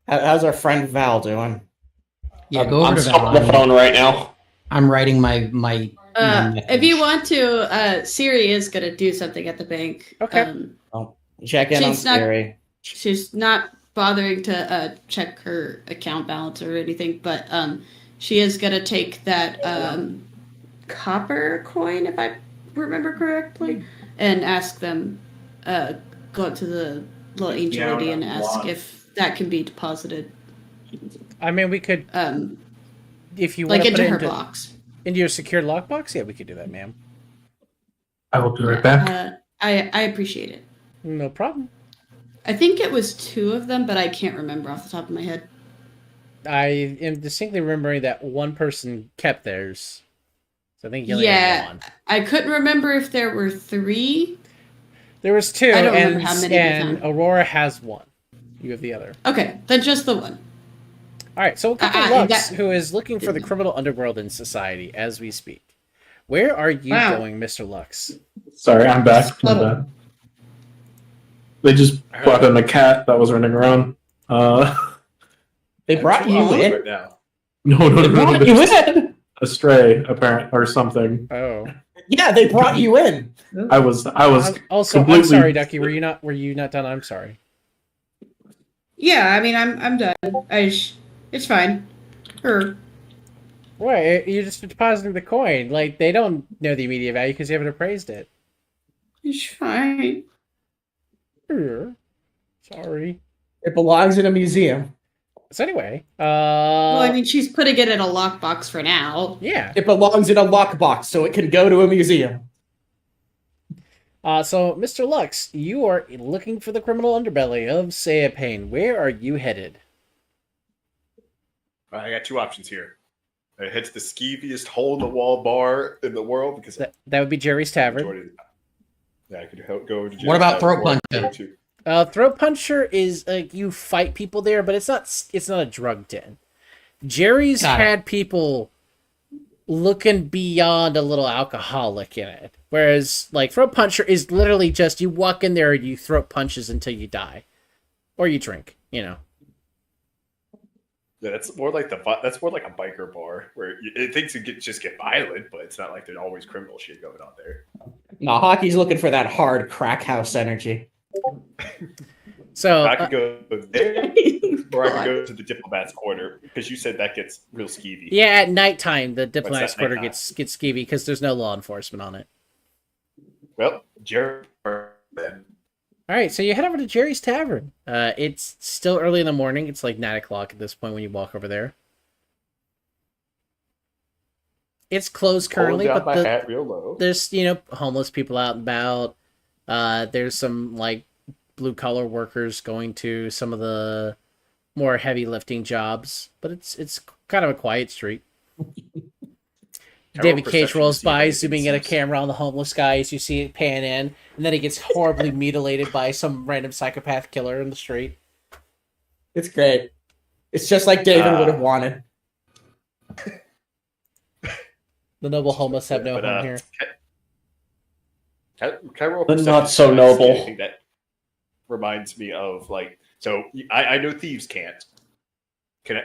How's our friend Val doing? Yeah, go over I'm to still on the Val. phone right now. I'm writing my If you want to, Siri is gonna do something at the bank. Okay. Check in on She's not- Siri. She's not bothering to check her account balance or anything, but she is gonna take that copper coin, if I remember correctly, and ask them, go up to the little angel lady and ask if that can be deposited. I mean, we could, if you like want to into put it her box. into your secured lockbox. Yeah, we could do that, ma'am. I will be right back. I appreciate it. No problem. I think it was 2 of them, but I can't remember off the top of my head. I am distinctly remembering that one person kept theirs. So I think you only had one. I couldn't remember if there were 3. There was 2, I don't remember how many we and found. Aurora has 1. You have the other. Okay, then just the one. All right, so we'll go to Lux, who is looking for the criminal underworld in society as we speak. Where are you going, Mr. Lux? Sorry, I'm back. My bad. They just brought in a cat that was running around. They brought you in? Right now. No. They brought you in? A stray, apparent, or something. Oh. Yeah, they brought you in. I was Also, completely... I'm sorry, Ducky. Were you not done? I'm sorry. Yeah, I mean, I'm done. It's fine. Wait, you're just depositing the coin. Like, they don't know the immediate value because you haven't appraised it. It's fine. Sorry. It belongs in a museum. So anyway, well, I mean, she's putting it in a lockbox for now. Yeah. It belongs in a lockbox, so it can go to a museum. So, Mr. Lux, you are looking for the criminal underbelly of Sayapane. Where are you headed? I got 2 options here. I head to the skeeviest hole-in-the-wall bar in the world because that would be Jerry's Tavern. Yeah, I could go to Jerry's What about Tavern Throat or Puncher? Throat Puncher is like you fight people there, but it's not a drug den. Jerry's had people looking beyond a little alcoholic in it, whereas like Throat Puncher is literally just you walk in there and you throat punches until you die, or you drink. You know. Yeah, that's more like a biker bar where it thinks it just get violent, but it's not like there's always criminal shit going on there. No, Hockey's looking for that hard crack house energy. So I could go there, or I could go to the diplomat's quarter because you said that gets real skeevy. Yeah, at nighttime the diplomat's quarter nighttime? gets skeevy because there's no law enforcement on it. Well, Jerry, then. All right, so you head over to Jerry's Tavern. It's still early in the morning. It's like 9 o'clock at this point when you walk over there. It's closed currently, Down but my hat real low. there's homeless people out and about. There's some like blue collar workers going to some of the more heavy lifting jobs, but it's kind of a quiet street. David Cage rolls by, zooming in a camera on the homeless guy as you see it pan in, and then he gets horribly mutilated by some random psychopath killer in the street. It's great. It's just like David would have wanted. The noble homeless have no home here. Can I roll a But perception not so check? noble. Anything that reminds me of so I know thieves can't.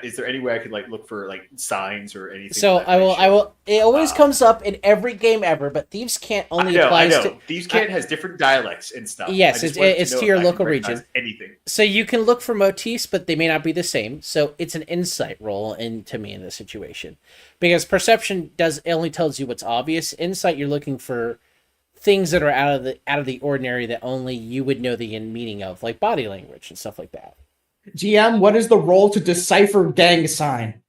Is there any way I could look for signs or anything? So I will. It always comes up in every game ever, but thieves can't only applies I know. to Thieves can't has different dialects and stuff. Yes, it's to your local region. region. Anything. So you can look for motifs, but they may not be the same. So it's an insight roll to me in this situation, because perception only tells you what's obvious. Insight, you're looking for things that are out of the ordinary that only you would know the meaning of, like body language and stuff like that. GM, what is the role to decipher gang sign?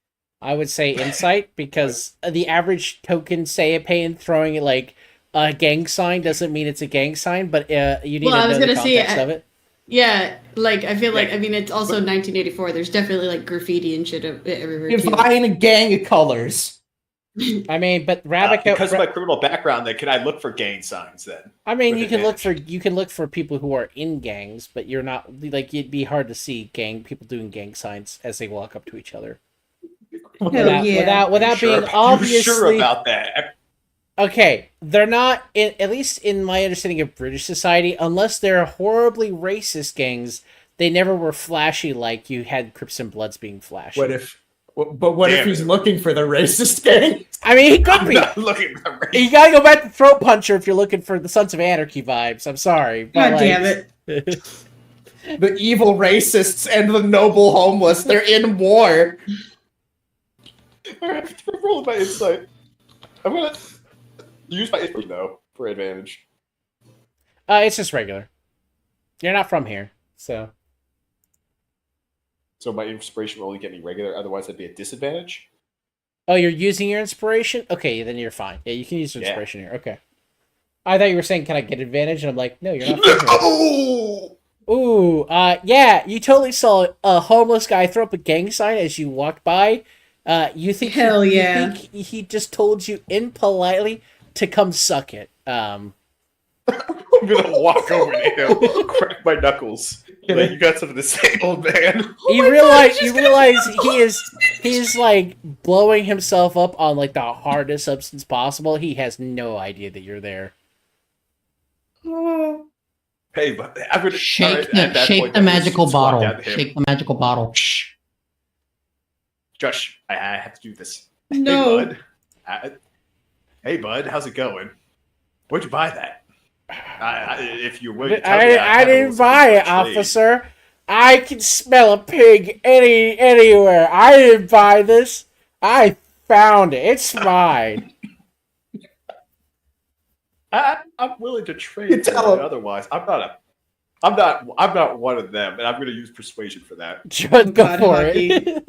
I would say insight, because the average token Sayapane throwing it like a gang sign doesn't mean it's a gang sign, but you need to know the context of it. Yeah, I feel like, I mean, it's also 1984. There's definitely graffiti and shit everywhere too. Divine gang colors. I mean, but Rabbit because of my criminal background, then can I look for gang signs then? I mean, you can look for people who are in gangs, but you're not it'd be hard to see people doing gang signs as they walk up to each other. Without being obviously sure about that. Okay, they're not at least in my understanding of British society, unless they're horribly racist gangs. They never were flashy like you had Crips and Bloods being flashy. What if he's looking for the racist gang? I mean, he could be. Not looking for racist. You gotta go back to Throat Puncher if you're looking for the Sons of Anarchy vibes. I'm sorry. God damn it. The evil racists and the noble homeless, they're in war. Alright, roll my insight. I'm gonna use my insight though for advantage. It's just regular. You're not from here, so. So my inspiration will only get me regular, otherwise I'd be at disadvantage. Oh, you're using your inspiration? Okay, then you're fine. Yeah, you can use your Yeah. inspiration here. Okay. I thought you were saying, can I get advantage? And I'm like, no, you're not from here. Oh! Ooh, yeah, you totally saw a homeless guy throw up a gang sign as you walked by. You think Hell you yeah. think he just told you impolitely to come suck it. I'm gonna walk over to him, crack my knuckles. Like, you got something to say, old man. You realize he is like blowing himself up on like the hardest substance possible. He has no idea that you're there. Hey, but I'm gonna Shake at that shake point, the I'm gonna magical squat bottle. down to him. Shake the magical bottle. Shh. Josh, I have to do this. No. Hey, bud. Hey, bud, how's it going? Where'd you buy that? If you're willing to tell me, I didn't buy it, officer. I can smell a pig anywhere. I didn't buy this. I found it. It's mine. I'm willing to trade for it. Otherwise, I'm not one of them, and I'm going to use persuasion for that. Just go for it.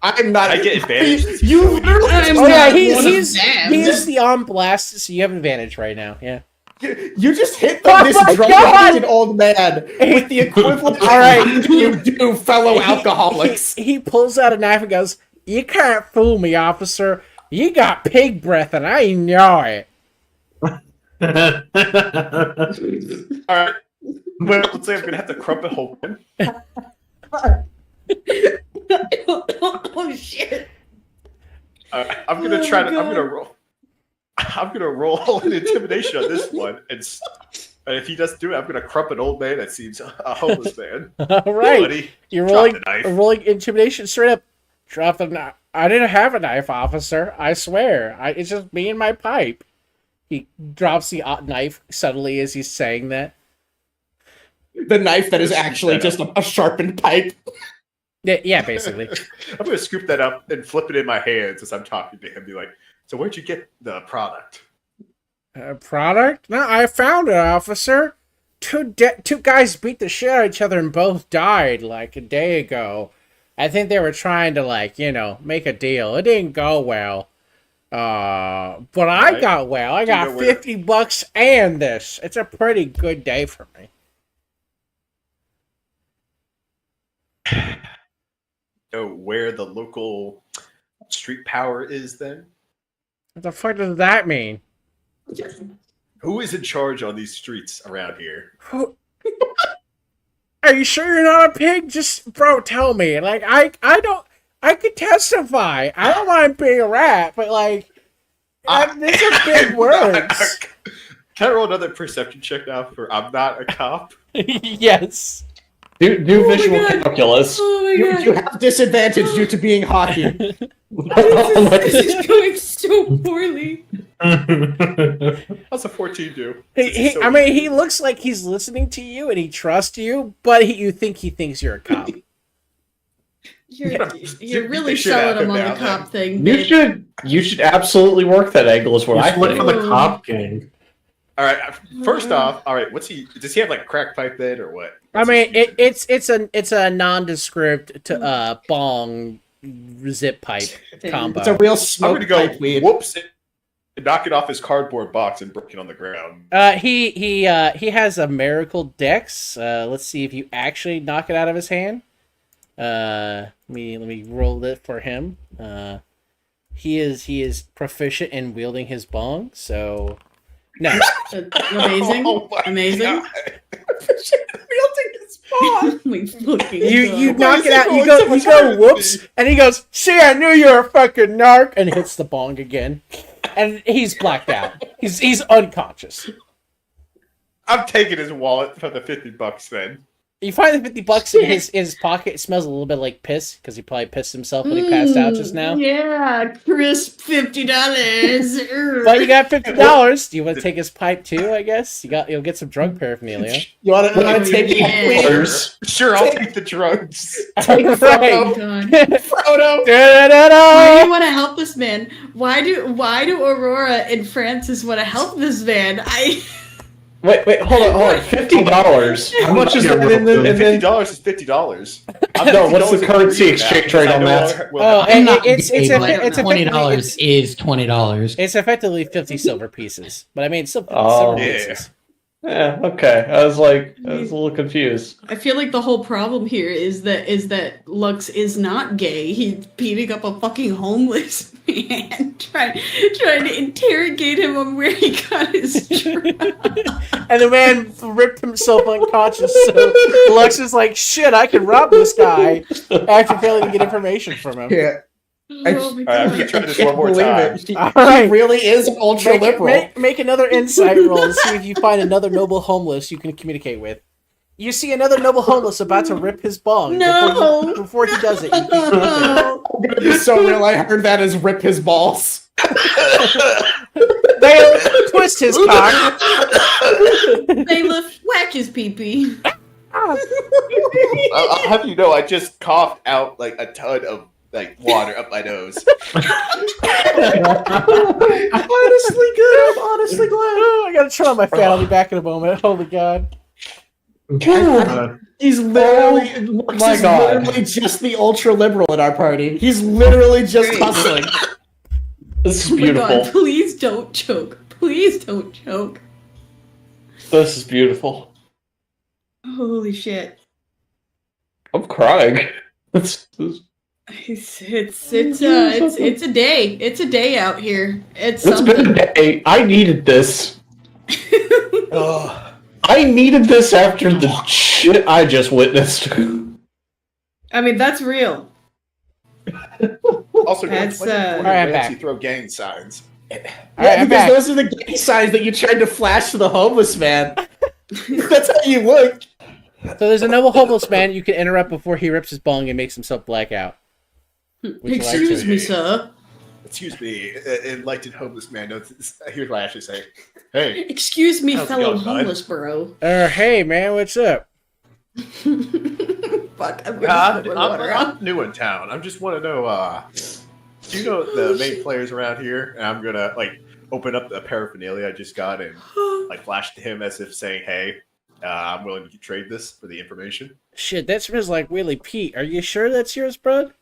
I'm not. I get advantage. You literally. Oh yeah, he's the on blast, so you have advantage right now. Yeah. You just hit Oh this my drunken old man with the equivalent. All right, you do, fellow alcoholics. He pulls out a knife and goes, "You can't fool me, officer. You got pig breath, and I know it." All right. Well, let's say I'm gonna have to crumpet open. Oh shit! I'm gonna try to. I'm gonna roll an intimidation on this one, and if he doesn't do it, I'm gonna crump an old man that seems a homeless man. All right, Buddy, you're drop rolling the knife. intimidation straight up. Drop the knife. I didn't have a knife, officer. I swear. It's just me and my pipe. He drops the knife subtly as he's saying that. The knife that is actually just a sharpened pipe. Yeah, basically. I'm gonna scoop that up and flip it in my hands as I'm talking to him. Be like, "So where'd you get the product?" Product? No, I found it, officer. Two guys beat the shit out of each other and both died like a day ago. I think they were trying to make a deal. It didn't go well. But I got well. I got $50 and this. It's a pretty good day for me. Know where the local street power is then? What the fuck does that mean? Who is in charge on these streets around here? Are you sure you're not a pig? Just, bro, tell me. Like, I could testify. I don't mind being a rat, but these are big words. Can I roll another perception check now for I'm not a cop? Yes. Do visual calculus. Oh my god! You have disadvantage due to being hockey. This is going so poorly. How's a 14 do? He looks like he's listening to you and he trusts you, but you think he thinks you're a cop. You're really selling him on the cop thing. You should absolutely work that angle. Is what I look think. for the cop gang. All right. First off, all right. Does he have like a crack pipe then, or what? It's a nondescript bong zip pipe combo. It's a real I'm smoke gonna go pipe weed. whoops and knock it off his cardboard box and break it on the ground. He has a miracle dex. Let's see if you actually knock it out of his hand. Let me roll it for him. He is proficient in wielding his bong, so no. Amazing. Amazing. You knock it out. You go whoops, and he goes, "See, I knew you were a fucking narc," and hits the bong again, and he's blacked out. He's unconscious. I'm taking his wallet for the $50 then. You find the $50 in his pocket. It smells a little bit like piss because he probably pissed himself when he passed out just now. Yeah, crisp $50. But you got $50. Do you want to take his pipe too? I guess you'll get some drug paraphernalia. You want to take $50? Sure, I'll take the drugs. Take Frodo. Frodo. Why do you want to help this man? Why do Aurora and Francis want to help this man? Wait, hold on. $50. How much is that in the? $50 is $50. No, what's the currency exchange rate on that? It's $20 is $20. It's effectively 50 silver pieces, but I mean silver pieces. Yeah, okay. I was a little confused. I feel like the whole problem here is that Lux is not gay. He's beating up a fucking homeless man, trying to interrogate him on where he got his drugs. And the man ripped himself unconscious, so Lux is like, shit, I can rob this guy after failing to get information from him. Yeah. I'm gonna try this one more time. He really is ultra liberal. Make another insight roll and see if you find another noble homeless you can communicate with. You see another noble homeless about to rip his bong. No! Before he does it. I'm gonna be so real. I heard that as rip his balls. They twist his cock. They whack his pee-pee. I'll have you know, I just coughed out a ton of water up my nose. Honestly good. I'm honestly glad. I gotta turn on my fan. I'll be back in a moment. Holy God. He's literally, literally just the ultra liberal in our party. He's literally just hustling. This is Oh my beautiful. God, please don't choke. Please don't choke. This is beautiful. Holy shit. I'm crying. It's a day. It's a day out here. It's been a day. I needed this. I needed this after the shit I just witnessed. I mean, that's real. Also, That's, when Alright, I'm Nancy back. throw gang signs. Yeah, because those are the gang signs that you tried to flash to the homeless man. That's how you look. So there's a noble homeless man you can interrupt before he rips his bong and makes himself black out. Excuse me, sir. Excuse me, enlightened homeless man. No, here's what I actually say. Hey, Excuse me, how's it fellow going, bud? homeless bro. Hey man, what's up? Fuck, I'm gonna put my water on. I'm new in town. I just want to know, do you know the main players around here? And I'm gonna open up the paraphernalia I just got and flash to him as if saying, "Hey, I'm willing to trade this for the information." Shit, that smells like Willie Pete. Are you sure that's yours, bud?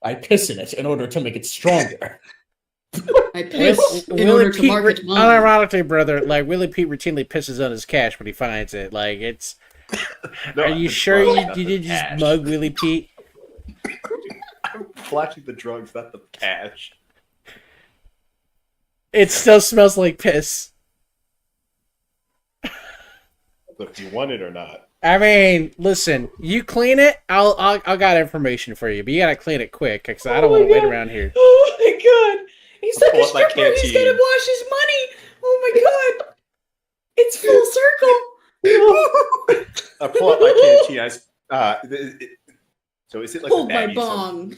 I piss in it in order to make it stronger. I piss in order to mark it mine. Unironically, brother, Willie Pete routinely pisses on his cash when he finds it. It's. No, Are you sure you did just mug Willie Pete? I'm flashing the drugs, not the cash. It still smells like piss. Look, do you want it or not? I mean, listen, you clean it, I'll got information for you, but you gotta clean it quick, because I don't want to wait around here. Oh my god! He's like Pull a up my stripper. He's canteen. gonna wash his money. Oh my god! It's full circle. I pull out my canteen. So is it Hold the my baggies? bong.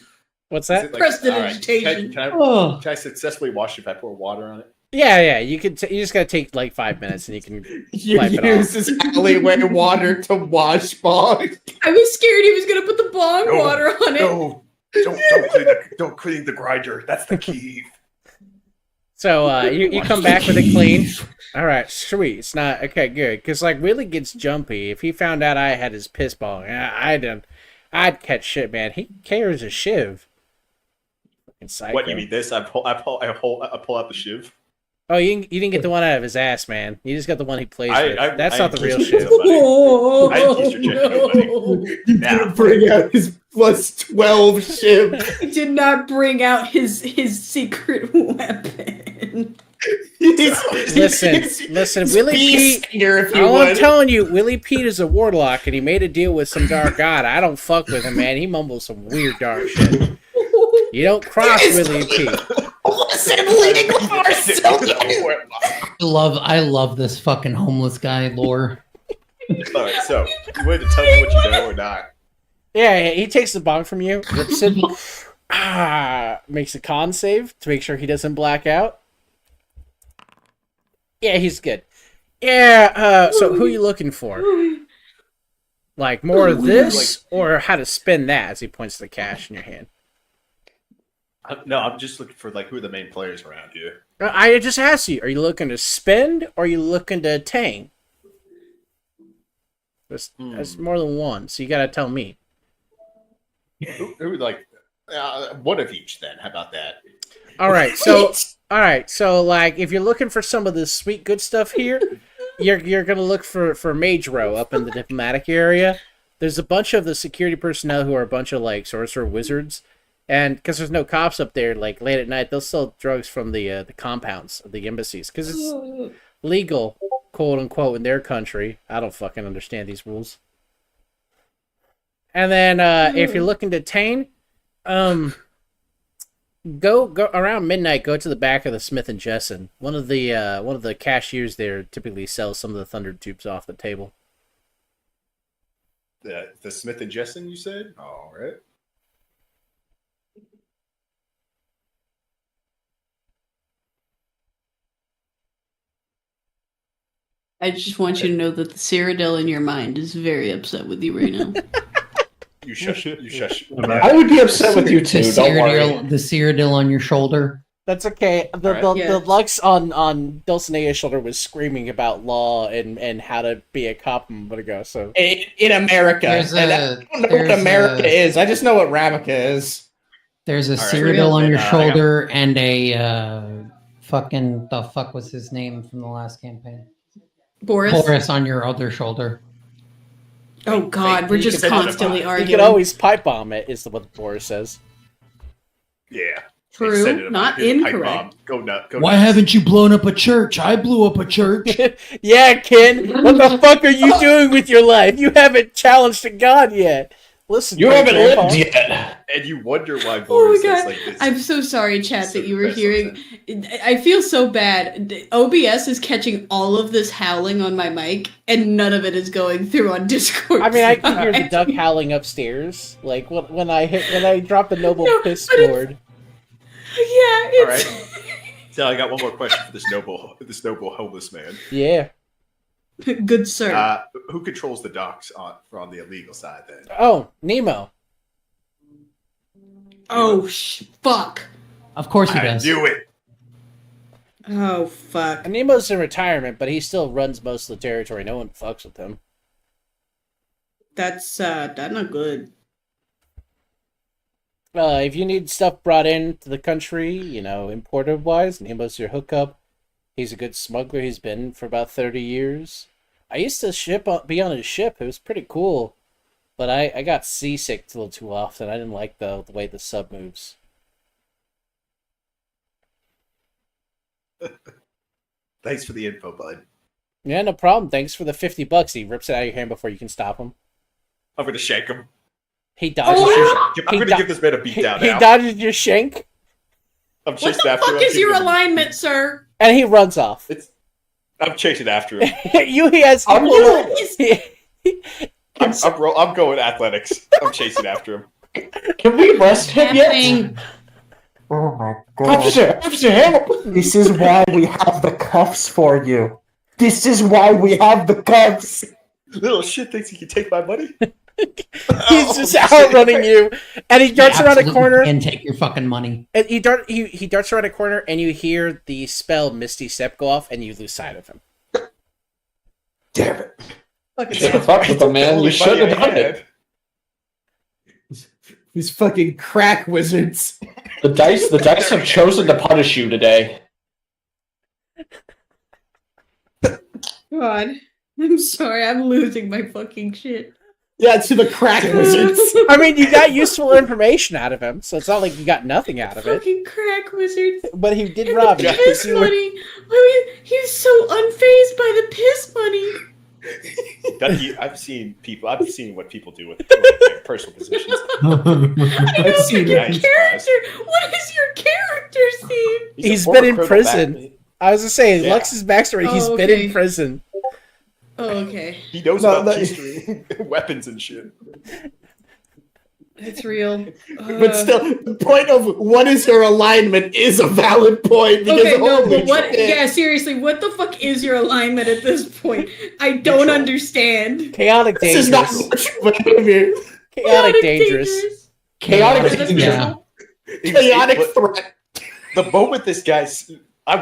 What's Is that? it Prestidigitation. Can I Oh. successfully wash if I pour water on it? Yeah, you could. You just gotta take 5 minutes, and you can You wipe it use off. his alleyway water to wash bong. I was scared he was gonna put the bong No, water on it. No, don't clean the grinder. That's the key. So you come back with it clean. All right, sweet. It's not okay. Good, because Willie gets jumpy. If he found out I had his piss bong, I'd catch shit, man. He carries a shiv. Psycho. What, you mean this? I pull out the shiv. Oh, you didn't get the one out of his ass, man. You just got the one he plays with. That's not the real kissed shiv. Oh, I kissed your chick, no. He didn't bring out his plus 12 ship. He did not bring out his secret weapon. Listen, Willie Pete. If you All would. I'm telling you, Willie Pete is a warlock, and he made a deal with some dark god. I don't fuck with him, man. He mumbles some weird dark shit. You don't cross Willie Pete. Listen, leading with Arcelean. I love this fucking homeless guy lore. All right, so you wanted to tell me what you know or not? Yeah, he takes the bomb from you, rips it, makes a con save to make sure he doesn't black out. Yeah, he's good. Yeah, so who are you looking for? Like more of this, or how to spend that? As he points to the cash in your hand. No, I'm just looking for like who are the main players around here. I just asked you: are you looking to spend, or are you looking to attain? That's more than one, so you gotta tell me. Who like one of each? Then how about that? All right, so like if you're looking for some of this sweet good stuff here, you're gonna look for Mage Row up in the diplomatic area. There's a bunch of the security personnel who are a bunch of like sorcerer wizards, and because there's no cops up there, like late at night they'll sell drugs from the compounds of the embassies because it's legal, quote unquote, in their country. I don't fucking understand these rules. And then if you're looking to tame, go around midnight. Go to the back of the Smith and Jessen. One of the cashiers there typically sells some of the thunder tubes off the table. The Smith and Jessen, you said? All right. I just want you to know that the Cyrodiil in your mind is very upset with you right now. You shush. You shush. I would be upset with you too. Don't worry. The Cyrodiil on your shoulder. That's okay. The Lux on Dulcinea's shoulder was screaming about law and how to be a cop a moment ago. So in America, I don't know what America is. I just know what Ravnica is. There's a Cyrodiil on your shoulder and a fucking the fuck was his name from the last campaign? Boris on your other shoulder. Oh God, we're just constantly arguing. You can always pipe bomb it, is what Boris says. Yeah. True, not incorrect. Go nuts. Why haven't you blown up a church? I blew up a church. Yeah, Ken. What the fuck are you doing with your life? You haven't challenged to God yet. Listen, you haven't lived yet. And you wonder why Boris is like this. I'm so sorry, chat, that you were hearing. I feel so bad. OBS is catching all of this howling on my mic, and none of it is going through on Discord. I mean, I can hear the duck howling upstairs. Like when I drop the noble piss board. Yeah, it's. All right. So I got one more question for this noble homeless man. Yeah. Good sir. Who controls the docks on the illegal side then? Oh, Nemo. Oh fuck. Of course he does. I knew it. Oh fuck. And Nemo's in retirement, but he still runs most of the territory. No one fucks with him. That's not good. If you need stuff brought into the country, imported wise, Nemo's your hookup. He's a good smuggler. He's been for about 30 years. I used to be on his ship. It was pretty cool. But I got seasick a little too often. I didn't like the way the sub moves. Thanks for the info, bud. Yeah, no problem. Thanks for the $50. He rips it out of your hand before you can stop him. I'm going to shank him. He dodges I'm going to give this man a beatdown now. He dodges your shank. I'm chasing What the after him. fuck is your alignment, sir? And he runs off. I'm chasing after him. I'm going athletics. I'm chasing after him. Can we arrest him yet? Oh my God. Officer, help! This is why we have the cuffs for you. This is why we have the cuffs. Little shit thinks he can take my money. He's just outrunning you, and he darts around a corner and take your fucking money. And he darts around a corner, and you hear the spell Misty Step go off, and you lose sight of him. Damn it! Fuck with him, man. You shouldn't have done it. These fucking crack wizards. The dice have chosen to punish you today. God, I'm sorry. I'm losing my fucking shit. Yeah, to the crack wizards. I mean, you got useful information out of him, so it's not like you got nothing out of it. Fucking crack wizards. But he did rob you. Piss money. I mean, he's so unfazed by the piss money. I've seen what people do with their personal possessions. I don't think your character. What is your character's He's a been former in criminal prison. back- I was just saying, Yeah. Lux's backstory, Oh, he's been okay. in prison. Oh, okay. He knows No, about no. keystering weapons and shit. It's real. But still, the point of what is your alignment is a valid point. Because Okay, no, holy but what? shit. Yeah, seriously, what the fuck is your alignment at this point? I don't Neutral. understand. Chaotic This is not dangerous. much behavior. Chaotic dangerous. Chaotic, That's Yeah. chaotic threat. The moment this guy's, I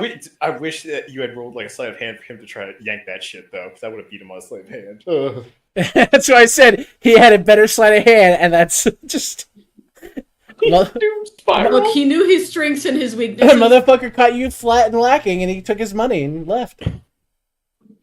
wish that you had rolled like a sleight of hand for him to try to yank that shit though, because I would have beat him on a sleight of hand. That's why I said he had a better sleight of hand, and that's just. Well, Look, he knew his strengths and his the weaknesses. motherfucker caught you flat and lacking, and he took his money and left.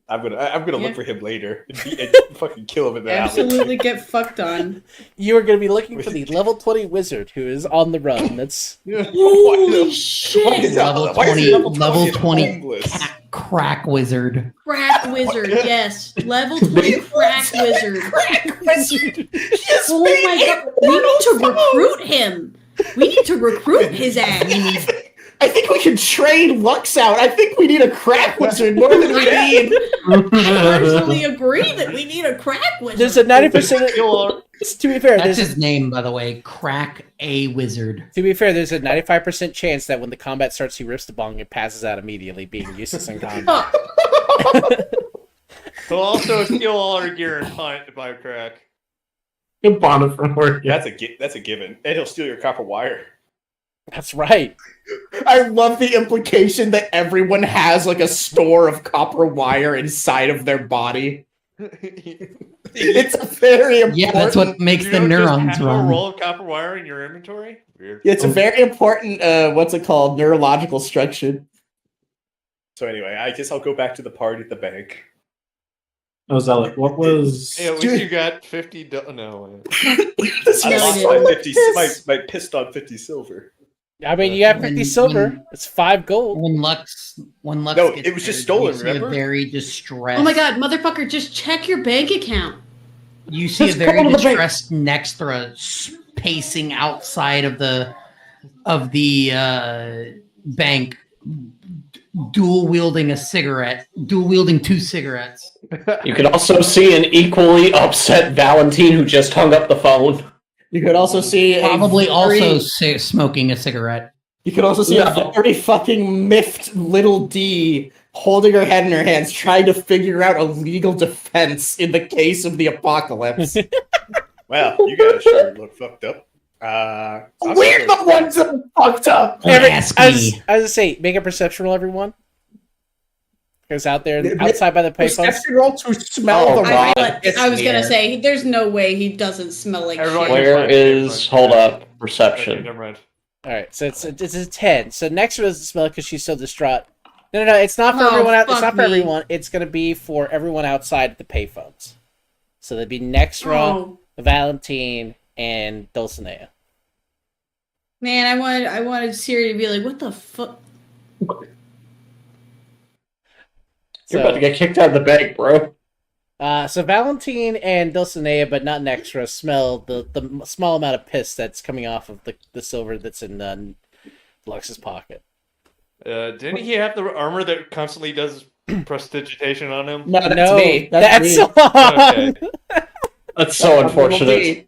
I'm gonna Yeah. look for him later and fucking kill him in the alley. Absolutely get fucked on. You are going to be looking for the level 20 wizard who is on the run. That's Holy shit! Level Why is he 20, level 20 homeless? crack wizard. Crack wizard, yes. Level 20 crack wizard. Crack wizard. Yes, Oh my god, we need to recruit him. We need to recruit his ass. I think we can trade Lux out. I think we need a crack wizard more than we need. I personally agree that we need a crack wizard. there's a 90%. To be fair, That's there's his name, by the way. Crack a wizard. to be fair, there's a 95% chance that when the combat starts, he rips the bong and passes out immediately, being useless in combat. He'll also steal all our gear and hunt to buy crack. Good bonnet from work. That's a given, and he'll steal your copper wire. That's right. I love the implication that everyone has like a store of copper wire inside of their body. It's a very important. Yeah, that's what makes You the don't just neurons have a run. roll of copper wire in your inventory? Weird. It's a very important. What's it called? Neurological structure. So anyway, I guess I'll go back to the party at the bank. Oh, Zealot, what was? Hey, at least you got 50. No. I No, lost I my didn't. 50, my pissed on 50 silver. I mean, you got 50 When- silver. when- It's 5 gold. When Lux No, gets it was just there, stolen, you see a remember? very distressed. Oh my god, motherfucker, just check your bank account. You see Just a very go to the bank. distressed Nextra pacing outside of the bank, dual wielding two cigarettes. You can also see an equally upset Valentine who just hung up the phone. You could also see Probably also also. smoking a cigarette. You could also see a very fucking miffed little D holding her head in her hands, trying to figure out a legal defense in the case of the apocalypse. Well, you guys sure look fucked up. We're the ones that are fucked up. Ask As me. I say, make a perception roll, everyone. Because out there, outside by the payphones. Perception roll to smell Oh, the God. rot. I was gonna say, there's no way he doesn't smell like Everyone- shit. Where is? Hold up. Okay, Perception. never mind. All right, so it's a 10. So Nextra doesn't smell it because she's so distraught. No, it's not for Oh, everyone out. It's fuck not for me. everyone. It's gonna be for everyone outside the payphones. So there'd be Nextra, Oh, Valentine, and Dulcinea. man, I wanted Siri to be like, what the fuck? You're about to get kicked out of the bank, bro. So Valentine and Dulcinea, but not Nextra, smell the small amount of piss that's coming off of the silver that's in Lux's pocket. Didn't he have the armor that constantly does prestidigitation on him? No, that's no, me. that's me. Okay. That's so Little unfortunate. D.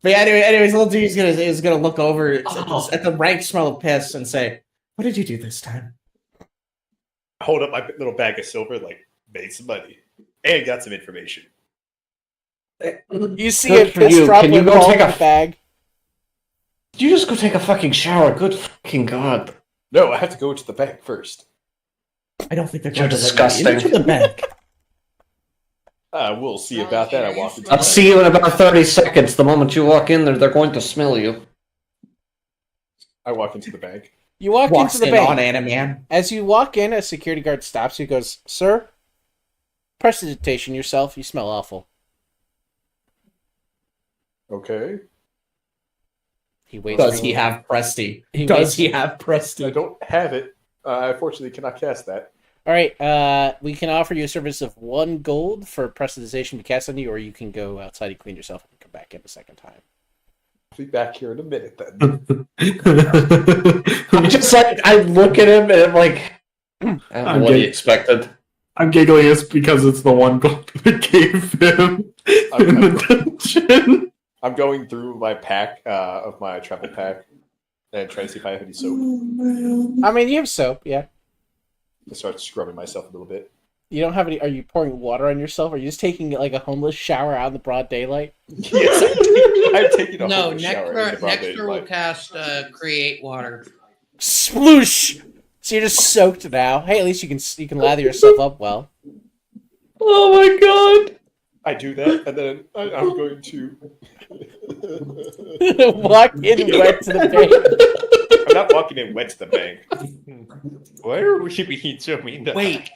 But yeah, anyways, little D is gonna look over at the rank smell of piss and say, "What did you do this time?" Hold up my little bag of silver, like, made some money. And got some information. You see Good a for piss you. drop Can you in go take a bag. Did you just go take a fucking shower? Good fucking god. No, I have to go into the bank first. I don't think they're You're going to let disgusting. me into the bank. We'll see about that. I walk into the I'll bank. see you in about 30 seconds. The moment you walk in there, they're going to smell you. I walk into the bank. You walk Walks into the in bank. on Animan. As you walk in, a security guard stops you. Goes, "Sir, prestidigitation yourself. You smell awful." Okay. He waits. Does for he you. have Presti? He Does waits- he have I Presti? don't have it. I unfortunately cannot cast that. All right. We can offer you a service of 1 gold for prestidigitation to be cast on you, or you can go outside and clean yourself and come back in a second time. be back here in a minute then. I'm just like, I look at him and I'm like, I don't know what he expected. I'm giggling it's because it's the one gold that gave him in the dungeon. I'm going through my pack of my travel pack and trying to see if I have any soap. I mean, you have soap, yeah. I start scrubbing myself a little bit. You don't have any. Are you pouring water on yourself? Are you just taking like a homeless shower out in the broad daylight? Yes, I'm taking a No, homeless shower in the broad Nexter will daylight. cast Create Water. Sploosh! So you're just soaked now. Hey, at least you can lather yourself up well. Oh my god! I do that, and then I'm going to Walk in wet to the bank. I'm not walking in wet to the bank. Why are we being so mean to Wait,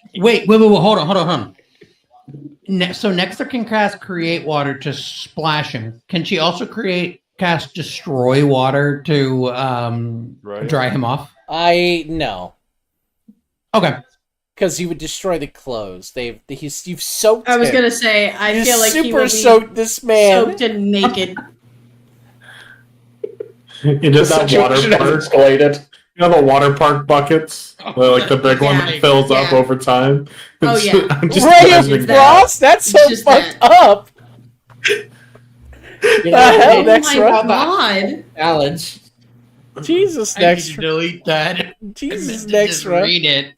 hold on. So Nexter can cast Create Water to splash him. Can she also cast Destroy Water to dry him off? No. Okay. Because he would destroy the clothes. You've soaked I was him. gonna say, I You feel like he super will be soaked this man. soaked and naked. You just that water Situation has park. escalated. You know the water park buckets? Like the big one that fills up yeah. over time? Oh, yeah. I'm just Ray of imagining that. Frost? That's so Just fucked that. up. You The know, hell, Oh my Nextra? god! challenge. Jesus, I need to Nextra. delete that. Jesus, I meant to just Nextra. read it.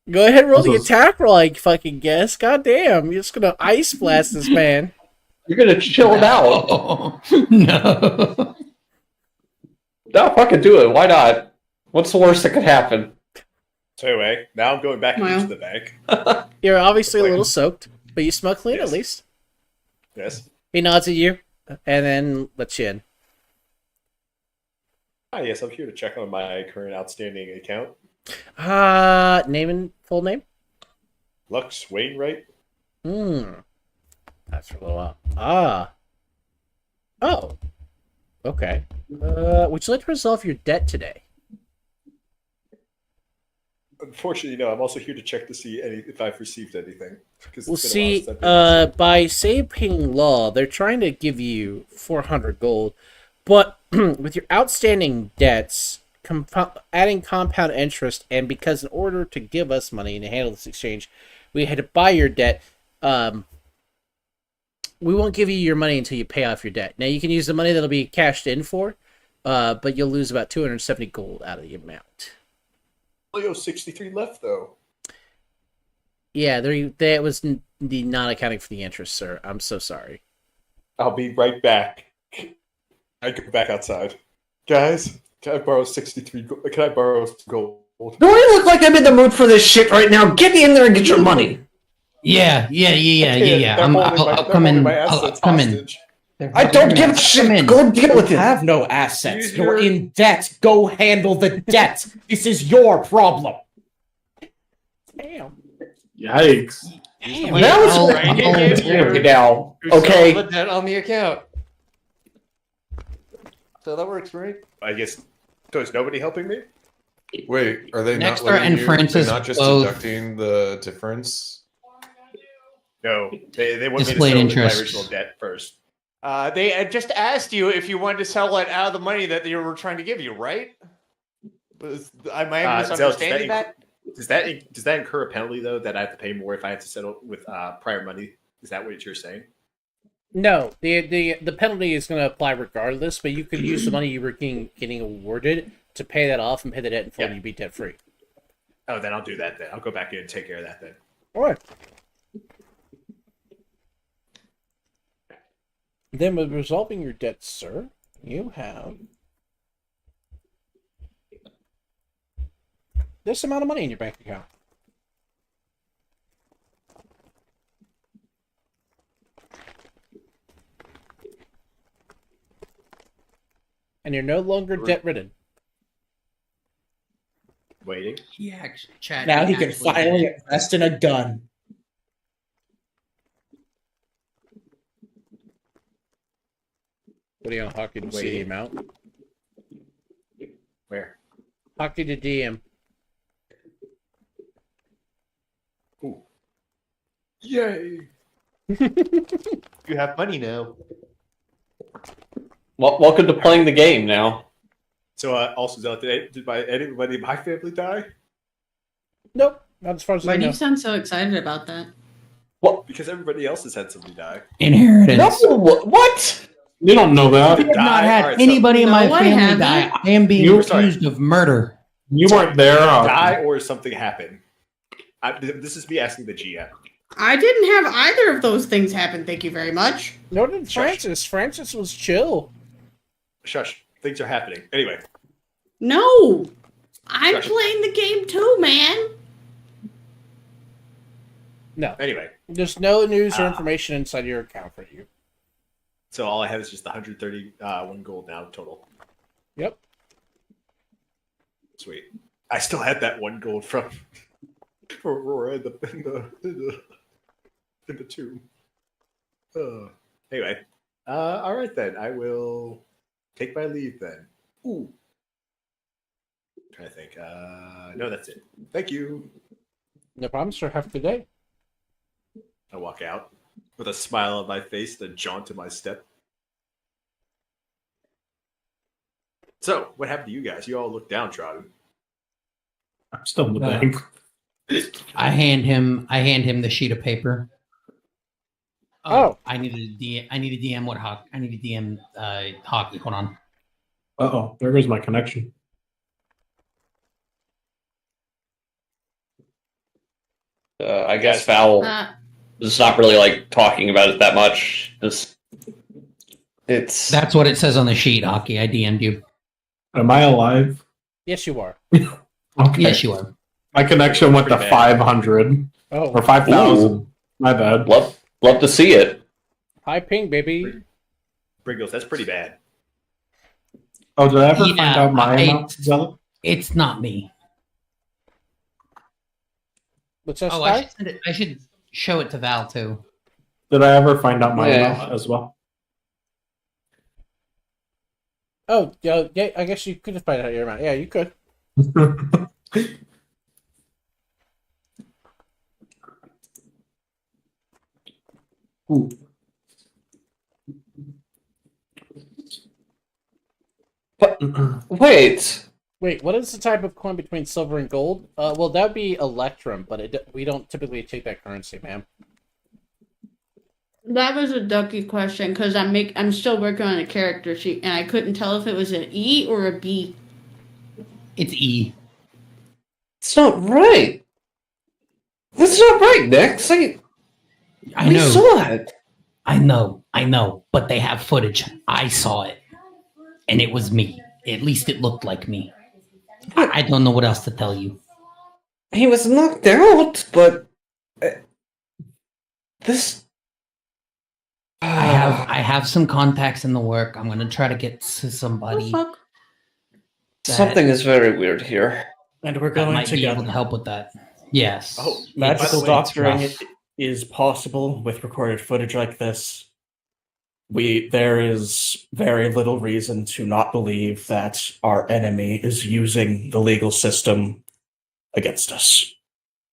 Go ahead and roll the Also- attack roll, I fucking guess. God damn, you're just gonna ice blast this man. You're gonna chill him out. Oh, no. No, fucking do it. Why not? What's the worst that could happen? So anyway, now I'm going back Wow. into the bank. You're obviously a little soaked, but you smell clean at Yes. least. Yes. He nods at you, and then lets you in. Ah, yes, I'm here to check on my current outstanding account. Name and full name? Lux Wainwright. That's for a little while. Oh. Okay. Would you like to resolve your debt today? Unfortunately, no. I'm also here to check to see if I've received anything. 'Cause Well, it's been a while see, since I've been by Saping law, they're trying to give you 400 gold, but with your outstanding debts, adding compound interest, and because in order to give us money and to handle this exchange, we had to buy your debt, we won't give you your money until you pay off your debt. Now, you can use the money that'll be cashed in for, but you'll lose about 270 gold out of the amount. only owe 63 left, though. Yeah, that was not accounting for the interest, sir. I'm so sorry. I'll be right back. I go back outside. Guys, can I borrow 63 gold? Can I borrow gold? Do I look like I'm in the mood for this shit right now? Get in there and get your money. Yeah. They're I'll come in. my I'll assets come in. hostage. I don't give a shit. Go deal with You it. have no assets. Use You're your- in debt. Go handle the debt. This is your problem. Damn. Yikes. Damn. That was I'll- right now. There's Okay. all the debt on the account. So that works, right? I guess. So is nobody helping me? Wait, are they not Nexter letting and you? Francis They're not just both- deducting the difference. No, they want me to Displayed settle with my interests. original debt first. They just asked you if you wanted to sell it out of the money that they were trying to give you, right? Am I Zell, misunderstanding that? Does that incur a penalty though? That I have to pay more if I have to settle with prior money? Is that what you're saying? No, the penalty is going to apply regardless, but you could use the money you were getting awarded to pay that off and pay the debt in full, and you'd be debt free. Oh, then I'll do that. Then I'll go back in and take care of that. Then. All right. Then, with resolving your debt, sir, you have this amount of money in your bank account. And you're no longer debt ridden. Waiting. Chat. Now he can actually finally did. invest in a gun. What are you on hockey to see the amount? Where? Hockey to DM. Ooh. Yay! You have money now. Well, welcome to playing the game now. So, also, Zealot, did anybody in my family die? Nope, not as far as Why I do know. you sound so excited about that? Because everybody else has had somebody die. Inheritance. No, what? You don't know I that. have not Die? had Alright, so- anybody in No, my I family haven't. die. I am being You- accused of murder. You weren't there. Die or something happened. This is me asking the GM. I didn't have either of those things happen. Thank you very much. No, did Francis. Francis was chill. Shush. Things are happening. Anyway. No, I'm Gotcha. playing the game too, man. No, Anyway. there's no news or information inside your account for you. So all I have is just 131 gold now total. Yep. Sweet. I still had that 1 gold from Aurora in the tomb. Anyway. All right then. I will take my leave then. Ooh. Trying to think. No, that's it. Thank you. No problem, sir. Have a good day. I walk out with a smile on my face and a jaunt in my step. So, what happened to you guys? You all look downtrodden. I'm still in the bank. I hand him the sheet of paper. Oh. I need a DM what hockey. I need a DM hockey. Hold on. Uh-oh, there goes my connection. I guess Val is not really like talking about it that much. It's That's what it says on the sheet, hockey. I DM'd you. Am I alive? Yes, you are. Okay. Yes, you are. My connection went to Pretty bad. 500 Oh, or 5,000. Ooh. My bad. love to see it. high ping, baby. Briggles, that's pretty bad. Oh, did I ever Yeah, find out my I- amount, Zealot? It's not me. What's that, Oh, Sky? I should show it to Val too. Did I ever find out my Yeah. amount as well? Oh, yeah, I guess you could have find out your amount. Yeah, you could. Ooh. Wait. Wait, what is the type of coin between silver and gold? Well, that would be Electrum, but we don't typically take that currency, ma'am. That was a ducky question because I'm still working on a character sheet and I couldn't tell if it was an E or a B. It's E. It's not right. That's not right, Nick. I We know. saw it. I know. But they have footage. I saw it, and it was me. At least it looked like me. I don't know what else to tell you. He was knocked out, but this. I have some contacts in the work. I'm gonna try to get to somebody Oh, fuck. that- Something is very weird here. And we're that going might be able together. to help with that. Yes. Oh, Magical way, doctoring rough. is possible with recorded footage like this. There is very little reason to not believe that our enemy is using the legal system against us.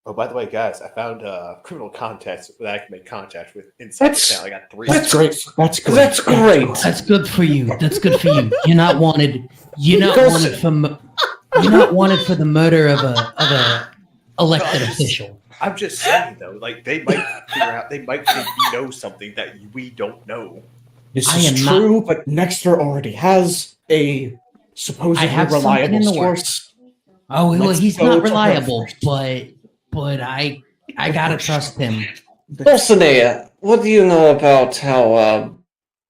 Oh, by the way, guys, I found criminal contacts that I can make contact with inside That's- the town. I got 3. That's great. That's great. That's great. That's good for you. That's good for you. You're not wanted. You're not Go wanted sit- for. You're not wanted for the murder of a elected Guys. official. I'm just saying, though, like, they might figure out, they might think we know something that we don't know. This I is am not- true, but Nexter already has a supposedly I have something reliable in the source. Oh well, Let's he's go not to her reliable, first. but I gotta trust him. Dulcinea, what do you know about how,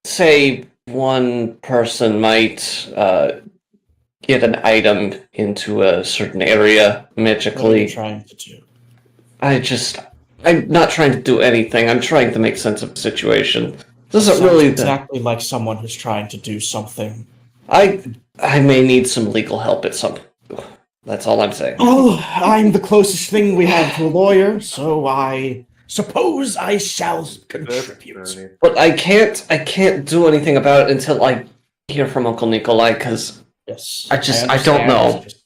say, one person might get an item into a certain area What are you magically? trying to do? I'm not trying to do anything. I'm trying to make sense of the situation. This isn't Sounds really exactly like someone who's trying to do something. I may need some legal help at some. That's all I'm saying. Oh, I'm the closest thing we have to a lawyer, so I suppose I shall contribute. But I can't do anything about it until I hear from Uncle Nikolai, because Yes, I don't understand. know. Just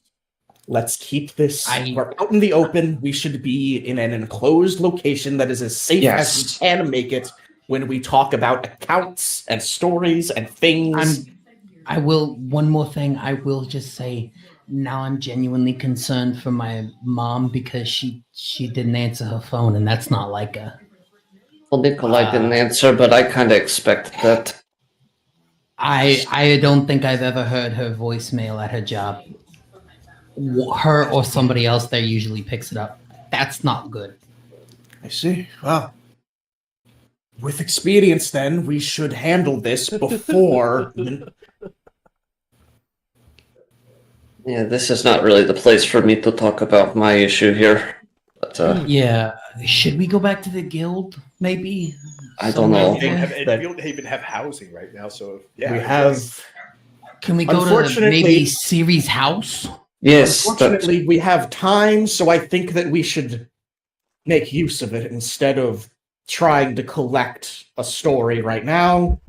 let's keep this. I- We're out in the open. We should be in an enclosed location that is as safe as we Yes. can make it when we talk about accounts and stories and things. I will. One more thing. I will just say. Now I'm genuinely concerned for my mom because she didn't answer her phone, and that's not like a. Well, Nikolai didn't answer, but I kind of expected that. I don't think I've ever heard her voicemail at her job. Her or somebody else there usually picks it up. That's not good. I see. Well, with experience, then we should handle this before. Yeah, this is not really the place for me to talk about my issue here. But, yeah, should we go back to the guild? Maybe. I don't know. We don't even have housing right now, so yeah. We have. Can we go to maybe Siri's house? Yes. Unfortunately, we have time, so I think that we should make use of it instead of trying to collect a story right now.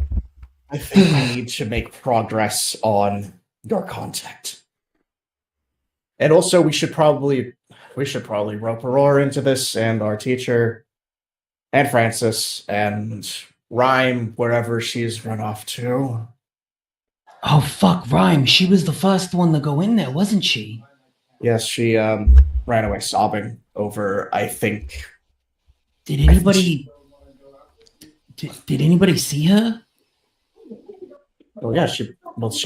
I think we need to make progress on your contact. And also, we should probably rope Aurora into this, and our teacher, and Francis, and Rhyme wherever she's run off to. Oh fuck, Rhyme! She was the first one to go in there, wasn't she? Yes, she ran away sobbing over. I think. Did anybody? Did anybody see her? Oh yeah, she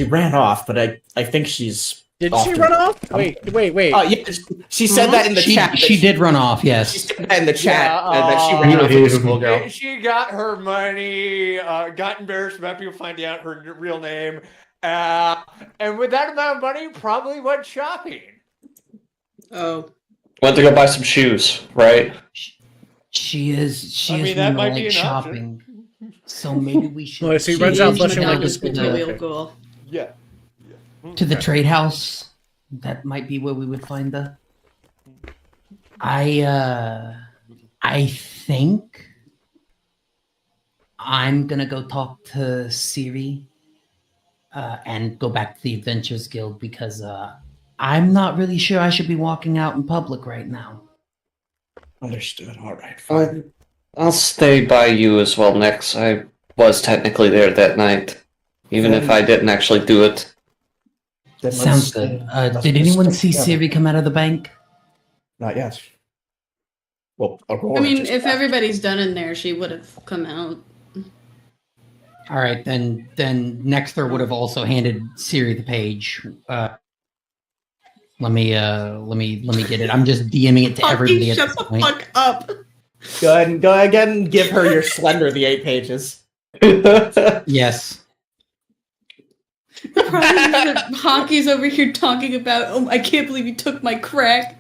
ran off, but I think she's. Did she run off? Wait. Oh yeah, she said that in the chat. She did run off. Yes, she said that in the chat that she ran off with the schoolgirl. She got her money, got embarrassed about people finding out her real name, and with that amount of money, probably went shopping. Oh. Went to go buy some shoes, right? She is. I mean, that might be an shopping. So maybe we should. Oh, so he runs out flushing like his goal. Yeah. To the trade house. That might be where we would find her. I think I'm gonna go talk to Siri and go back to the Adventures Guild because I'm not really sure I should be walking out in public right now. Understood. All right, fine. I'll stay by you as well, Nex. I was technically there that night, even if I didn't actually do it. Sounds good. Did anyone see Siri come out of the bank? Not yet. Well, Aurora I mean, if everybody's done in there, she would have come out. All right, then Nexter would have also handed Siri the page. Let me get it. I'm just DMing it to everybody at this point. Shut the fuck up. Go ahead and give her your Slender the 8 pages. Yes. Hockey's over here talking about, oh, I can't believe you took my crack.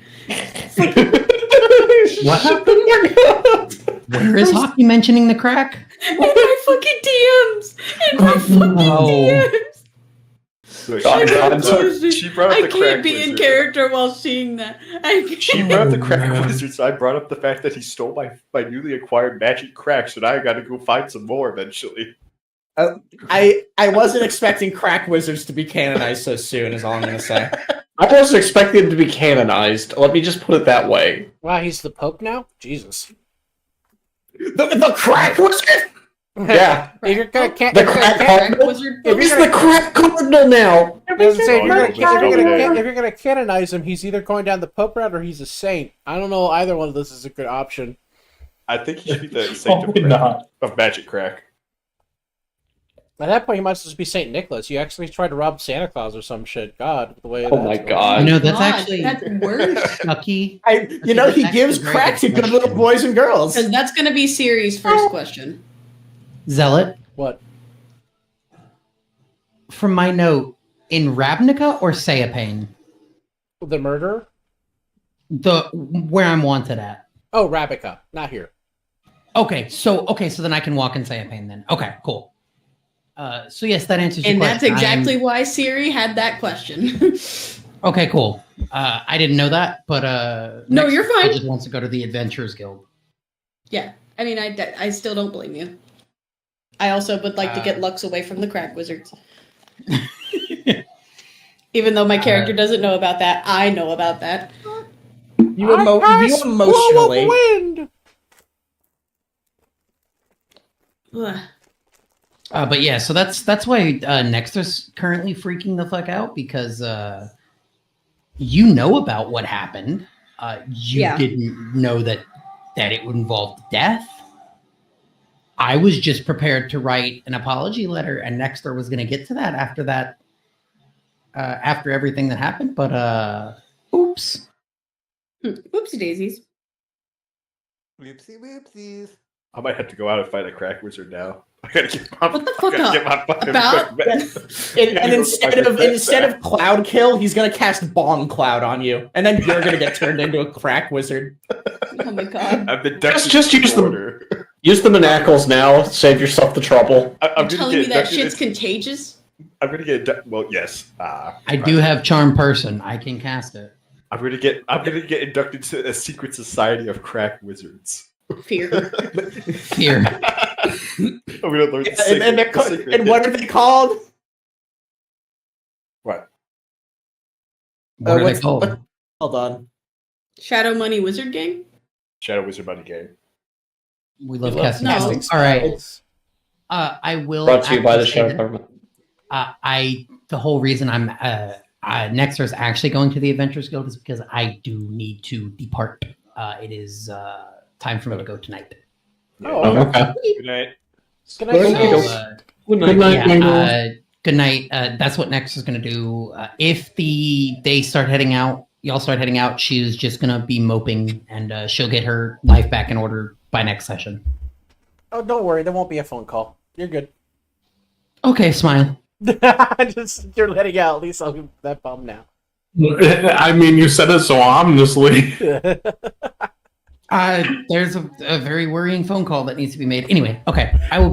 What happened? Where is Hockey mentioning the crack? In my fucking DMs! In my fucking DMs! She brought up I the can't crack be wizard. in character while seeing that. She brought up the crack wizard, so I brought up the fact that he stole my newly acquired magic crack, so now I gotta go find some more eventually. I wasn't expecting crack wizards to be canonized so soon, is all I'm going to say. I wasn't expecting him to be canonized. Let me just put it that way. Wow, he's the Pope now? Jesus. The crack wizard? Yeah. If you're gonna The crack cardinal? He's the crack cardinal now! If you're gonna canonize him, he's either going down the Pope route or he's a saint. I don't know either one of those is a good option. I think he should be the saint of magic crack. At that point, he might as well just be Saint Nicholas. You actually tried to rob Santa Claus or some shit. God, the way. Oh my God! You know that's actually that's worse. Lucky. He gives crack to good little boys and girls. Because that's going to be Siri's first question. Zealot. What? From my note, in Ravnica or Sayapane? The murder? Where I'm wanted at. Oh, Rabica, not here. Okay, so then I can walk in Sayapane then. Okay, cool. So yes, that answers your and question. that's exactly why Siri had that question. Okay, cool. I didn't know that, but no, you're fine. Just wants to go to the Adventurers Guild. Yeah, I mean, I still don't blame you. I also would like to get Lux away from the crack wizards. Even though my character doesn't know about that, I know about that. You emotionally. Wind. Ugh. But yeah, so that's why Nexter's currently freaking the fuck out because you know about what happened. You Yeah. didn't know that it would involve death. I was just prepared to write an apology letter, and Nexter was going to get to that, after everything that happened. But oops. Whoopsie daisies. Whoopsie whoopsies. I might have to go out and fight a crack wizard now. I gotta get my, What the I fuck gotta up? get my fucking About? quick bet. And instead of Cloud Kill, he's gonna cast Bomb Cloud on you, and then you're gonna get turned into a crack wizard. Oh my god. I've been Just use the use the manacles now. Save yourself the trouble. I'm You're gonna telling get me that inducted shit's into- contagious? I'm gonna get well, yes. I do have Charm Person. I can cast it. I'm gonna get inducted to a secret society of crack wizards. Fear. Here. I'm gonna learn the secret. And what are they called? What? What are they what's- called? Hold on. Shadow Money Wizard Gang? Shadow Wizard Money Game. We love We love casting. No. spells. All right. I will. Brought to you by the actually say show that, government. the whole reason I'm Nexter is actually going to the Adventurers Guild is because I do need to depart. It is time for me to go tonight. Oh, okay. Good night. Good night, So, guys. Good night, yeah, Mango. good night. That's what Nexter's going to do. If they start heading out, y'all start heading out, she's just going to be moping, and she'll get her life back in order by next session. Oh, don't worry. There won't be a phone call. You're good. Okay, smile. Just you're letting out. At least I'll give that bum now. I mean, you said it so ominously. There's a very worrying phone call that needs to be made. Anyway, okay. I will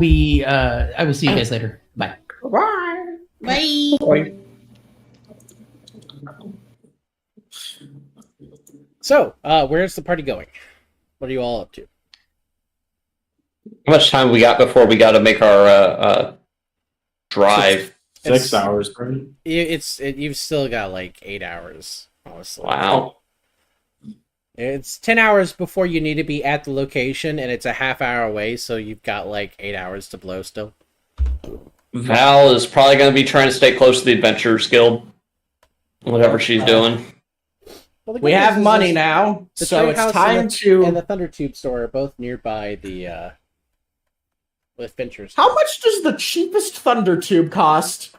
see you guys later. Bye. Bye. So, where's the party going? What are you all up to? How much time we got before we got to make our drive? 6 hours, right? You've still got like 8 hours. Honestly. Wow. It's 10 hours before you need to be at the location, and it's a half hour away, so you've got like 8 hours to blow still. Val is probably going to be trying to stay close to the Adventurers Guild. Whatever she's doing. Well, the We good have news is money this- now, the so it's Treehouse time and to. the Thunder Tube store are both nearby the Adventures. How much does the cheapest Thunder Tube cost?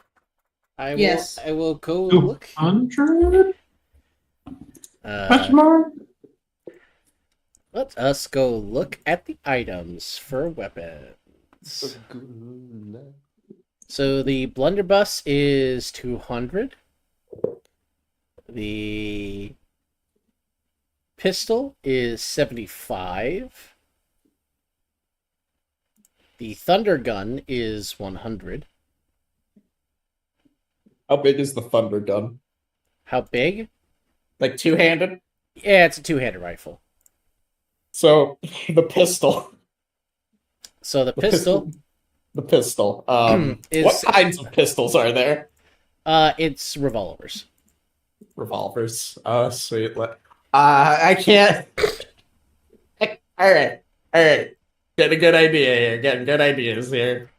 Yes. I will go look. 200? Uh, Mark? let us go look at the items for weapons. So the blunderbuss is 200. The pistol is 75. The thunder gun is 100. How big is the Thunder Gun? How big? Like two-handed? Yeah, it's a two-handed rifle. So the pistol. So the pistol The pistol. is What kinds of pistols are there? it's revolvers. Revolvers. Oh, sweet. I can't. All right. Getting a good idea here. Getting good ideas here.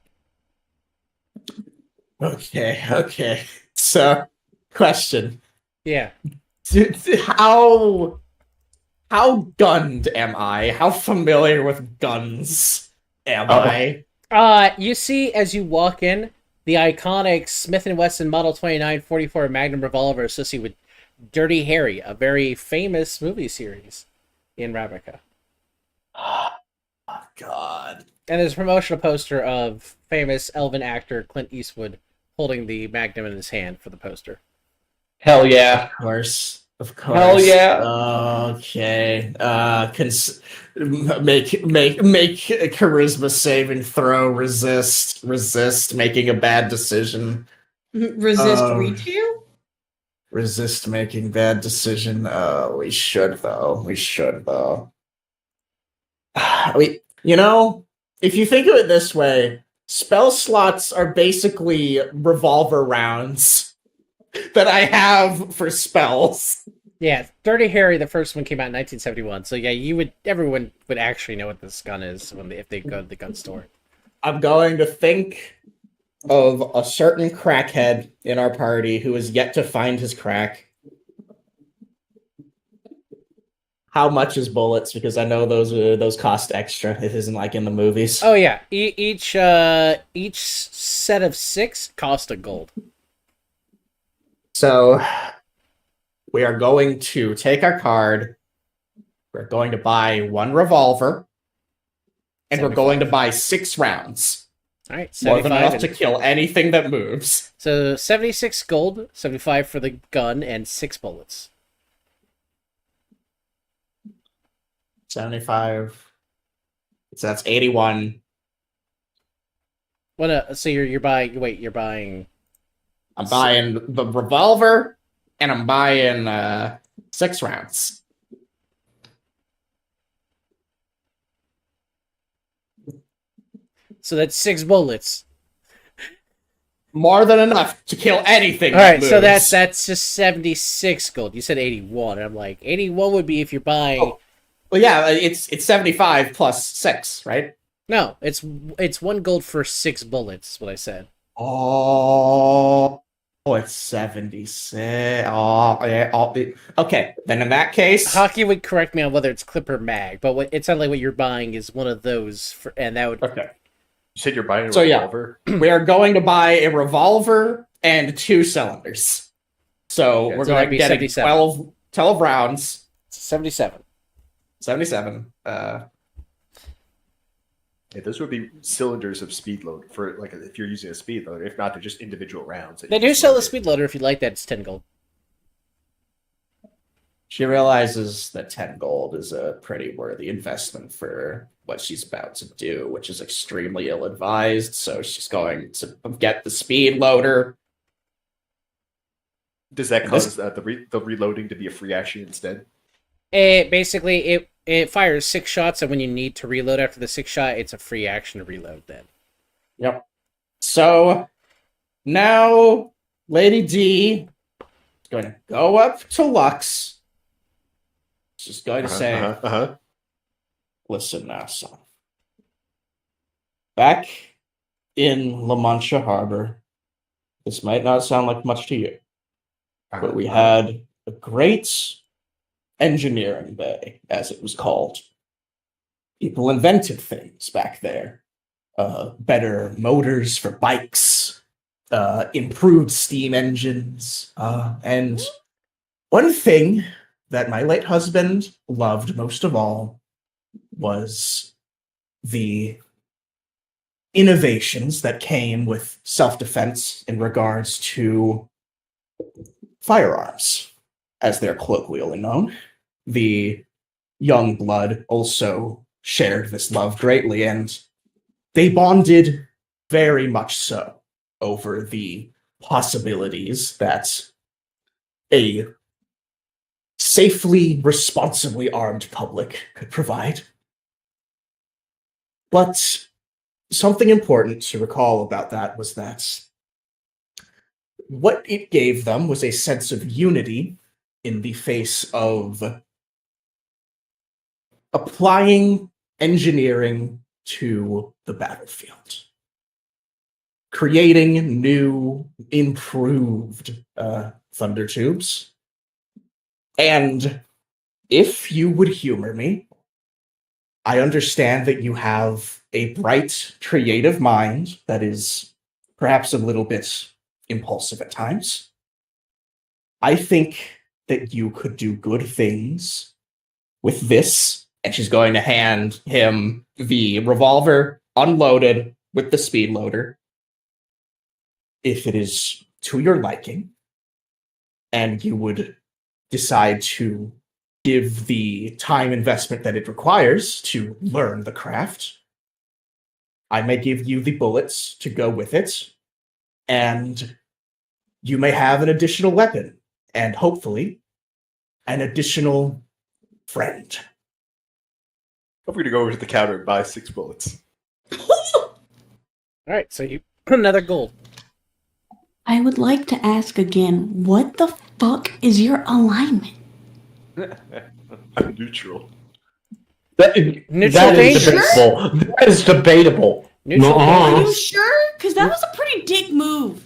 Okay. So, question. Yeah. How gunned am I? How familiar with guns am I? You see as you walk in the iconic Smith & Wesson Model 2944 Magnum revolver associated with Dirty Harry, a very famous movie series in Ravnica. Oh, God. And there's a promotional poster of famous elven actor Clint Eastwood holding the Magnum in his hand for the poster. Hell yeah. Of course. Hell yeah. Okay. Make a charisma saving throw. Resist making a bad decision. Resist retail? Resist making bad decision. We should though. If you think of it this way, spell slots are basically revolver rounds that I have for spells. Yeah, Dirty Harry, the first one came out in 1971. So yeah, everyone would actually know what this gun is if they go to the gun store. I'm going to think of a certain crackhead in our party who has yet to find his crack. How much is bullets? Because I know those cost extra. It isn't like in the movies. Oh yeah, each set of 6 cost a gold. So we are going to take our card. We're going to buy 1 revolver, and we're going to buy 6 rounds. All right, more than enough to kill anything that moves. So 76 gold, 75 for the gun, and 6 bullets. 75. So that's 81. What? So you're buying? Wait, you're buying? I'm buying the revolver, and I'm buying 6 rounds. So that's 6 bullets. More than enough to kill anything. All right, that so moves. that's just 76 gold. You said 81. And I'm like, 81 would be if you're buying. Oh. Well, yeah, it's 75 plus 6, right? No, it's 1 gold for 6 bullets. Is what I said. Oh, it's 76. Oh, yeah. Okay, then in that case, Hockey would correct me on whether it's clip or mag, but it sounds like what you're buying is one of those, and that would. Okay. You said you're buying a So revolver? yeah, we are going to buy a revolver and 2 cylinders. So Okay, we're so going that'd to be get 77. 12 rounds. 77. 77. Yeah, those would be cylinders of speed load for like if you're using a speed loader. If not, they're just individual rounds. They do sell a speed loader if you like that. It's 10 gold. She realizes that 10 gold is a pretty worthy investment for what she's about to do, which is extremely ill-advised. So she's going to get the speed loader. Does that cause the reloading to be a free action instead? It fires 6 shots, and when you need to reload after the 6th shot, it's a free action to reload then. Yep. So now Lady D is going to go up to Lux. She's going to say, listen now, son. Back in La Mancha Harbor, this might not sound like much to you, but we had a great engineering bay, as it was called. People invented things back there. Better motors for bikes, improved steam engines, and one thing that my late husband loved most of all was the innovations that came with self-defense in regards to firearms, as they're colloquially known. The young blood also shared this love greatly, and they bonded very much so over the possibilities that a safely, responsibly armed public could provide. But something important to recall about that was that what it gave them was a sense of unity in the face of applying engineering to the battlefield, creating new, improved thunder tubes. And if you would humor me, I understand that you have a bright, creative mind that is perhaps a little bit impulsive at times. I think that you could do good things with this. And she's going to hand him the revolver unloaded with the speed loader. If it is to your liking, and you would decide to give the time investment that it requires to learn the craft, I may give you the bullets to go with it, and you may have an additional weapon, and hopefully an additional friend. I'm going to go over to the counter and buy 6 bullets. All right, so you put another gold. I would like to ask again, what the fuck is your alignment? I'm neutral. That is debatable. That is debatable. Neutral Are game. you sure? Because that was a pretty dick move.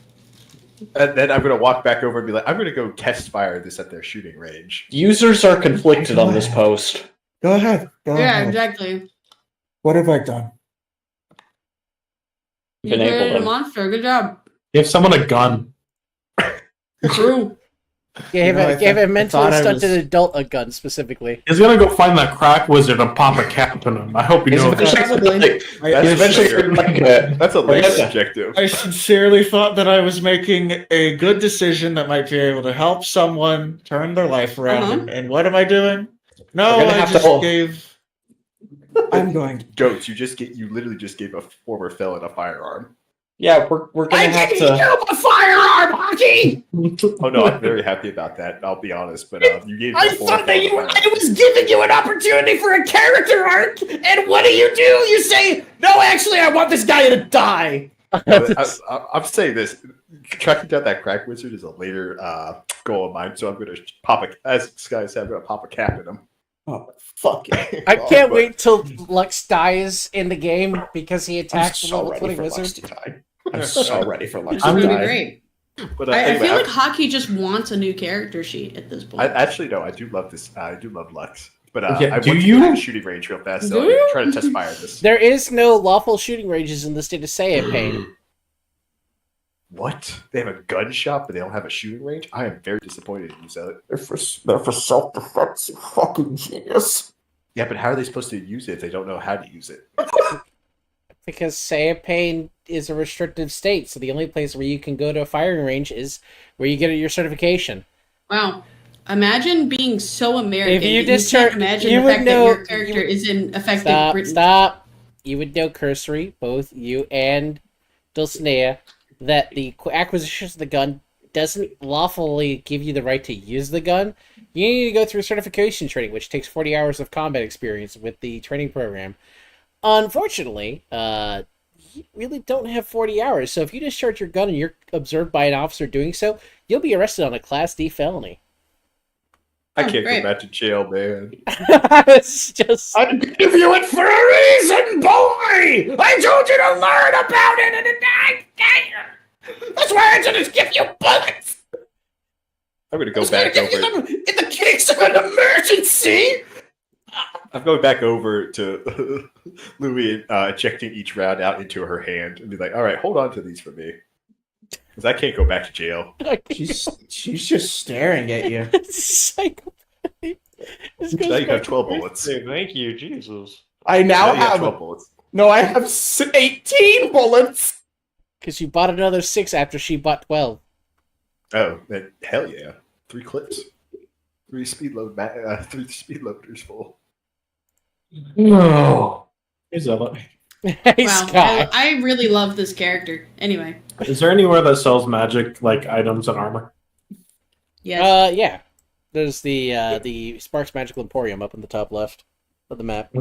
And then I'm gonna walk back over and be like, I'm gonna go test fire this at their shooting range. Users are conflicted on this post. Go ahead. Go Yeah, ahead. exactly. What have I done? You Enable created a them. monster. Good job. Give someone a gun. True. Gave a mentally thought I stunted was- adult a gun specifically. He's gonna go find that crack wizard and pop a cap in him. I hope you He's know eventually, that. like, he's eventually like a, That's a later Yeah. objective. I sincerely thought that I was making a good decision that might be able to help someone turn their life around. Uh-huh. And what am I doing? No, We're gonna I have to just hold- gave. I'm going to. Goats, you literally just gave a former felon a firearm. yeah, we're gonna have to. a firearm, Hockey! Oh no, I'm very happy about that. I'll be honest, but you gave. I a former thought that felon a you. firearm. I was giving you an opportunity for a character arc, and what do? You say, no, actually, I want this guy to die. I'm saying this. Tracking down that crack wizard is a later goal of mine, so I'm going to pop a. As Sky said, I'm going to pop a cap in him. Oh, fuck it. I can't but- wait till Lux dies in the game because he I'm attacks the so level ready 20 for Lux wizard. to die. I'm so ready for Lux It's to gonna be die. great. But I anyway, feel like Hockey just wants a new character sheet at this point. I actually no, I do love this. I do love Lux, but Yeah, I do want to you? go to the shooting range real fast. So Do I'm gonna you? try to test fire this. There is no lawful shooting ranges in the state of Saiyan Pain. What? They have a gun shop, but they don't have a shooting range. I am very disappointed in you, Zealot. They're for self-defense, you fucking genius. Yeah, but how are they supposed to use it if they don't know how to use it? Because Saiyan Pain is a restrictive state, so the only place where you can go to a firing range is where you get your certification. Wow. Imagine being so American. If you that discharge- can't imagine you the would fact know- that your character is in effective Stop, Britain. stop. You would know cursory, both you and Dulcinea, that the acquisition of the gun doesn't lawfully give you the right to use the gun. You need to go through certification training, which takes 40 hours of combat experience with the training program. Unfortunately, you really don't have 40 hours, so if you discharge your gun and you're observed by an officer doing so, you'll be arrested on a Class D felony. I Oh, can't great. go back to jail, man. It's just... I give you it for a reason, boy! I told you to learn about it, and that's why I didn't give you bullets! I'm gonna go I was gonna back give you over. them in the case of an emergency! I'm going back over to Louis, ejecting each round out into her hand and be like, "All right, hold on to these for me, because I can't go back to jail." She's just staring at you. Psychopathy. This Now goes you back have 12 bullets. Hey, thank you, Jesus. I now Now you have have 12 bullets. no. I have 18 bullets. because you bought another 6 after she bought 12. Oh, then hell yeah! 3 clips, 3 speed load, 3 speed loaders full. No. Here's Zealot. Hey, Wow. Sky. I really love this character. Anyway. Is there anywhere that sells magic like items and armor? Yes. Yeah. There's the Sparks Magical Emporium up in the top left of the map.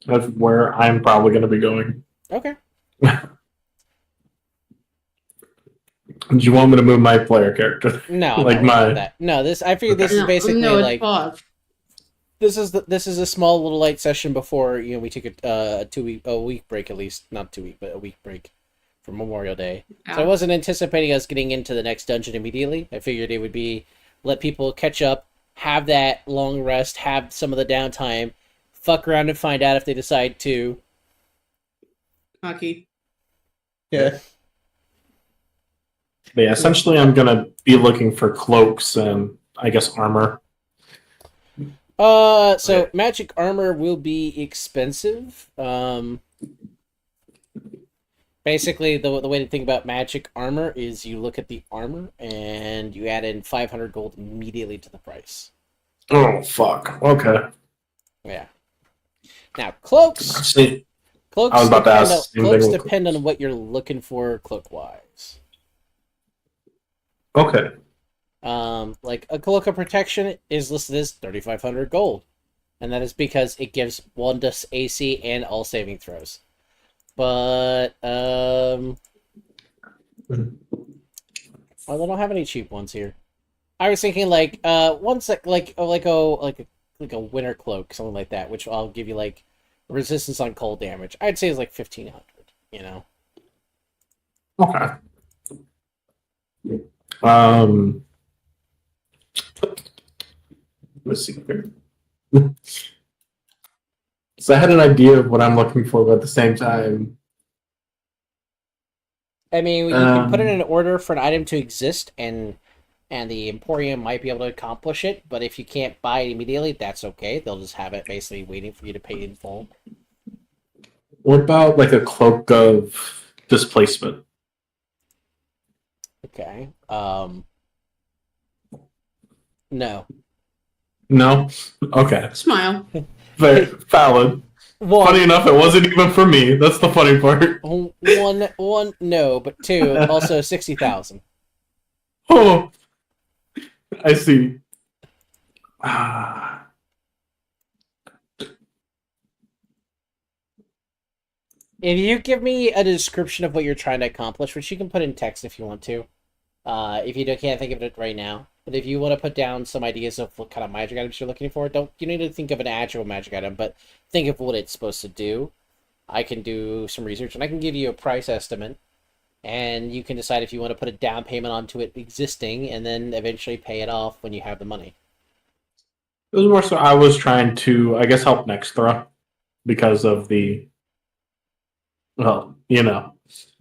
That's where I'm probably going to be going. Okay. Do you want me to move my player character? No, Like no, my- that. No, this I figured this is No, basically no, it's like pause. this is a small little light session before we take a week break, at least not 2 week, but a week break for Memorial Day. So I wasn't anticipating us getting into the next dungeon immediately. I figured it would be let people catch up, have that long rest, have some of the downtime, fuck around and find out if they decide to. Hockey. Yeah. But yeah, essentially I'm going to be looking for cloaks and, I guess, armor. So magic armor will be expensive. Basically, the way to think about magic armor is you look at the armor and you add in 500 gold immediately to the price. Oh, fuck. Okay. Yeah. Now, cloaks. See, Cloaks I was about to ask the same cloaks thing with depend on what you're looking for cloak-wise. okay. Like a cloak of protection is listed as 3,500 gold, and that is because it gives 1 to AC and all saving throws. But well, they don't have any cheap ones here. I was thinking like ones that like a winter cloak, something like that, which I'll give you like resistance on cold damage. I'd say it's like 1500. You know. Okay. Let's see here. So I had an idea of what I'm looking for, but at the same time, I mean, you can put in an order for an item to exist, and the Emporium might be able to accomplish it. But if you can't buy it immediately, that's okay. They'll just have it basically waiting for you to pay in full. what about like a cloak of displacement? Okay. No. No? Okay. Smile. Very valid. Funny enough, it wasn't even for me. That's the funny part. One, no, but two, also 60,000. Oh, I see. If you give me a description of what you're trying to accomplish, which you can put in text if you want to, if you can't think of it right now, but if you want to put down some ideas of what kind of magic items you're looking for, you need to think of an actual magic item, but think of what it's supposed to do. I can do some research, and I can give you a price estimate, and you can decide if you want to put a down payment onto it existing, and then eventually pay it off when you have the money. It was more so I was trying to, I guess, help Nextra because of the, well, the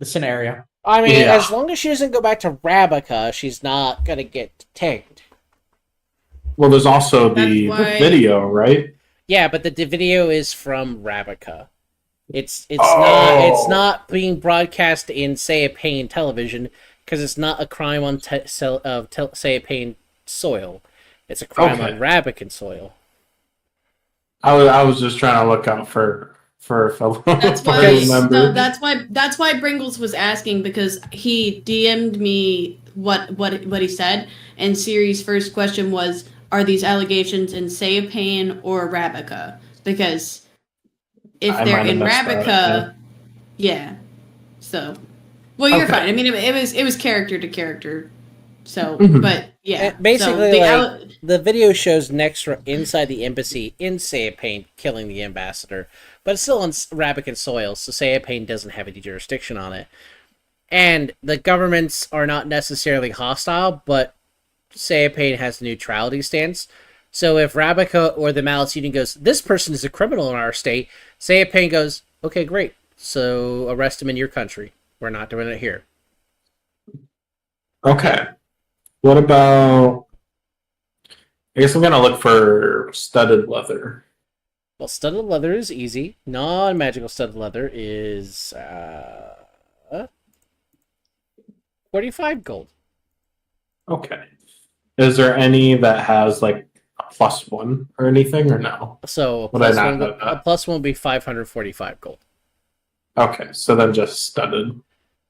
scenario. I mean, as long as she doesn't go back to Rabica, she's not going to get tanked. Well, there's also the video, right? Yeah, but the video is from Rabica. It's not being broadcast in Say a Pain television because it's not a crime on Say a Pain soil. It's a crime on Rabican soil. I was just trying to look out for a fellow. That's why Bringles was asking, because he DM'd me what he said, and Siri's first question was, are these allegations in Say a Pain or Rabica? Because if they're in Rabica, yeah. So, well, you're fine. I mean, it was character to character. So, but yeah, basically, the video shows Nextra inside the embassy in Say a Pain killing the ambassador, but it's still on Rabican soil, so Say a Pain doesn't have any jurisdiction on it. And the governments are not necessarily hostile, but Say a Pain has a neutrality stance. So if Rabica or the Malice Union goes, this person is a criminal in our state, Say a Pain goes, okay, great. So arrest him in your country. We're not doing it here. Okay. What about... I guess I'm going to look for studded leather. Well, studded leather is easy. Non-magical studded leather is 45 gold. Okay. Is there any that has like a +1 or anything, or no? So a plus one would be 545 gold. Okay, so then just studded.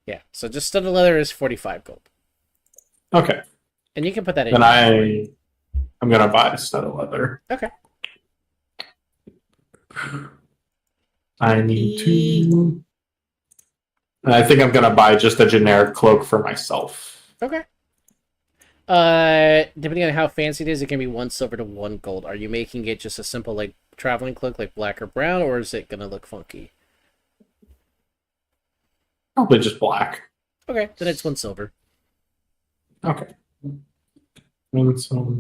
Yeah, so just studded leather is 45 gold. Okay. And you can put that in. Then I'm going to buy studded leather. Okay. I need to... I think I'm going to buy just a generic cloak for myself. Okay. Depending on how fancy it is, it can be 1 silver to 1 gold. Are you making it just a simple like traveling cloak, like black or brown, or is it gonna look funky? Probably just black. Okay, then it's 1 silver. Okay. And so,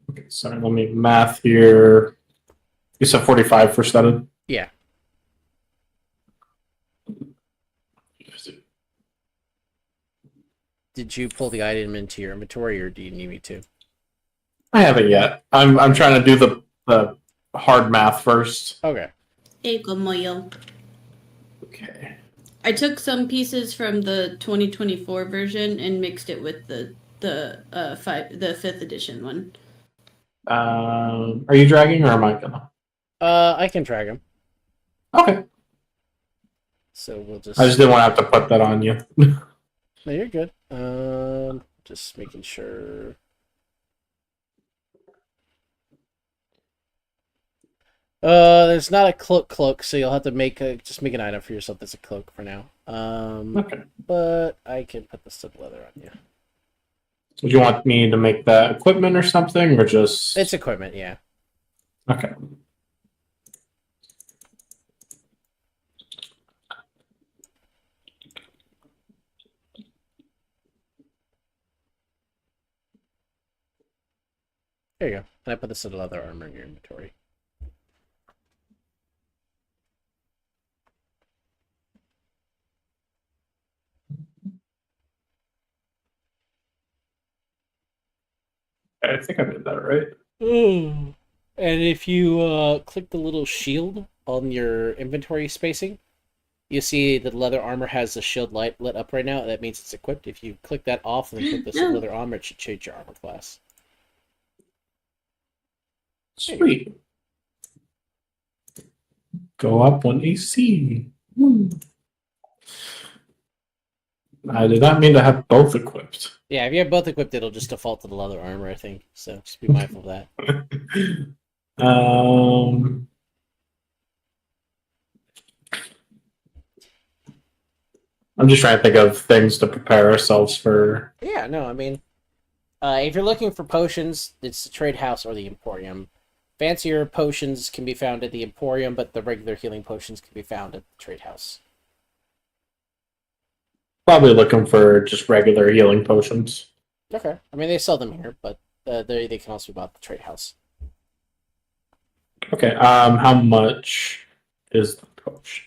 okay, sorry, let me math here. You said 45 for studded? Yeah. Did you pull the item into your inventory, or do you need me to? I haven't yet. I'm trying to do the hard math first. Okay. Okay. I took some pieces from the 2024 version and mixed it with the 5th edition one. Are you dragging, or am I gonna? I can drag him. Okay. So we'll just. I just didn't want to have to put that on you. No, you're good. Just making sure. There's not a cloak, so you'll have to make an item for yourself that's a cloak for now. Okay. But I can put the studded leather on you. Do you want me to make that equipment or something, or just... It's equipment, yeah. Okay. There you go. And I put this in leather armor in your inventory. I think I did that right. And if you click the little shield on your inventory spacing, you see the leather armor has the shield light lit up right now. That means it's equipped. If you click that off and then click this leather armor, it should change your armor class. Sweet. Go up 1 AC. I did not mean to have both equipped. Yeah, if you have both equipped, it'll just default to the leather armor, I think. So just be mindful of that. I'm just trying to think of things to prepare ourselves for. Yeah, no, I mean, if you're looking for potions, it's the trade house or the Emporium. Fancier potions can be found at the Emporium, but the regular healing potions can be found at the trade house. Probably looking for just regular healing potions. Okay. I mean, they sell them here, but they can also be bought at the trade house. Okay, how much is the potion?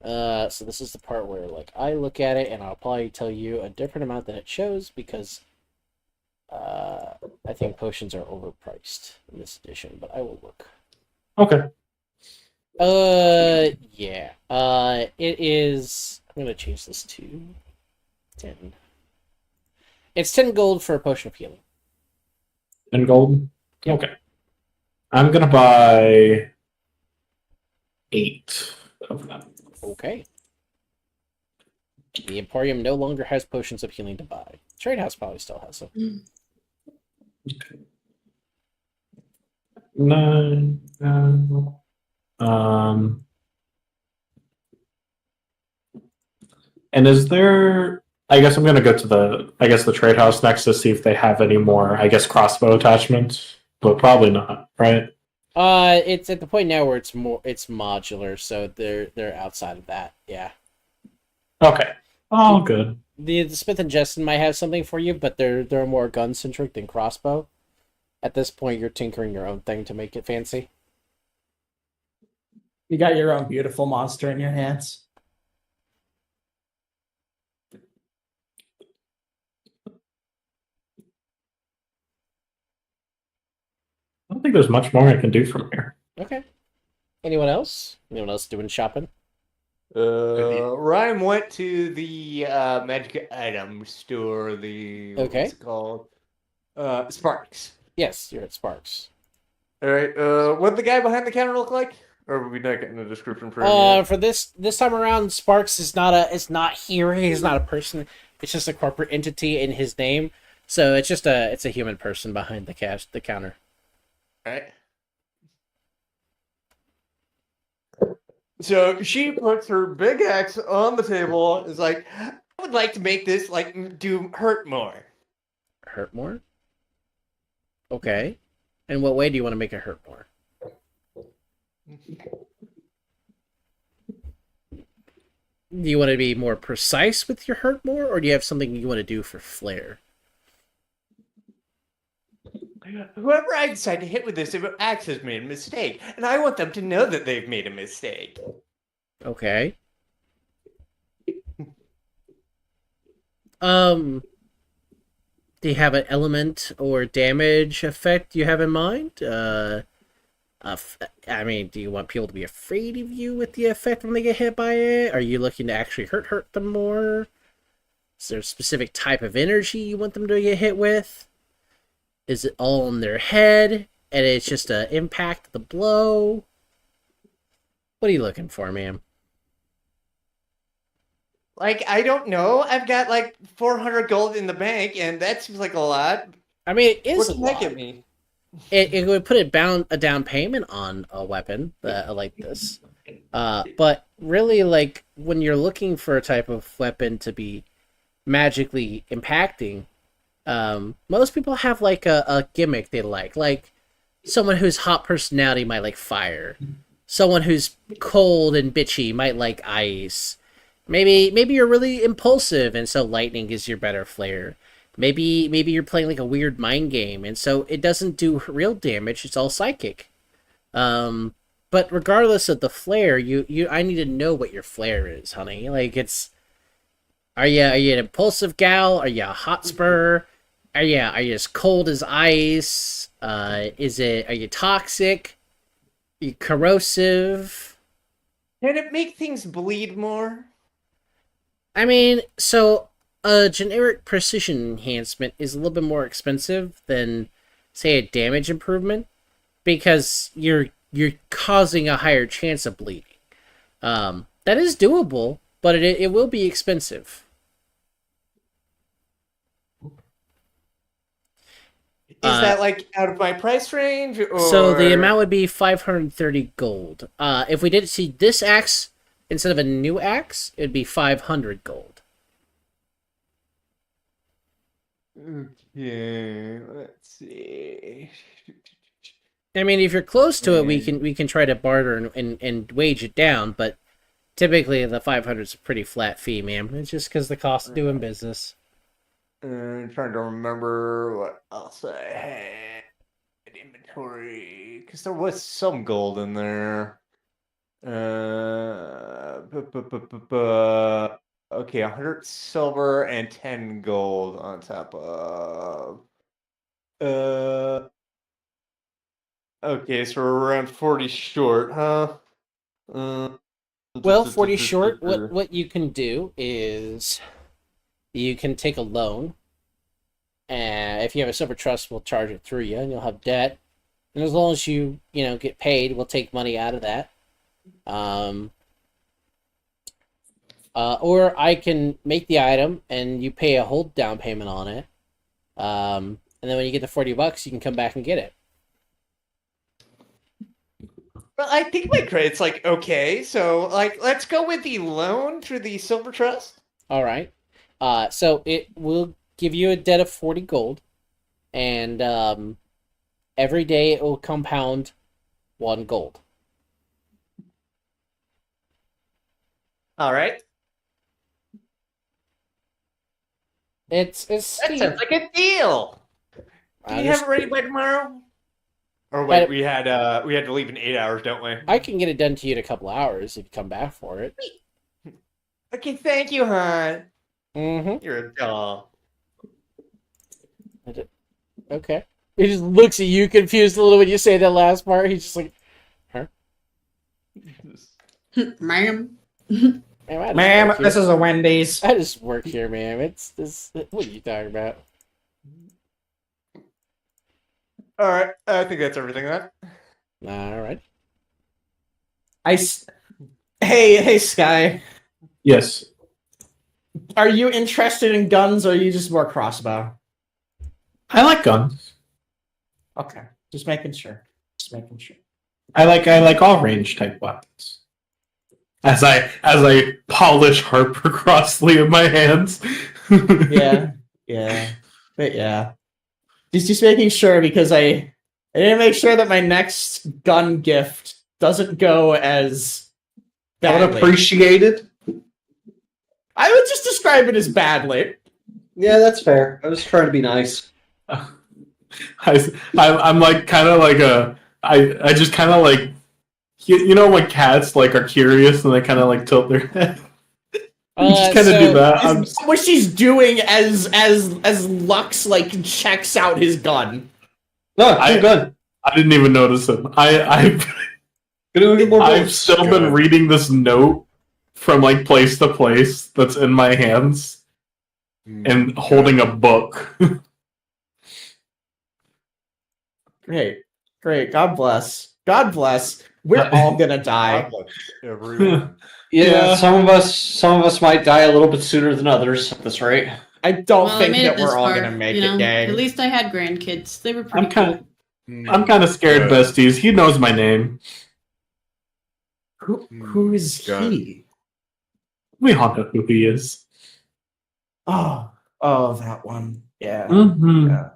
So this is the part where, like, I look at it and I'll probably tell you a different amount than it shows because I think potions are overpriced in this edition, but I will look. Okay. Yeah. It is. I'm gonna change this to 10. It's 10 gold for a potion of healing. 10 gold? Okay. I'm gonna buy 8 of them. Okay. The Emporium no longer has potions of healing to buy. Trade House probably still has some. 9. And is there? I guess I'm gonna go to the trade house next to see if they have any more. I guess crossbow attachments, but probably not, right? It's at the point now where it's modular, so they're outside of that. Yeah. Okay. All good. The Smith and Jessen might have something for you, but they're more gun centric than crossbow. At this point, you're tinkering your own thing to make it fancy. You got your own beautiful monster in your hands. I don't think there's much more I can do from here. Okay. Anyone else? Anyone else doing shopping? Ryan went to the magic item store. What's it called? Sparks. Yes, you're at Sparks. All right. What the guy behind the counter look like? Or are we not getting the description for him? For this time around, Sparks is not here. He's not a person. It's just a corporate entity in his name. So it's just a human person behind the counter. All right. So she puts her big axe on the table. Is like, I would like to make this do hurt more. Hurt more? Okay. In what way do you want to make it hurt more? Do you want to be more precise with your hurt more, or do you have something you want to do for flair? Whoever I decide to hit with this axe has made a mistake, and I want them to know that they've made a mistake. Okay. Do you have an element or damage effect you have in mind? I mean, do you want people to be afraid of you with the effect when they get hit by it? Are you looking to actually hurt them more? Is there a specific type of energy you want them to get hit with? Is it all in their head, and it's just an impact of the blow? What are you looking for, ma'am? I don't know. I've got 400 gold in the bank, and that seems like a lot. I mean, it is What a does lot. that get me? It would put a down payment on a weapon like this. But really, when you're looking for a type of weapon to be magically impacting, Most people have like a gimmick they like someone whose hot personality might like fire. Someone who's cold and bitchy might like ice. Maybe you're really impulsive and so lightning is your better flair. Maybe you're playing like a weird mind game and so it doesn't do real damage, it's all psychic. But regardless of the flair, I need to know what your flair is, honey. Like are you an impulsive gal? Are you a hotspur? Are you as cold as ice? Are you toxic? Are you corrosive? Can it make things bleed more? I mean, so a generic precision enhancement is a little bit more expensive than, say, a damage improvement because you're causing a higher chance of bleeding. That is doable, but it will be expensive. Is that like out of my price range? Or... So the amount would be 530 gold. If we did see this axe instead of a new axe, it'd be 500 gold. Okay, let's see. I mean, if you're close to it, we can try to barter and wage it down, but typically the 500 is a pretty flat fee, ma'am. It's just because the cost of doing business. I'm trying to remember what else I had in inventory because there was some gold in there. Okay, 100 silver and 10 gold on top of. Okay, so we're around 40 short, huh? Well, 40 short. What you can do is you can take a loan, and if you have a silver trust, we'll charge it through you, and you'll have debt. And as long as you get paid, we'll take money out of that. Or I can make the item, and you pay a whole down payment on it. And then when you get the $40, you can come back and get it. Well, I think my credit's like okay, so like let's go with the loan through the silver trust. All right. So it will give you a debt of 40 gold, and every day it will compound 1 gold. All right. It's that sounds like a deal. Can you have it ready by tomorrow? Or wait, we had to leave in 8 hours, don't we? I can get it done to you in a couple hours if you come back for it. Okay, thank you, hon. Mm-hmm. You're a doll. Okay. He just looks at you confused a little when you say that last part. He's just like, huh? Ma'am. Ma'am, this is a Wendy's. I just work here, ma'am. It's this. What are you talking about? All right, I think that's everything then. All right. Hey, Sky. Yes. Are you interested in guns, or are you just more crossbow? I like guns. Okay, just making sure. I like all range type weapons. As I polish Harper crossly in my hands. yeah. But yeah. Just making sure because I didn't make sure that my next gun gift doesn't go as badly. Unappreciated? I would just describe it as badly. Yeah, that's fair. I was trying to be nice. I'm like kind of like I just kind of like you know when cats like are curious and they kind of like tilt their head. Just kind of do that. What she's doing as Lux like checks out his gun. No, it's good. I didn't even notice him. I've still been reading this note from like place to place that's in my hands and holding a book. Great. God bless. We're all gonna die. Everyone. Yeah, some of us might die a little bit sooner than others at this rate. I don't I think made that it this we're all far, gonna make you know? it, gang. At least I had grandkids. They were pretty I'm kind of scared, besties. He knows my name. Who is he? We all know who he is. Oh, that one. Yeah. Mm-hmm. Yeah.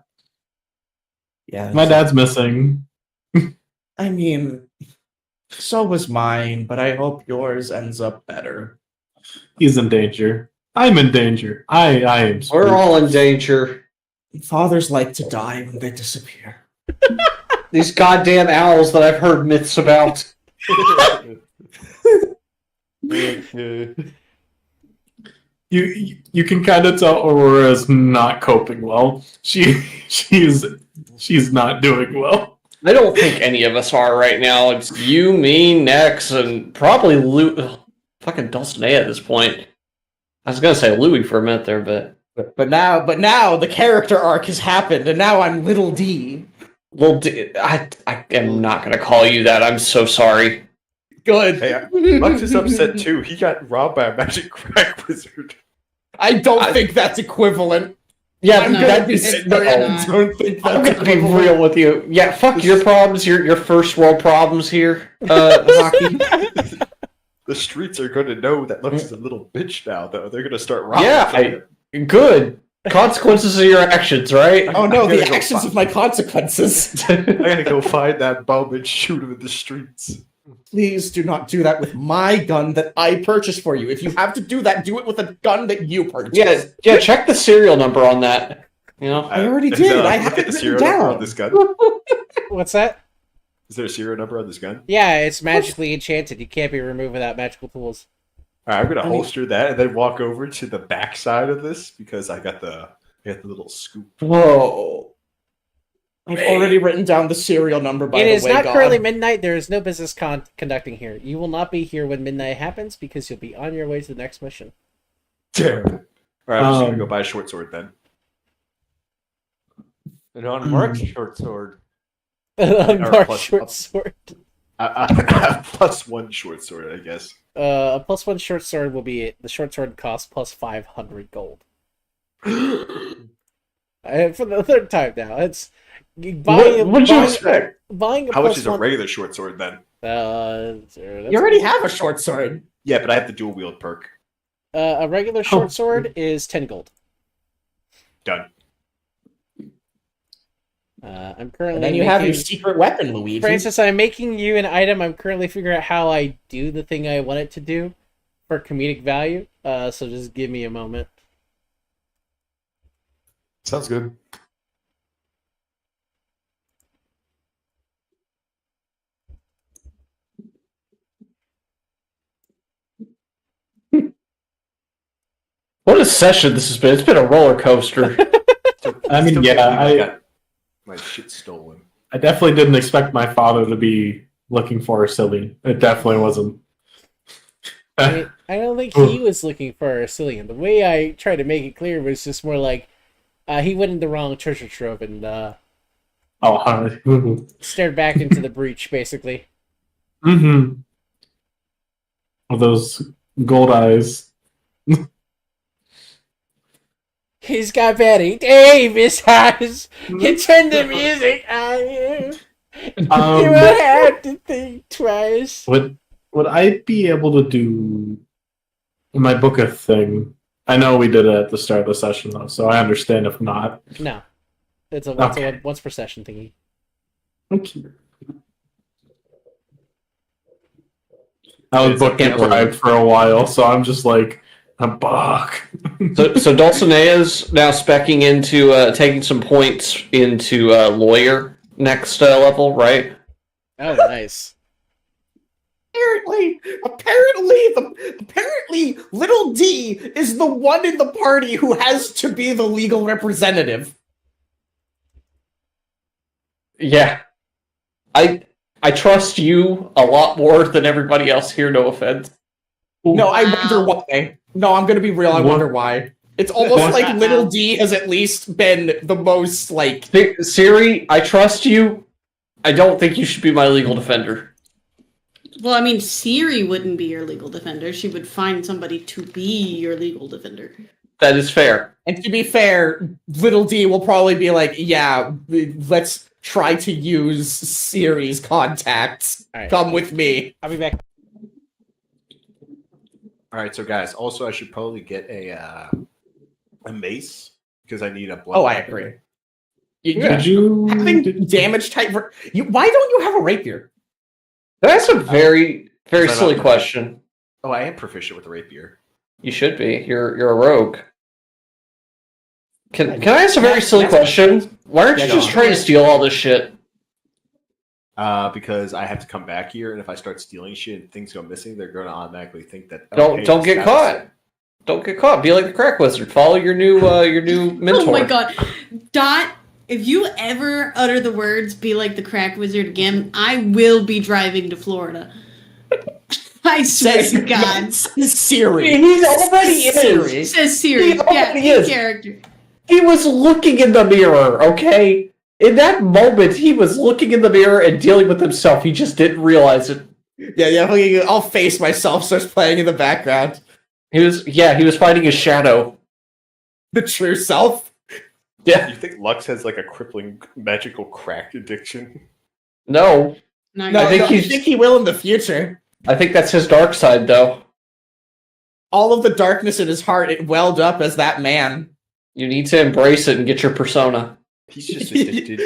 Yeah. My dad's missing. I mean, so was mine, but I hope yours ends up better. He's in danger. I'm in danger. I am. We're spooked. all in danger. Fathers like to die when they disappear. These goddamn owls that I've heard myths about. You can kind of tell Aurora's not coping well. She's not doing well. I don't think any of us are right now. It's you, me, Nex, and probably fucking Dulcinea at this point. I was gonna say Louis for a minute there, But now the character arc has happened, and now I'm Little D. Little D. I am not gonna call you that. I'm so sorry. Good. Hey, Lux is upset too. He got robbed by a magic crack wizard. I don't think that's equivalent. Yeah, I'm No, gonna be it's straight. I not. don't think I'm that's gonna be equivalent. real with you. Yeah, fuck your problems. Your first world problems here, Hockey. The streets are going to know that Lux is a little bitch now, though. They're going to start robbing. Yeah, good. Consequences of your actions, right? Oh no, I the gotta go actions find- of my consequences. I gotta go find that bum and shoot him in the streets. Please do not do that with my gun that I purchased for you. If you have to do that, do it with a gun that you purchased. Yeah. Check the serial number on that. You know, I already did. I have Look at it the written serial number down. on this gun. What's that? Is there a serial number on this gun? Yeah, it's magically enchanted. You can't be removed without magical tools. All right, I'm gonna I mean- holster that and then walk over to the back side of this because I got the little scoop. Whoa. I've already written down the serial number, by It the is way, not God. currently midnight. There is no business conducting here. You will not be here when midnight happens because you'll be on your way to the next mission. Damn it. All right, I'm just gonna Um, go buy a short sword then. An unmarked short sword. Unmarked plus- short sword. I plus one short sword, I guess. A +1 short sword will be it. The short sword costs plus 500 gold. For the third time now. It's what did you expect? Buying a How much is a +1 regular short sword then? You already have a short sword. Yeah, but I have the dual wield perk. a regular short sword is 10 gold. Done. I'm currently And then you have your making- secret weapon, Luigi. Francis, I'm making you an item. I'm currently figuring out how I do the thing I want it to do for comedic value. So just give me a moment. Sounds good. What a session this has been. It's been a roller coaster. I mean, Still yeah, can't believe I got my shit stolen. definitely didn't expect my father to be looking for Arcelean. It definitely wasn't. I don't think he was looking for Arcelean. The way I tried to make it clear was just more like he went in the wrong treasure trove and Oh, hi. stared back into the breach, basically. Mm-hmm. With those gold eyes. He's got Betty Davis eyes. You turn the music on. You won't have to think twice. Would I be able to do my book a thing? I know we did it at the start of the session though, so I understand if not. No, it's a once per session thingy. Okay. I was book deprived for a while, so I'm just like a buck. So Dulcinea's now specking into taking some points into lawyer next level, right? Oh, nice. Apparently, Little D is the one in the party who has to be the legal representative. Yeah. I trust you a lot more than everybody else here, no offense. No, I wonder why. No, I'm gonna be real. I wonder why. It's almost like Little D has at least been the most like. Siri, I trust you. I don't think you should be my legal defender. Well, I mean, Siri wouldn't be your legal defender. She would find somebody to be your legal defender. That is fair. And to be fair, Little D will probably be like, yeah, let's try to use Siri's contacts. Right. Come with me. I'll be back. All right, so guys, also I should probably get a mace because I need a blood. Oh, I weapon. agree. Did you having damage type? Why don't you have a rapier? That's a very, very Is that silly not- question. Oh, I am proficient with a rapier. You should be. You're a rogue. Can I ask a very silly question? Why aren't you Yeah, just go trying to steal all this shit? Because I have to come back here, and if I start stealing shit and things go missing, they're going to automatically think that. Don't get caught. Don't get caught. Be like the crack wizard. Follow your new mentor. Oh my god. Dot, if you ever utter the words "be like the crack wizard" again, I will be driving to Florida. I swear to God. Siri. He already is. Says Siri. He already Yeah, is. character. He was looking in the mirror, okay? In that moment, he was looking in the mirror and dealing with himself. He just didn't realize it. Yeah, I'll face myself starts playing in the background. He was fighting his shadow. The true self? Yeah. You think Lux has like a crippling magical crack addiction? No. No, I think he will in the future. I think that's his dark side, though. All of the darkness in his heart, it welled up as that man. You need to embrace it and get your persona. He's just addicted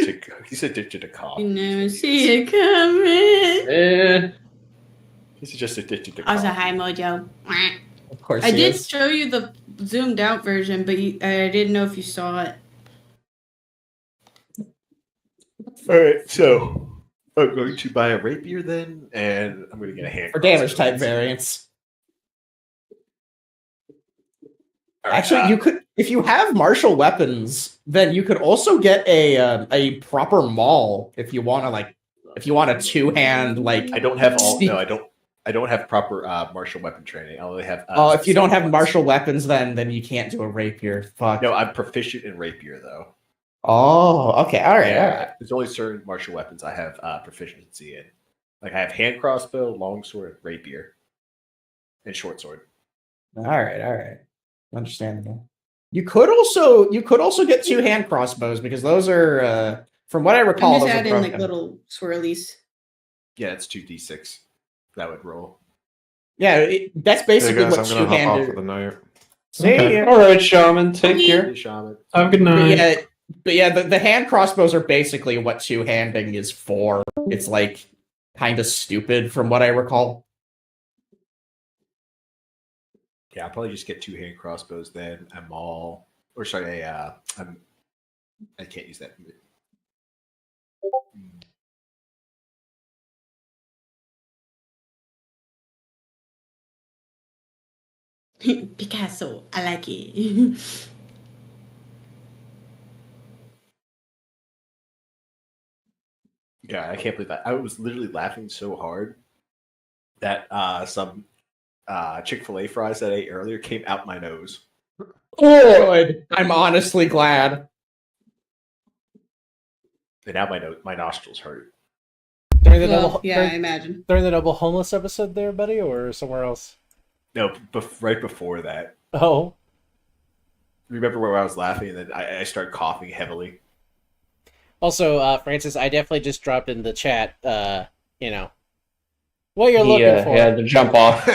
to coffee. You never see it coming. He's just addicted to Also, coffee. hi, Mojo. Of course I he did is. show you the zoomed out version, but I didn't know if you saw it. Alright, so I'm going to buy a rapier then, and I'm going to get a hand For damage crossbow. type variants. Alright, Actually, you could, if you have martial weapons, then you could also get a proper maul if you want to if you want a two-hand I don't have all. sneak- No, I don't have proper martial weapon training. I only have. Oh, if you don't have ones. martial weapons, then you can't do a rapier. Fuck. No, I'm proficient in rapier though. Oh, okay, all right, Yeah, all right. There's only certain martial weapons I have proficiency in. Like I have hand crossbow, longsword, rapier, and short sword. All right. Understandable. You could also get two hand crossbows because those are from what I recall I'm just those are adding like broken. little swirlies. Yeah, it's 2d6. That would roll. Yeah, that's basically Hey guys, what I'm gonna hop off two-handed. for the night. See Okay. ya. All right, shaman, take care. Hey, shaman. Have a good night. But yeah, the hand crossbows are basically what two-handing is for. It's like kind of stupid from what I recall. Yeah, I'll probably just get two hand crossbows then. I can't use that. Picasso, I like it. Yeah, I can't believe that. I was literally laughing so hard that some Chick-fil-A fries that I ate earlier came out my nose. Good. I'm honestly glad. And now my nostrils hurt. During the Well, double, yeah, I during, imagine. during the double homeless episode, there, buddy, or somewhere else? No, right before that. Oh, Remember where I was laughing and then I started coughing heavily? also, Francis, I definitely just dropped in the chat. What you're He looking for. had to jump off.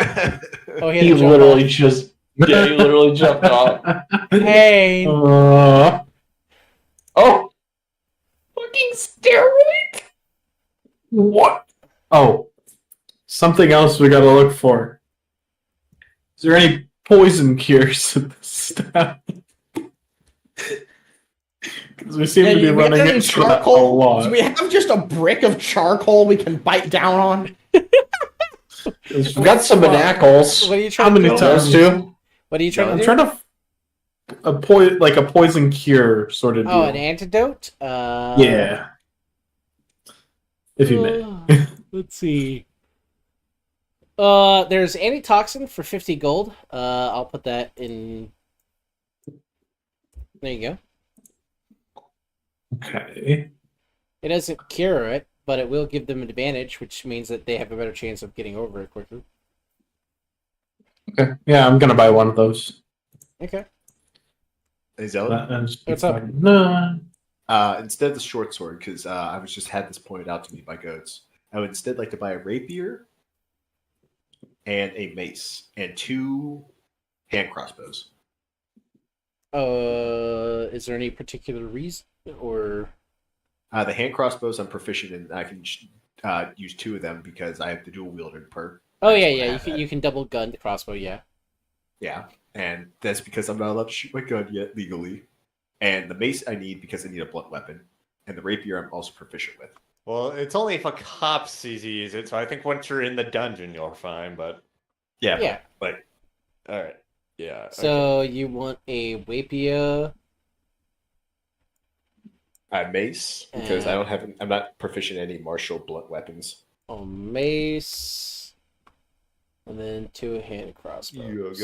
Oh, He had to jump literally off. just he literally jumped off. Hey, Oh, fucking steroid! What? Oh, something else we gotta look for. Is there any poison cures at this step? Because we seem to be do we have running any into that a charcoal? lot. Do we have just a brick of charcoal we can bite down on? We've got some manacles. what are you How trying to many do? times? What are you trying I'm to do? trying to a poison cure sort of deal. Oh, an antidote? Yeah. If you may. Let's see. There's antitoxin for 50 gold. I'll put that in. There you go. Okay. It doesn't cure it, but it will give them an advantage, which means that they have a better chance of getting over it quicker. Okay. Yeah, I'm gonna buy one of those. Okay. Hey, Zealot? What's up? No. Instead of the short sword, because I was just had this pointed out to me by goats, I would instead like to buy a rapier and a mace and two hand crossbows. Is there any particular reason or? The hand crossbows I'm proficient in. I can use 2 of them because I have the dual wielded perk. Oh I just yeah, wanna yeah. have You can double gun the crossbow. Yeah. Yeah, and that's because I'm not allowed to shoot my gun yet legally. And the mace I need because I need a blunt weapon, and the rapier I'm also proficient with. Well, it's only if a cop sees you use it, so I think once you're in the dungeon, you're fine. But Yeah, Yeah. but all right, yeah. So you want a rapier? mace because I'm not proficient in any martial blunt weapons. A mace, and then 2 hand crossbows.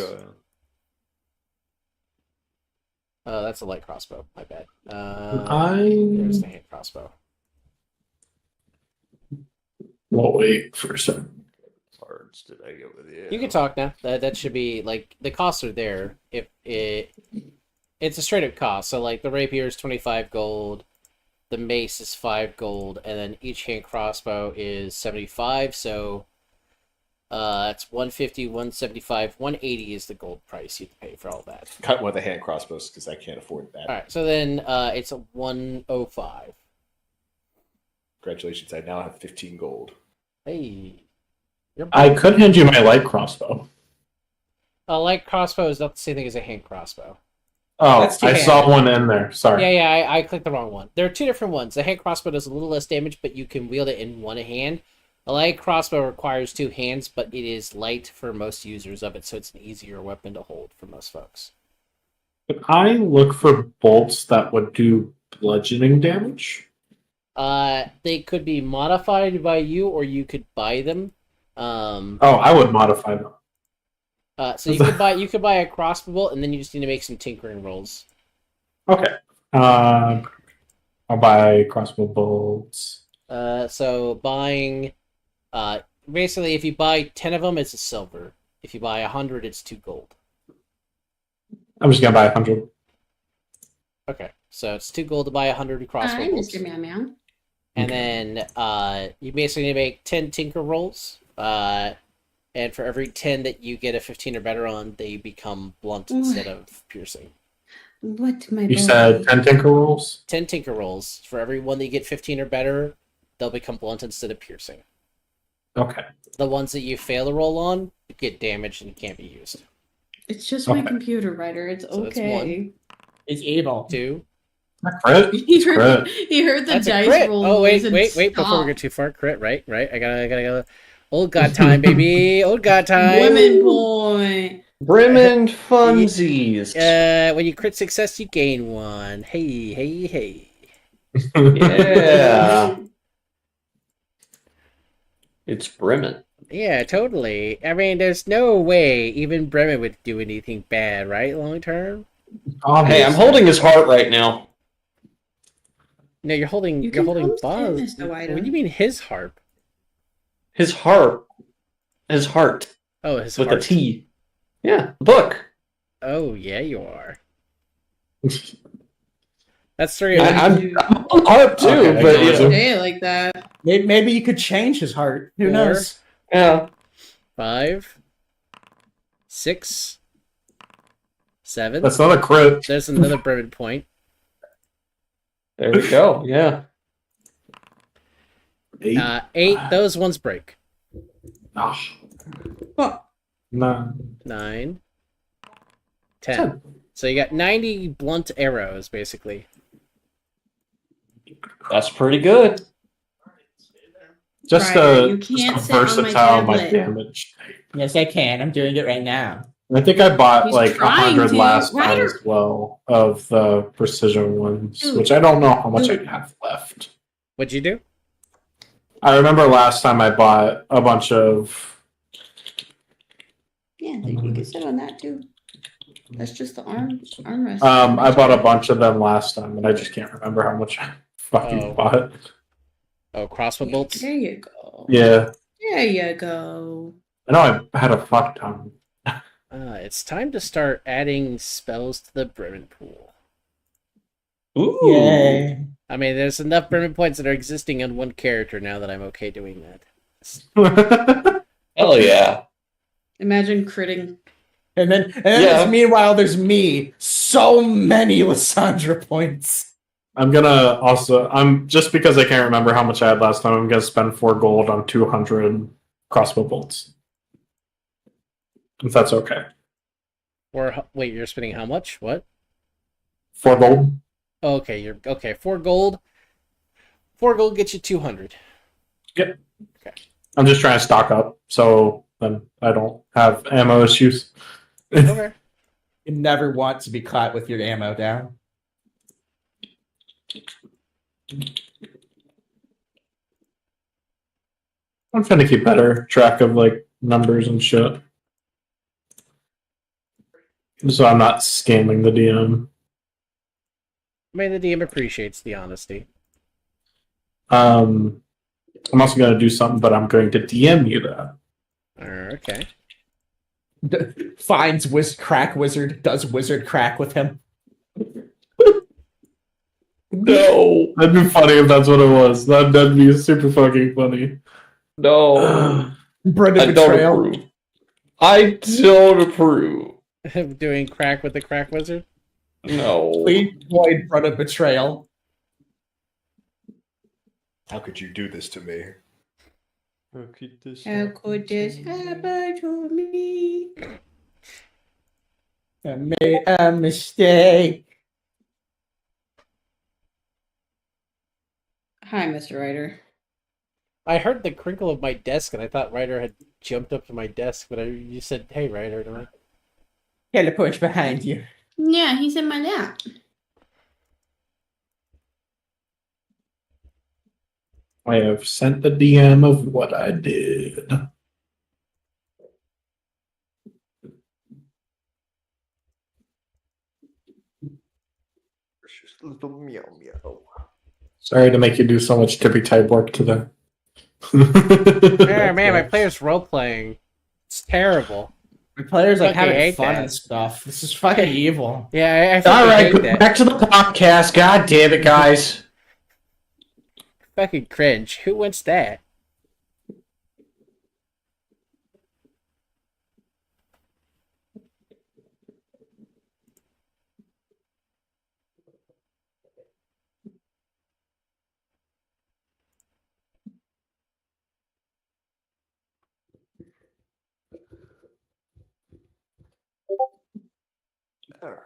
Oh, that's a light crossbow. My bad. There's the hand crossbow. Well, wait for a second. Cards did I go with you? You can talk now. That should be like the costs are there. If it's a straight up cost. So like the rapier is 25 gold, the mace is 5 gold, and then each hand crossbow is 75. So that's 150, 175, 180 is the gold price you have to pay for all that. Cut one of the hand crossbows because I can't afford that. All right. So then it's a 105. Congratulations! I now have 15 gold. Hey. I could hand you my light crossbow. A light crossbow is not the same thing as a hand crossbow. Oh, That's I two-handed. saw one in there. Sorry. Yeah, I clicked the wrong one. There are 2 different ones. The hand crossbow does a little less damage, but you can wield it in one hand. A light crossbow requires 2 hands, but it is light for most users of it, so it's an easier weapon to hold for most folks. Could I look for bolts that would do bludgeoning damage? They could be modified by you, or you could buy them. I would modify them. So you could buy a crossbow bolt, and then you just need to make some tinkering rolls. Okay. I'll buy crossbow bolts. So buying, basically, if you buy 10 of them, it's a silver. If you buy 100, it's 2 gold. I'm just gonna buy 100. Okay, so it's 2 gold to buy 100 crossbow Hi, bolts. Mr. Meow Meow. And then you basically need to make 10 tinker rolls. And for every 10 that you get a 15 or better on, they become blunt instead of piercing. What, my You boy? said 10 tinker rolls? 10 tinker rolls. For every one that you get 15 or better, they'll become blunt instead of piercing. Okay. The ones that you fail to roll on get damaged and can't be used. It's just my Okay. computer writer. It's So that's okay. It's evil. 2. Crit? He heard, Crit. he heard the That's a dice crit. roll. Oh, wait, noise and before we stopped. get too far. Crit, right? I gotta. Old god time, baby. Old god time. Women boy. Bremen funsies. When you crit success, you gain 1. Hey. Yeah. It's Bremen. Yeah, totally. I mean, there's no way even Bremen would do anything bad, right? Long term. Hey, I'm holding his heart right now. No, you're holding. You You're can holding post it, Buzz. Mr. What White. do you mean his harp? His heart. His heart. Oh, his With heart. a T. Yeah, the book. Oh, yeah, you are. That's 3. I'm on heart too, Okay, but I you know. know, Say it like that. Maybe you could change his heart. Who 4. knows? yeah. 5, 6, 7. That's not a crit. There's another Bremen point. There we go. Yeah. 8. 8. Those ones break. Ah. Well, 9. 9, 10. So you got 90 blunt arrows, basically. That's pretty good. Just Ryder, you a can't just sit on my versatile my tablet. damage. Yes, I can. I'm doing it right now. I think I bought He's like trying 100 to. last time Ryder- as well of the precision ones, Dude. which I don't know how much I Dude. have left. What'd you do? I remember last time I bought a bunch of. yeah, dude, you can sit on that too. That's just the armrest. I bought a bunch of them last time, and I just can't remember how much I fucking Oh. bought. Oh, crossbow bolts? There you go. Yeah, There you go. I know I had a fuck ton. It's time to start adding spells to the Bremen pool. Ooh. Yay. I mean, there's enough Bremen points that are existing on one character now that I'm okay doing that. Hell yeah. Imagine critting. And then meanwhile, there's me. So many Lysandra points. I'm gonna also. I'm just because I can't remember how much I had last time. I'm gonna spend 4 gold on 200 crossbow bolts. If that's okay. Or wait, you're spending how much? What? 4 gold. Okay, you're okay. 4 gold. 4 gold gets you 200. Yep. Okay. I'm just trying to stock up, so then I don't have ammo issues. Okay. You never want to be caught with your ammo down. I'm trying to keep better track of like numbers and shit, so I'm not scamming the DM. I mean, the DM appreciates the honesty. I'm also going to do something, but I'm going to DM you that. Okay. Finds crack wizard, does wizard crack with him. No, that'd be funny if that's what it was. That'd be super fucking funny. No, Brenda I don't betrayal. approve. I don't approve. Doing crack with the crack wizard? No. Please avoid Brenda betrayal. How could you do this to me? How could this happen to me? I made a mistake. Hi, Mr. Ryder. I heard the crinkle of my desk, and I thought Ryder had jumped up to my desk, but you said, "Hey, Ryder," and I'm like, Teleport behind you. Yeah, he's in my lap. I have sent the DM of what I did. Little meow meow. Sorry to make you do so much tippy type work today. man, my player's role playing. It's terrible. My players like Fucking having hate fun that. and stuff. This is fucking evil. Yeah, I All right, hate that. back to the podcast. God damn it, guys. Fucking cringe. Who wants that? All right.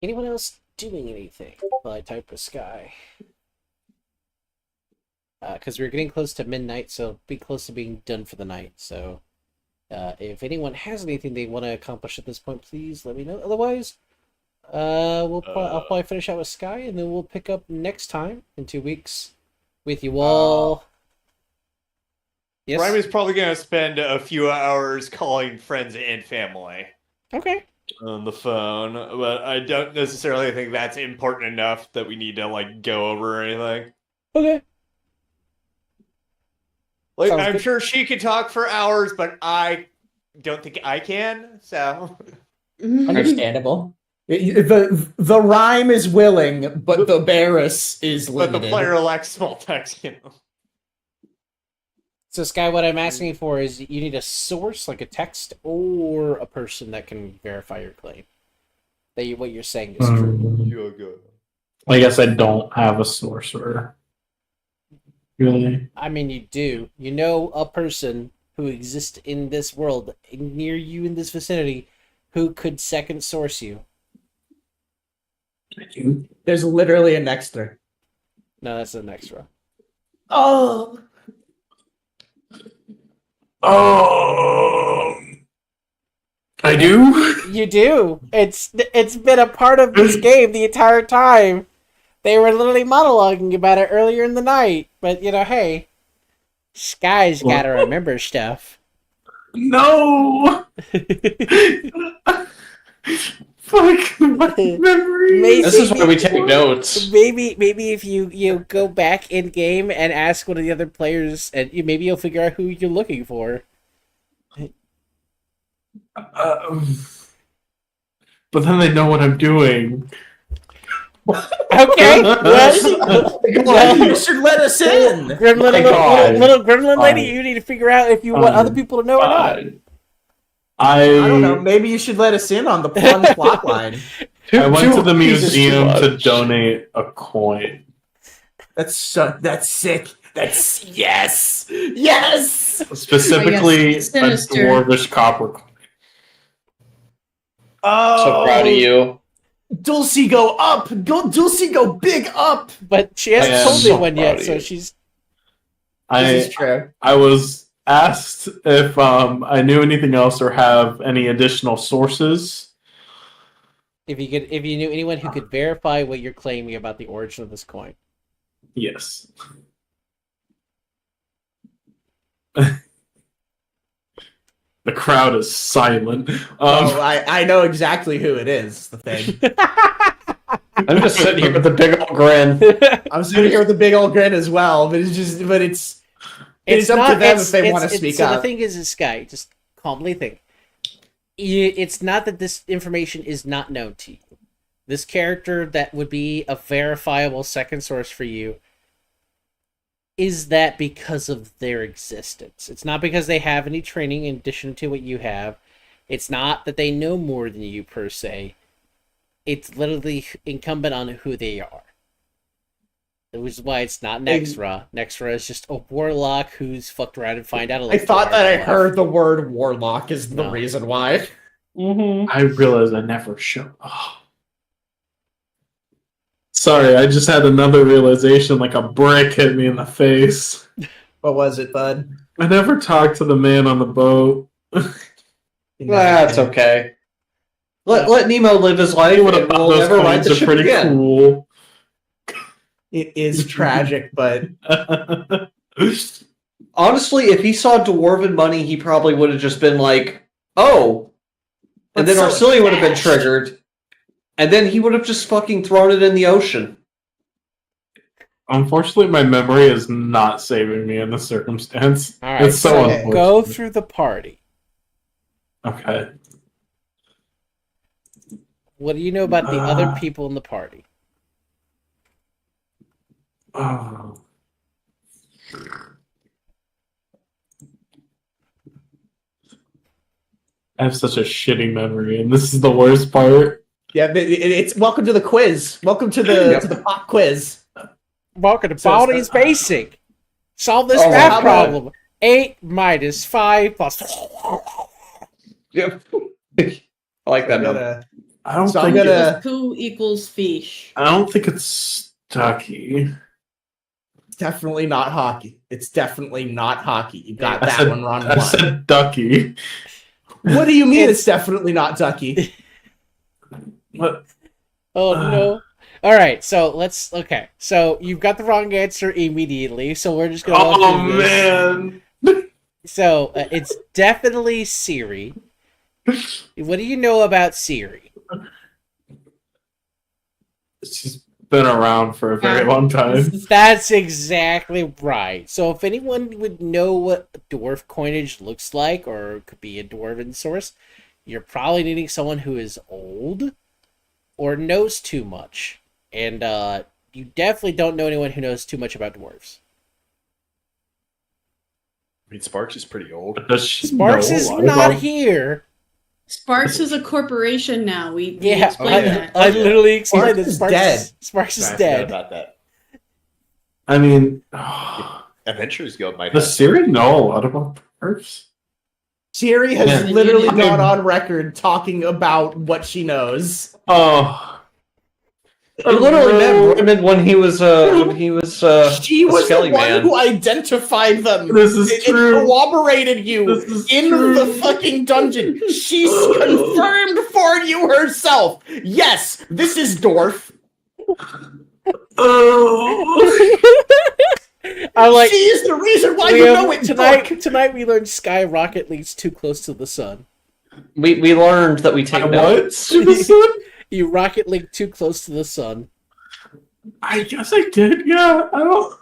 Anyone else doing anything while I type with Sky? Because we're getting close to midnight, so be close to being done for the night. So if anyone has anything they want to accomplish at this point, please let me know. Otherwise, I'll probably finish out with Sky, and then we'll pick up next time in 2 weeks with you all. Yes. Ryan is probably going to spend a few hours calling friends and family. Okay. On the phone, but I don't necessarily think that's important enough that we need to like go over or anything. Okay. Like, Sounds I'm good. sure she could talk for hours, but I don't think I can. So Understandable. The rhyme is willing, but the Barris is limited. but the player lacks small text, you know. So, Sky, what I'm asking for is you need a source, like a text, or a person that can verify your claim. That what you're saying is true. I guess I don't have a sorcerer. Really? I mean, you do. You know a person who exists in this world, near you in this vicinity, who could second source you. There's literally a nexter. No, that's the next row. Oh. I do? You do. It's been a part of this game the entire time. They were literally monologuing about it earlier in the night. But, you know, hey, Sky's got to remember stuff. No! Fuck my memory. This is why we take notes. Maybe if you go back in game and ask one of the other players, and maybe you'll figure out who you're looking for. But then they know what I'm doing. Okay, well, You should let us in. Little gremlin lady, you need to figure out if you want other people to know or not. I don't know. Maybe you should let us in on the fun plot line. I went to the museum to donate a coin. That's sick. That's yes. Specifically, a Sinister. dwarvish copper coin. Oh, So proud of you. Dulcie, go up. Dulcie, go big up. But she hasn't I am told me so one proud yet, of so you. she's. This is true. I was asked if I knew anything else or have any additional sources. If you knew anyone who could verify what you're claiming about the origin of this coin. Yes. The crowd is silent. I know exactly who it is. The thing. I'm just sitting here with a big old grin. I'm sitting here with a big old grin as well, but it's up to them if they want to speak so up. the thing is, Sky, just calmly think. It's not that this information is not known to you. This character that would be a verifiable second source for you is that because of their existence. It's not because they have any training in addition to what you have. It's not that they know more than you per se. It's literally incumbent on who they are. Which is why it's not Nexra. Nexra is just a warlock who's fucked around and find out a little I thought that I more. heard the word warlock is the reason why. I realized I never showed. Oh. Sorry, I just had another realization like a brick hit me in the face. What was it, bud? I never talked to the man on the boat. That's okay. Let Nemo live his life. Would have We'll those never ride coins the are ship pretty again. cool. It is tragic, but Honestly, if he saw dwarven money, he probably would have just been like, "Oh," and then Arcelean would have been triggered, and then he would have just fucking thrown it in the ocean. Unfortunately, my memory is not saving me in this circumstance. All right, It's so unfortunate. go through the party. Okay. What do you know about the other people in the party? Oh. I have such a shitty memory, and this is the worst part. yeah, it's welcome to the quiz. Welcome to the pop quiz. Welcome to So it's Baldi's Basic. Solve this Oh, math how about- problem. 8 minus 5 plus... Yep. I like that number. I don't So I'm think gonna- Poo equals fish. I don't think it's Ducky. Definitely not hockey. It's definitely not hockey. You got I that said, one wrong. I said Ducky. What do you mean It's- it's definitely not Ducky? What? Oh no. All right, so let's. Okay, so you've got the wrong answer immediately. So we're just gonna. Oh go through this. man! So it's definitely Siri. What do you know about Siri? She's been around for a very long time. That's exactly right. So if anyone would know what dwarf coinage looks like, or could be a dwarven source, you're probably needing someone who is old or knows too much. And you definitely don't know anyone who knows too much about dwarves. I mean, Sparks is pretty old. Does she Sparks know a is lot not about- here. Sparks is a corporation now. We Yeah, explained that. I literally explained Sparks it. is dead. Sparks is I forgot dead. about that. I mean, Adventurers Guild might does have. Siri know a lot about dwarves? Siri has Yeah. literally I mean- gone on record talking about what she knows. Oh, I literally met Raymond when he was She a was the Skelly one man. who identified them. this is It true. corroborated you This is in true. the fucking dungeon. She's confirmed for you herself. Yes, this is Dwarf. Oh. I'm like, she is the reason why we you have- know it, tonight. Dork. Tonight we learned Skyrocket leads too close to the sun. We learned that we take I notes. what? To the sun? You rocket link too close to the sun. I guess I did. Yeah, I don't.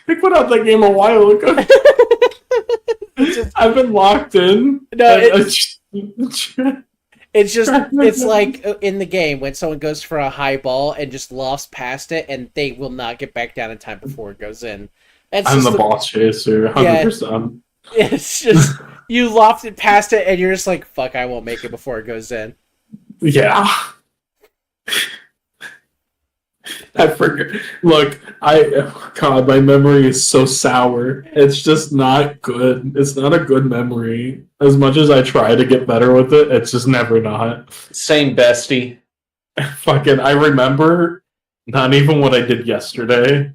I put out that game a while ago. I've been locked in. No, And it's just it's like in the game when someone goes for a high ball and just lofts past it, and they will not get back down in time before it goes in. That's I'm just the ball chaser, 100%. It's just you lofted past it, and you're just like, "Fuck, I won't make it before it goes in." Yeah. I forget. Look, God, my memory is so sour. It's just not good. It's not a good memory. As much as I try to get better with it, it's just never not. Same bestie. Fucking, I remember not even what I did yesterday.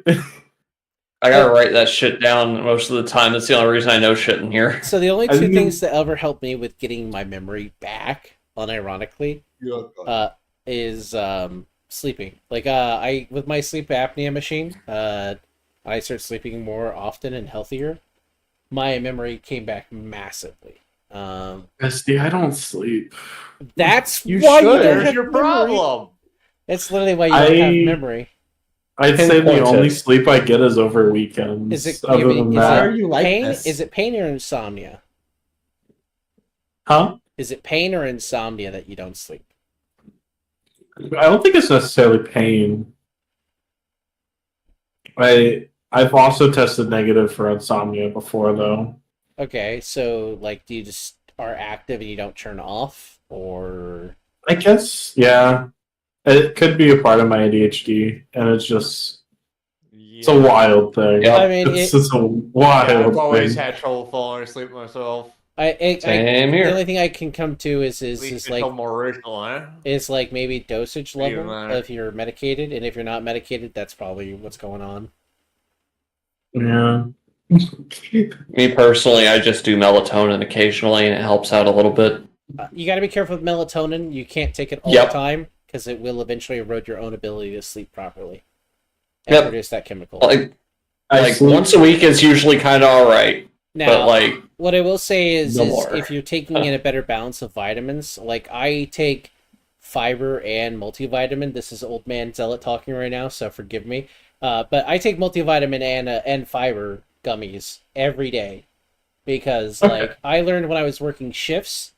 I gotta write that shit down most of the time. That's the only reason I know shit in here. So the only I two mean- things that ever helped me with getting my memory back, unironically, is sleeping. Like I with my sleep apnea machine, I start sleeping more often and healthier. My memory came back massively. SD, I don't sleep. That's You why should. you don't There's have your memory. problem. That's literally why you don't have memory. I'd say the Pinpoint only it. sleep I get is over weekends. Is it Other than Why that, are you like pain? this? Is it pain or insomnia? huh? Is it pain or insomnia that you don't sleep? I don't think it's necessarily pain. I've also tested negative for insomnia before, though. Okay, so like, do you just are active and you don't turn off, or I guess, yeah. It could be a part of my ADHD, and it's just it's a wild thing. Yeah. I mean, It's it, just a wild I've always thing. had trouble falling asleep myself. Same the here. only thing I can come to is At least is until like more original, huh? is like maybe dosage Even level that. if you're medicated, and if you're not medicated, that's probably what's going on. Yeah. Me personally, I just do melatonin occasionally, and it helps out a little bit. You got to be careful with melatonin. You can't take it all Yep. the time because it will eventually erode your own ability to sleep properly and Yep. produce that chemical. Like sleep- once a week is usually kind of all right, Now, but like what I will say is, No more. if you're taking in a better balance of vitamins, like I take fiber and multivitamin. This is old man zealot talking right now, so forgive me. But I take multivitamin and fiber gummies every day because, like, I learned when I was working shifts,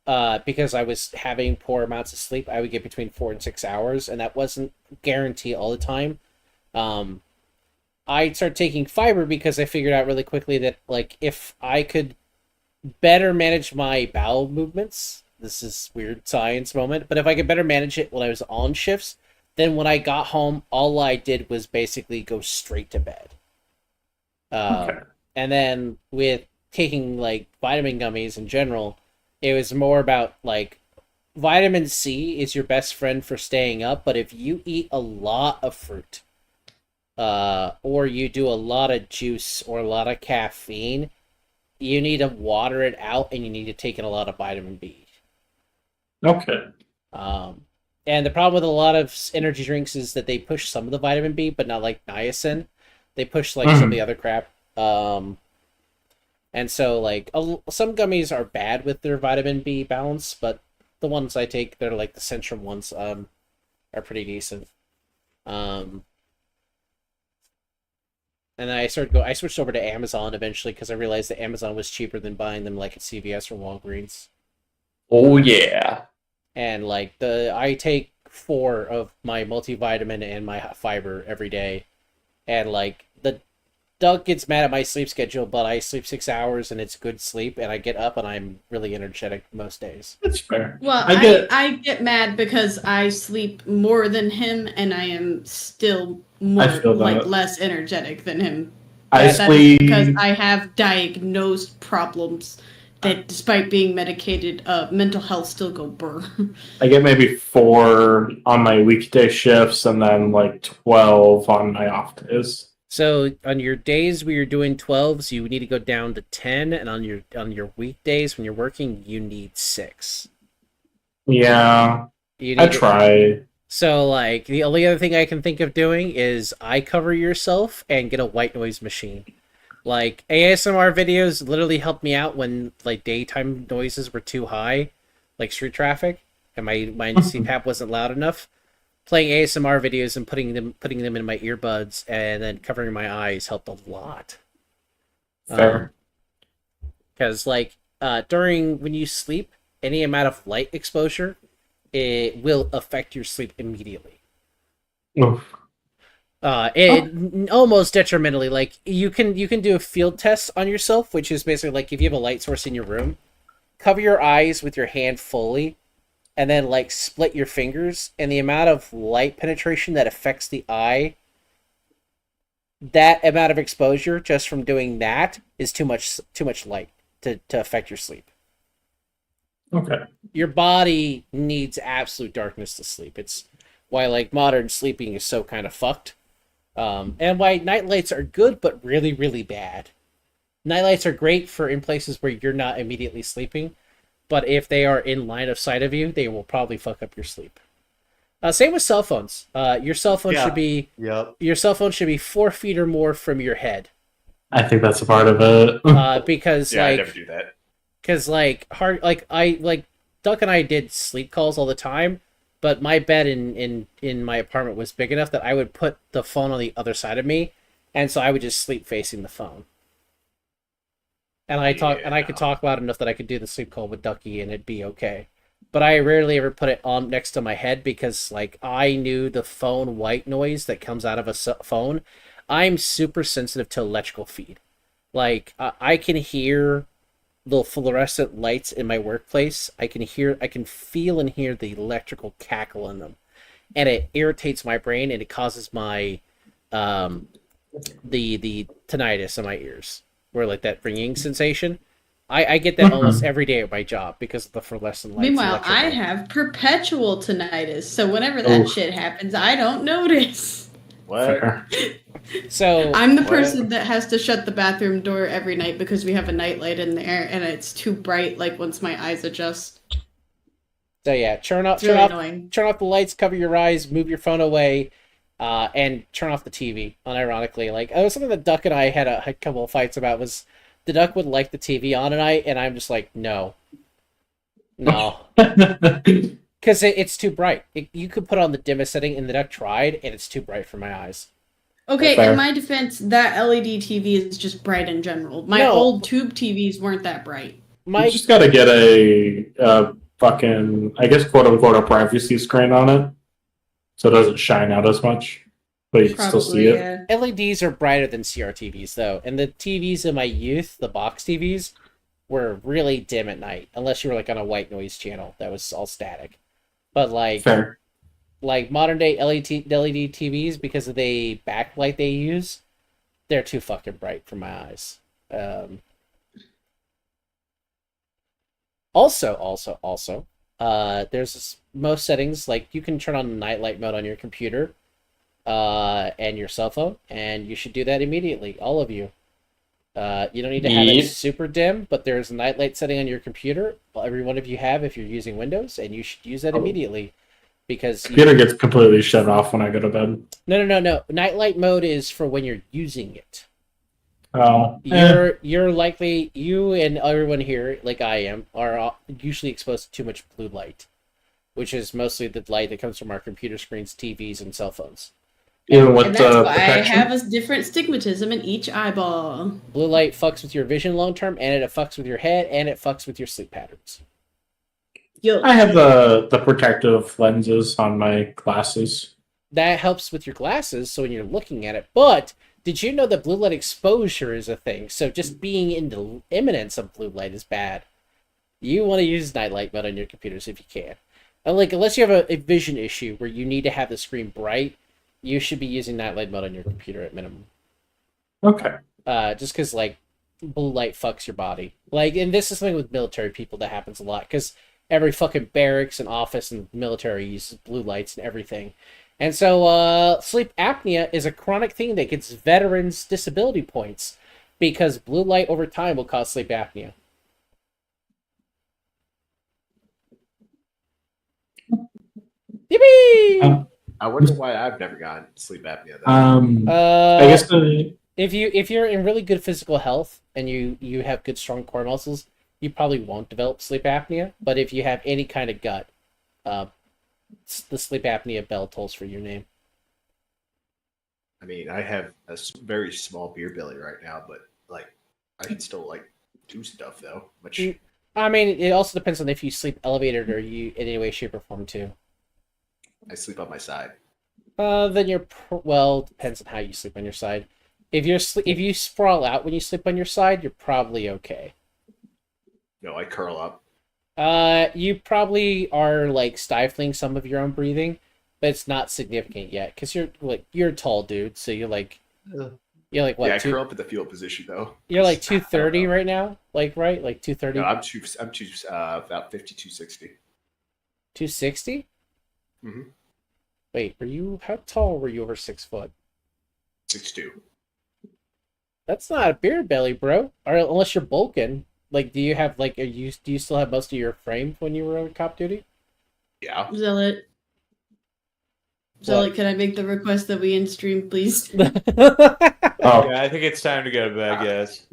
because I was having poor amounts of sleep. I would get between 4 and 6 hours, and that wasn't guaranteed all the time. I started taking fiber because I figured out really quickly that, like, if I could better manage my bowel movements, this is weird science moment, but if I could better manage it when I was on shifts, then when I got home, all I did was basically go straight to bed. And then with taking, like, vitamin gummies in general, it was more about, like, vitamin C is your best friend for staying up, but if you eat a lot of fruit, or you do a lot of juice or a lot of caffeine, you need to water it out and you need to take in a lot of vitamin B. Okay. And the problem with a lot of energy drinks is that they push some of the vitamin B, but not like niacin. They push like some of the other crap. And so like some gummies are bad with their vitamin B balance, but the ones I take, they're like the Centrum ones, are pretty decent. And then I switched over to Amazon eventually because I realized that Amazon was cheaper than buying them like at CVS or Walgreens. Oh yeah. And like I take 4 of my multivitamin and my fiber every day, and like the Doug gets mad at my sleep schedule, but I sleep 6 hours and it's good sleep, and I get up and I'm really energetic most days. That's fair. Well, I get mad because I sleep more than him, and I am still more like less energetic than him. I sleep because I have diagnosed problems that, despite being medicated, mental health still go burr. I get maybe 4 on my weekday shifts, and then like 12 on my off days. So on your days where you're doing 12s, you need to go down to 10, and on your weekdays when you're working, you need 6. Yeah, I try. So like the only other thing I can think of doing is eye cover yourself and get a white noise machine. Like ASMR videos literally helped me out when like daytime noises were too high, like street traffic, and my CPAP wasn't loud enough. Playing ASMR videos and putting them in my earbuds and then covering my eyes helped a lot. Fair. Because like during when you sleep, any amount of light exposure, it will affect your sleep immediately. Oof. Almost detrimentally. Like you can do a field test on yourself, which is basically like if you have a light source in your room, cover your eyes with your hand fully, and then like split your fingers, and the amount of light penetration that affects the eye, that amount of exposure just from doing that is too much light to affect your sleep. Okay. Your body needs absolute darkness to sleep. It's why like modern sleeping is so kind of fucked. And why night lights are good but really, really bad. Night lights are great for in places where you're not immediately sleeping, but if they are in line of sight of you, they will probably fuck up your sleep. Same with cell phones. Your cell phone should be 4 feet or more from your head. I think that's a part of it. Because I never do that. Because Duck and I did sleep calls all the time, but my bed in my apartment was big enough that I would put the phone on the other side of me, and so I would just sleep facing the phone. And I could talk loud enough that I could do the sleep call with Ducky and it'd be okay. But I rarely ever put it on next to my head because like I knew the phone white noise that comes out of a phone. I'm super sensitive to electrical feed. Like I can hear the fluorescent lights in my workplace. I can feel and hear the electrical cackle in them, and it irritates my brain and it causes my the tinnitus in my ears, where like that ringing sensation. I get that almost every day at my job because of the fluorescent lights. Meanwhile, I have perpetual tinnitus, so whenever that shit happens, I don't notice. What? So I'm the person that has to shut the bathroom door every night because we have a nightlight in there and it's too bright. Like once my eyes adjust. So yeah, turn off the lights, cover your eyes, move your phone away, and turn off the TV. Unironically, like it was something that Duck and I had a couple of fights about. Was the Duck would like the TV on at night, and I'm just like, no, because it's too bright. You could put on the dimmest setting, and the Duck tried, and it's too bright for my eyes. Okay, in my defense, that LED TV is just bright in general. My old tube TVs weren't that bright. You just gotta get a fucking, I guess, quote unquote, a privacy screen on it, so it doesn't shine out as much, but you can still see it. Yeah. LEDs are brighter than CRTVs, though, and the TVs in my youth, the box TVs, were really dim at night, unless you were like on a white noise channel that was all static. But like, Fair. Like modern day LED TVs, because of the backlight they use, they're too fucking bright for my eyes. Also, Most settings, like you can turn on nightlight mode on your computer and your cell phone, and you should do that immediately, all of you. You don't need to have it super dim, but there's a nightlight setting on your computer. Every one of you have if you're using Windows, and you should use that immediately because computer gets completely shut off when I go to bed. No. Nightlight mode is for when you're using it. Oh, You're likely, you and everyone here, like I am, are usually exposed to too much blue light, which is mostly the light that comes from our computer screens, TVs, and cell phones. Even with And that's why protection? I have a different stigmatism in each eyeball. Blue light fucks with your vision long term, and it fucks with your head, and it fucks with your sleep patterns. I have the protective lenses on my glasses. That helps with your glasses, so when you're looking at it. But did you know that blue light exposure is a thing? So just being in the imminence of blue light is bad. You want to use nightlight mode on your computers if you can. And unless you have a vision issue where you need to have the screen bright, you should be using nightlight mode on your computer at minimum. Okay. Just because, blue light fucks your body. And this is something with military people that happens a lot, because every fucking barracks and office and military uses blue lights and everything. And so, sleep apnea is a chronic thing that gets veterans disability points, because blue light over time will cause sleep apnea. Yippee! I wonder why I've never gotten sleep apnea. Though. I guess if you're in really good physical health and you have good strong core muscles, you probably won't develop sleep apnea. But if you have any kind of gut, the sleep apnea bell tolls for your name. I mean, I have a very small beer belly right now, but I can still do stuff though. Which I mean, it also depends on if you sleep elevated or you in any way, shape, or form too. I sleep on my side. Then depends on how you sleep on your side. If you sprawl out when you sleep on your side, you're probably okay. No, I curl up. You probably are stifling some of your own breathing, but it's not significant yet because you're a tall dude, so you're what? Yeah, I curl up at the fetal position though. You're 230 right now, right? 230. No, I'm about 5260. 260. Mm-hmm. Wait, how tall were you over 6 foot? 6'2". That's not a beer belly, bro. Or unless you're bulking. Do you have do you still have most of your frame when you were on cop duty? Yeah. Zealot, can I make the request that we end stream, please? Yeah, I think it's time to go to bed, guys.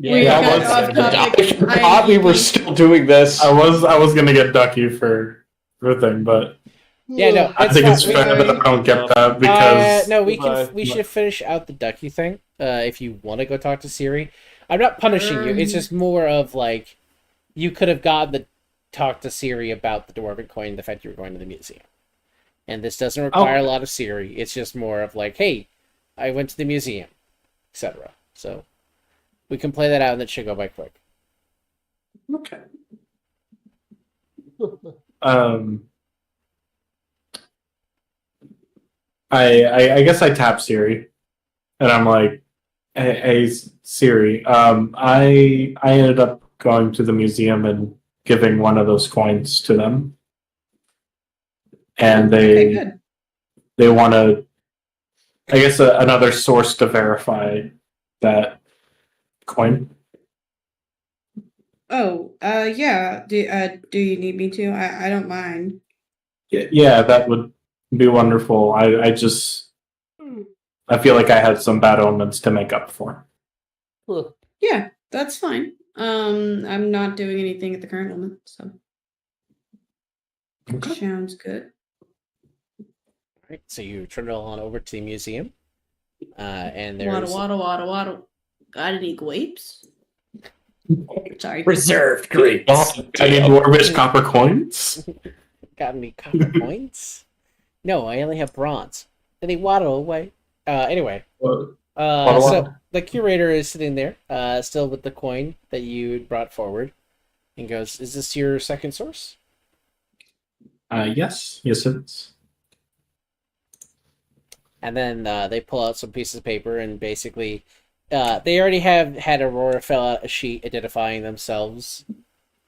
We were still doing this. I was gonna get Ducky for the thing, but yeah, no. I think it's fair that I don't get that because no, we should finish out the Ducky thing. If you want to go talk to Siri, I'm not punishing you. It's just more of you could have gotten the talk to Siri about the Dwarven coin, the fact you were going to the museum, and this doesn't require a lot of Siri. It's just more of hey, I went to the museum, etc. So we can play that out, and that should go by quick. Okay. I guess I tap Siri, and I'm like, "Hey Siri, I ended up going to the museum and giving one of those coins to them, and they want to, I guess, another source to verify that coin." Oh, yeah. Do you need me to? I don't mind. Yeah, that would be wonderful. I feel like I had some bad omens to make up for. Yeah, that's fine. I'm not doing anything at the current moment, so sounds good. All right, so you turn it on over to the museum, and there's Waddle. Got any grapes? Sorry. Reserved grapes. Any dwarvish copper coins? Got any copper coins? No, I only have bronze. Then they waddle away. Anyway. So the curator is sitting there, still with the coin that you brought forward, and goes, "Is this your second source?" Yes it is. And then they pull out some pieces of paper, and basically, they already had Aurora fill out a sheet identifying themselves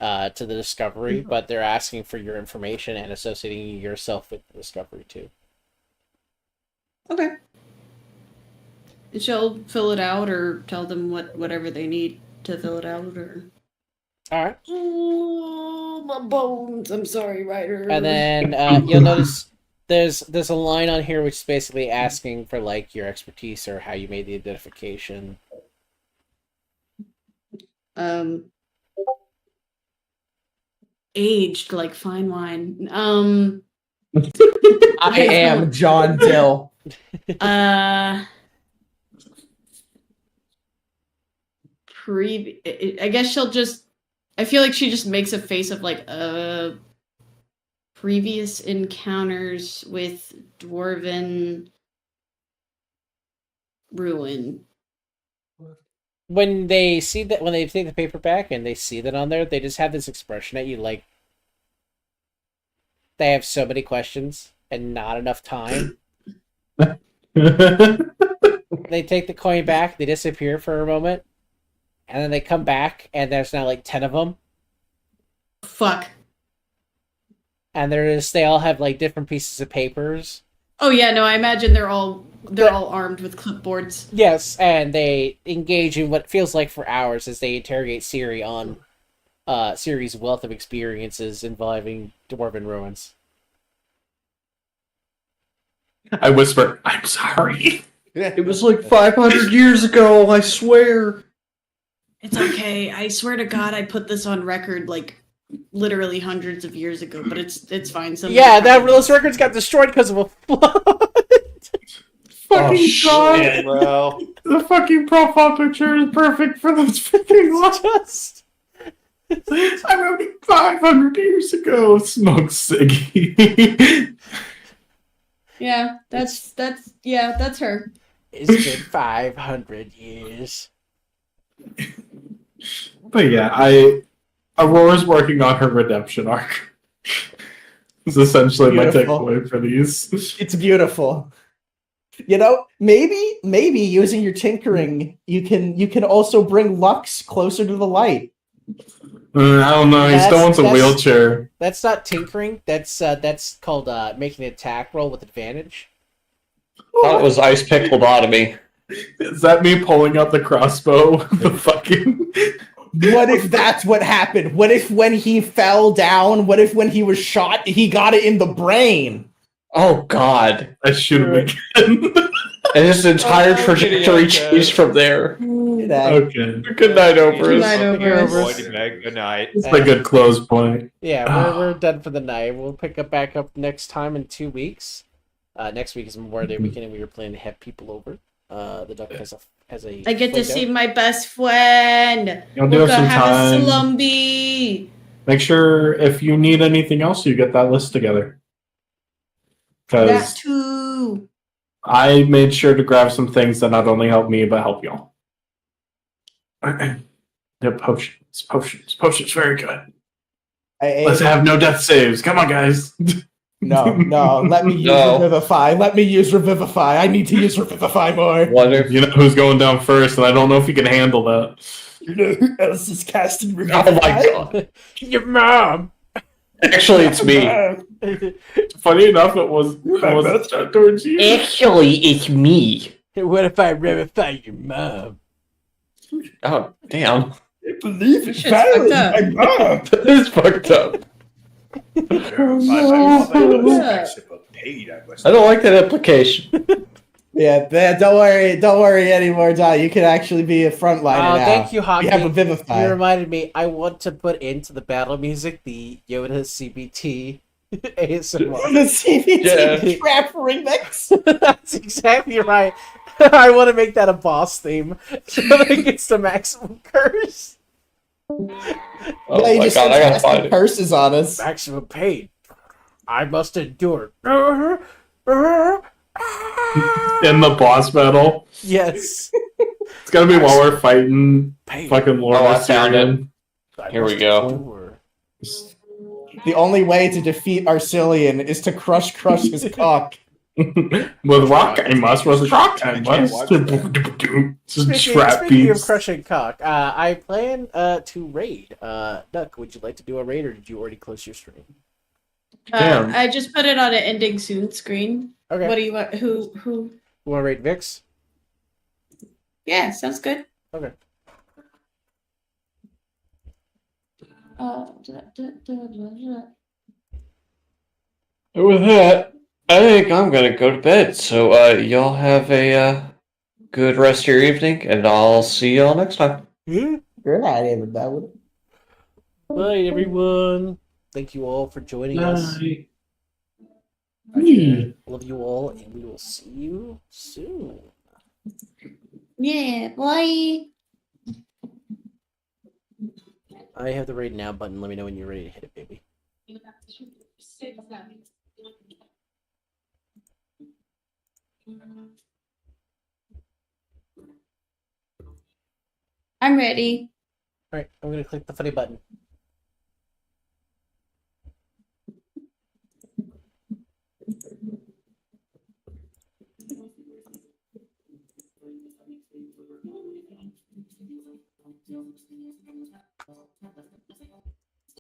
to the discovery, but they're asking for your information and associating yourself with the discovery too. Okay. She'll fill it out or tell them whatever they need to fill it out or. All right. Oh, my bones. I'm sorry, Ryder. And then you'll notice there's a line on here which is basically asking for like your expertise or how you made the identification. Aged like fine wine. I am John Dill. I guess she'll just. I feel like she just makes a face of like previous encounters with dwarven ruin. When they see that, when they take the paper back and they see that on there, they just have this expression at you like they have so many questions and not enough time. They take the coin back, they disappear for a moment, and then they come back and there's now like 10 of them. Fuck. And they all have like different pieces of papers. Oh yeah, no, I imagine they're all armed with clipboards. Yes, and they engage in what feels like for hours as they interrogate Siri on Siri's wealth of experiences involving dwarven ruins. I whisper, I'm sorry. It was like 500 years ago, I swear. It's okay. I swear to God, I put this on record like literally hundreds of years ago, but it's fine. Those records got destroyed because of a flood. Fucking God, bro. the fucking profile picture is perfect for those freaking lines. I wrote it 500 years ago. Smoke Siggy. Yeah, that's her. It's been 500 years. But yeah, Aurora's working on her redemption arc. Is essentially Beautiful. my takeaway for these. It's beautiful. You know, maybe using your tinkering, you can also bring Lux closer to the light. I don't know. He still wants a wheelchair. That's not tinkering. That's called making an attack roll with advantage. Thought it was ice pickleotomy. Is that me pulling out the crossbow? The fucking. What if that's what happened? What if when he fell down? What if when he was shot, he got it in the brain? Oh God! I shoot him again. And his entire trajectory changed from there. Okay. Good night, Oberus. Good night. It's a good close point. Yeah, we're done for the night. We'll pick up back up next time in 2 weeks. Next week is Memorial Day weekend, and we were planning to have people over. The duck has a. I get to see my best friend. You'll do some have time. a slumby. Make sure if you need anything else, you get that list together. That Because too. I made sure to grab some things that not only help me, but help y'all. The potions, very good. Let's have no death saves. Come on, guys. No, let me use Revivify. Let me use Revivify. I need to use Revivify more. What if you know who's going down first, and I don't know if you can handle that. You know who else is casting Revivify? Oh my God! Your mom. Actually, it's me. Funny enough, it was towards you. Actually, it's me. What if I revivify your mom? Oh, damn. I believe it's Shit's fucked up. my mom. That is fucked up. I don't like that application. Yeah, don't worry anymore, John. You can actually be a frontliner now. Thank you, Hockey. We have Revivify. You reminded me. I want to put into the battle music the Yoda CBT ASMR. The CBT Yeah. trap remix. That's exactly right. I want to make that a boss theme so that it gets the maximum curse. Oh Yeah, you my just God, I gotta start find it. curses on us. Maximum pain. I must endure. In the boss battle. Yes. It's gonna be while we're fighting Pain. fucking Lord Oh, I found Arcelean. Here we go. The only way to defeat Arcelean is to crush his cock. With rock, I must. With rock, I I must. can't watch Just trap Speaking of beats. crushing cock, I plan to raid. Duck, would you like to do a raid, or did you already close your stream? Damn. I just put it on an ending soon screen. Okay. What do you want? Who? You want to raid Vix? Yeah, sounds good. Okay. And with that, I think I'm gonna go to bed. So y'all have a good rest of your evening, and I'll see y'all next time. Good night, everybody. Bye, everyone. Thank you all for joining us. Love you all, and we will see you soon. Yeah, bye. I have the raid now button. Let me know when you're ready to hit it, baby. I'm ready. All right, I'm gonna click the funny button.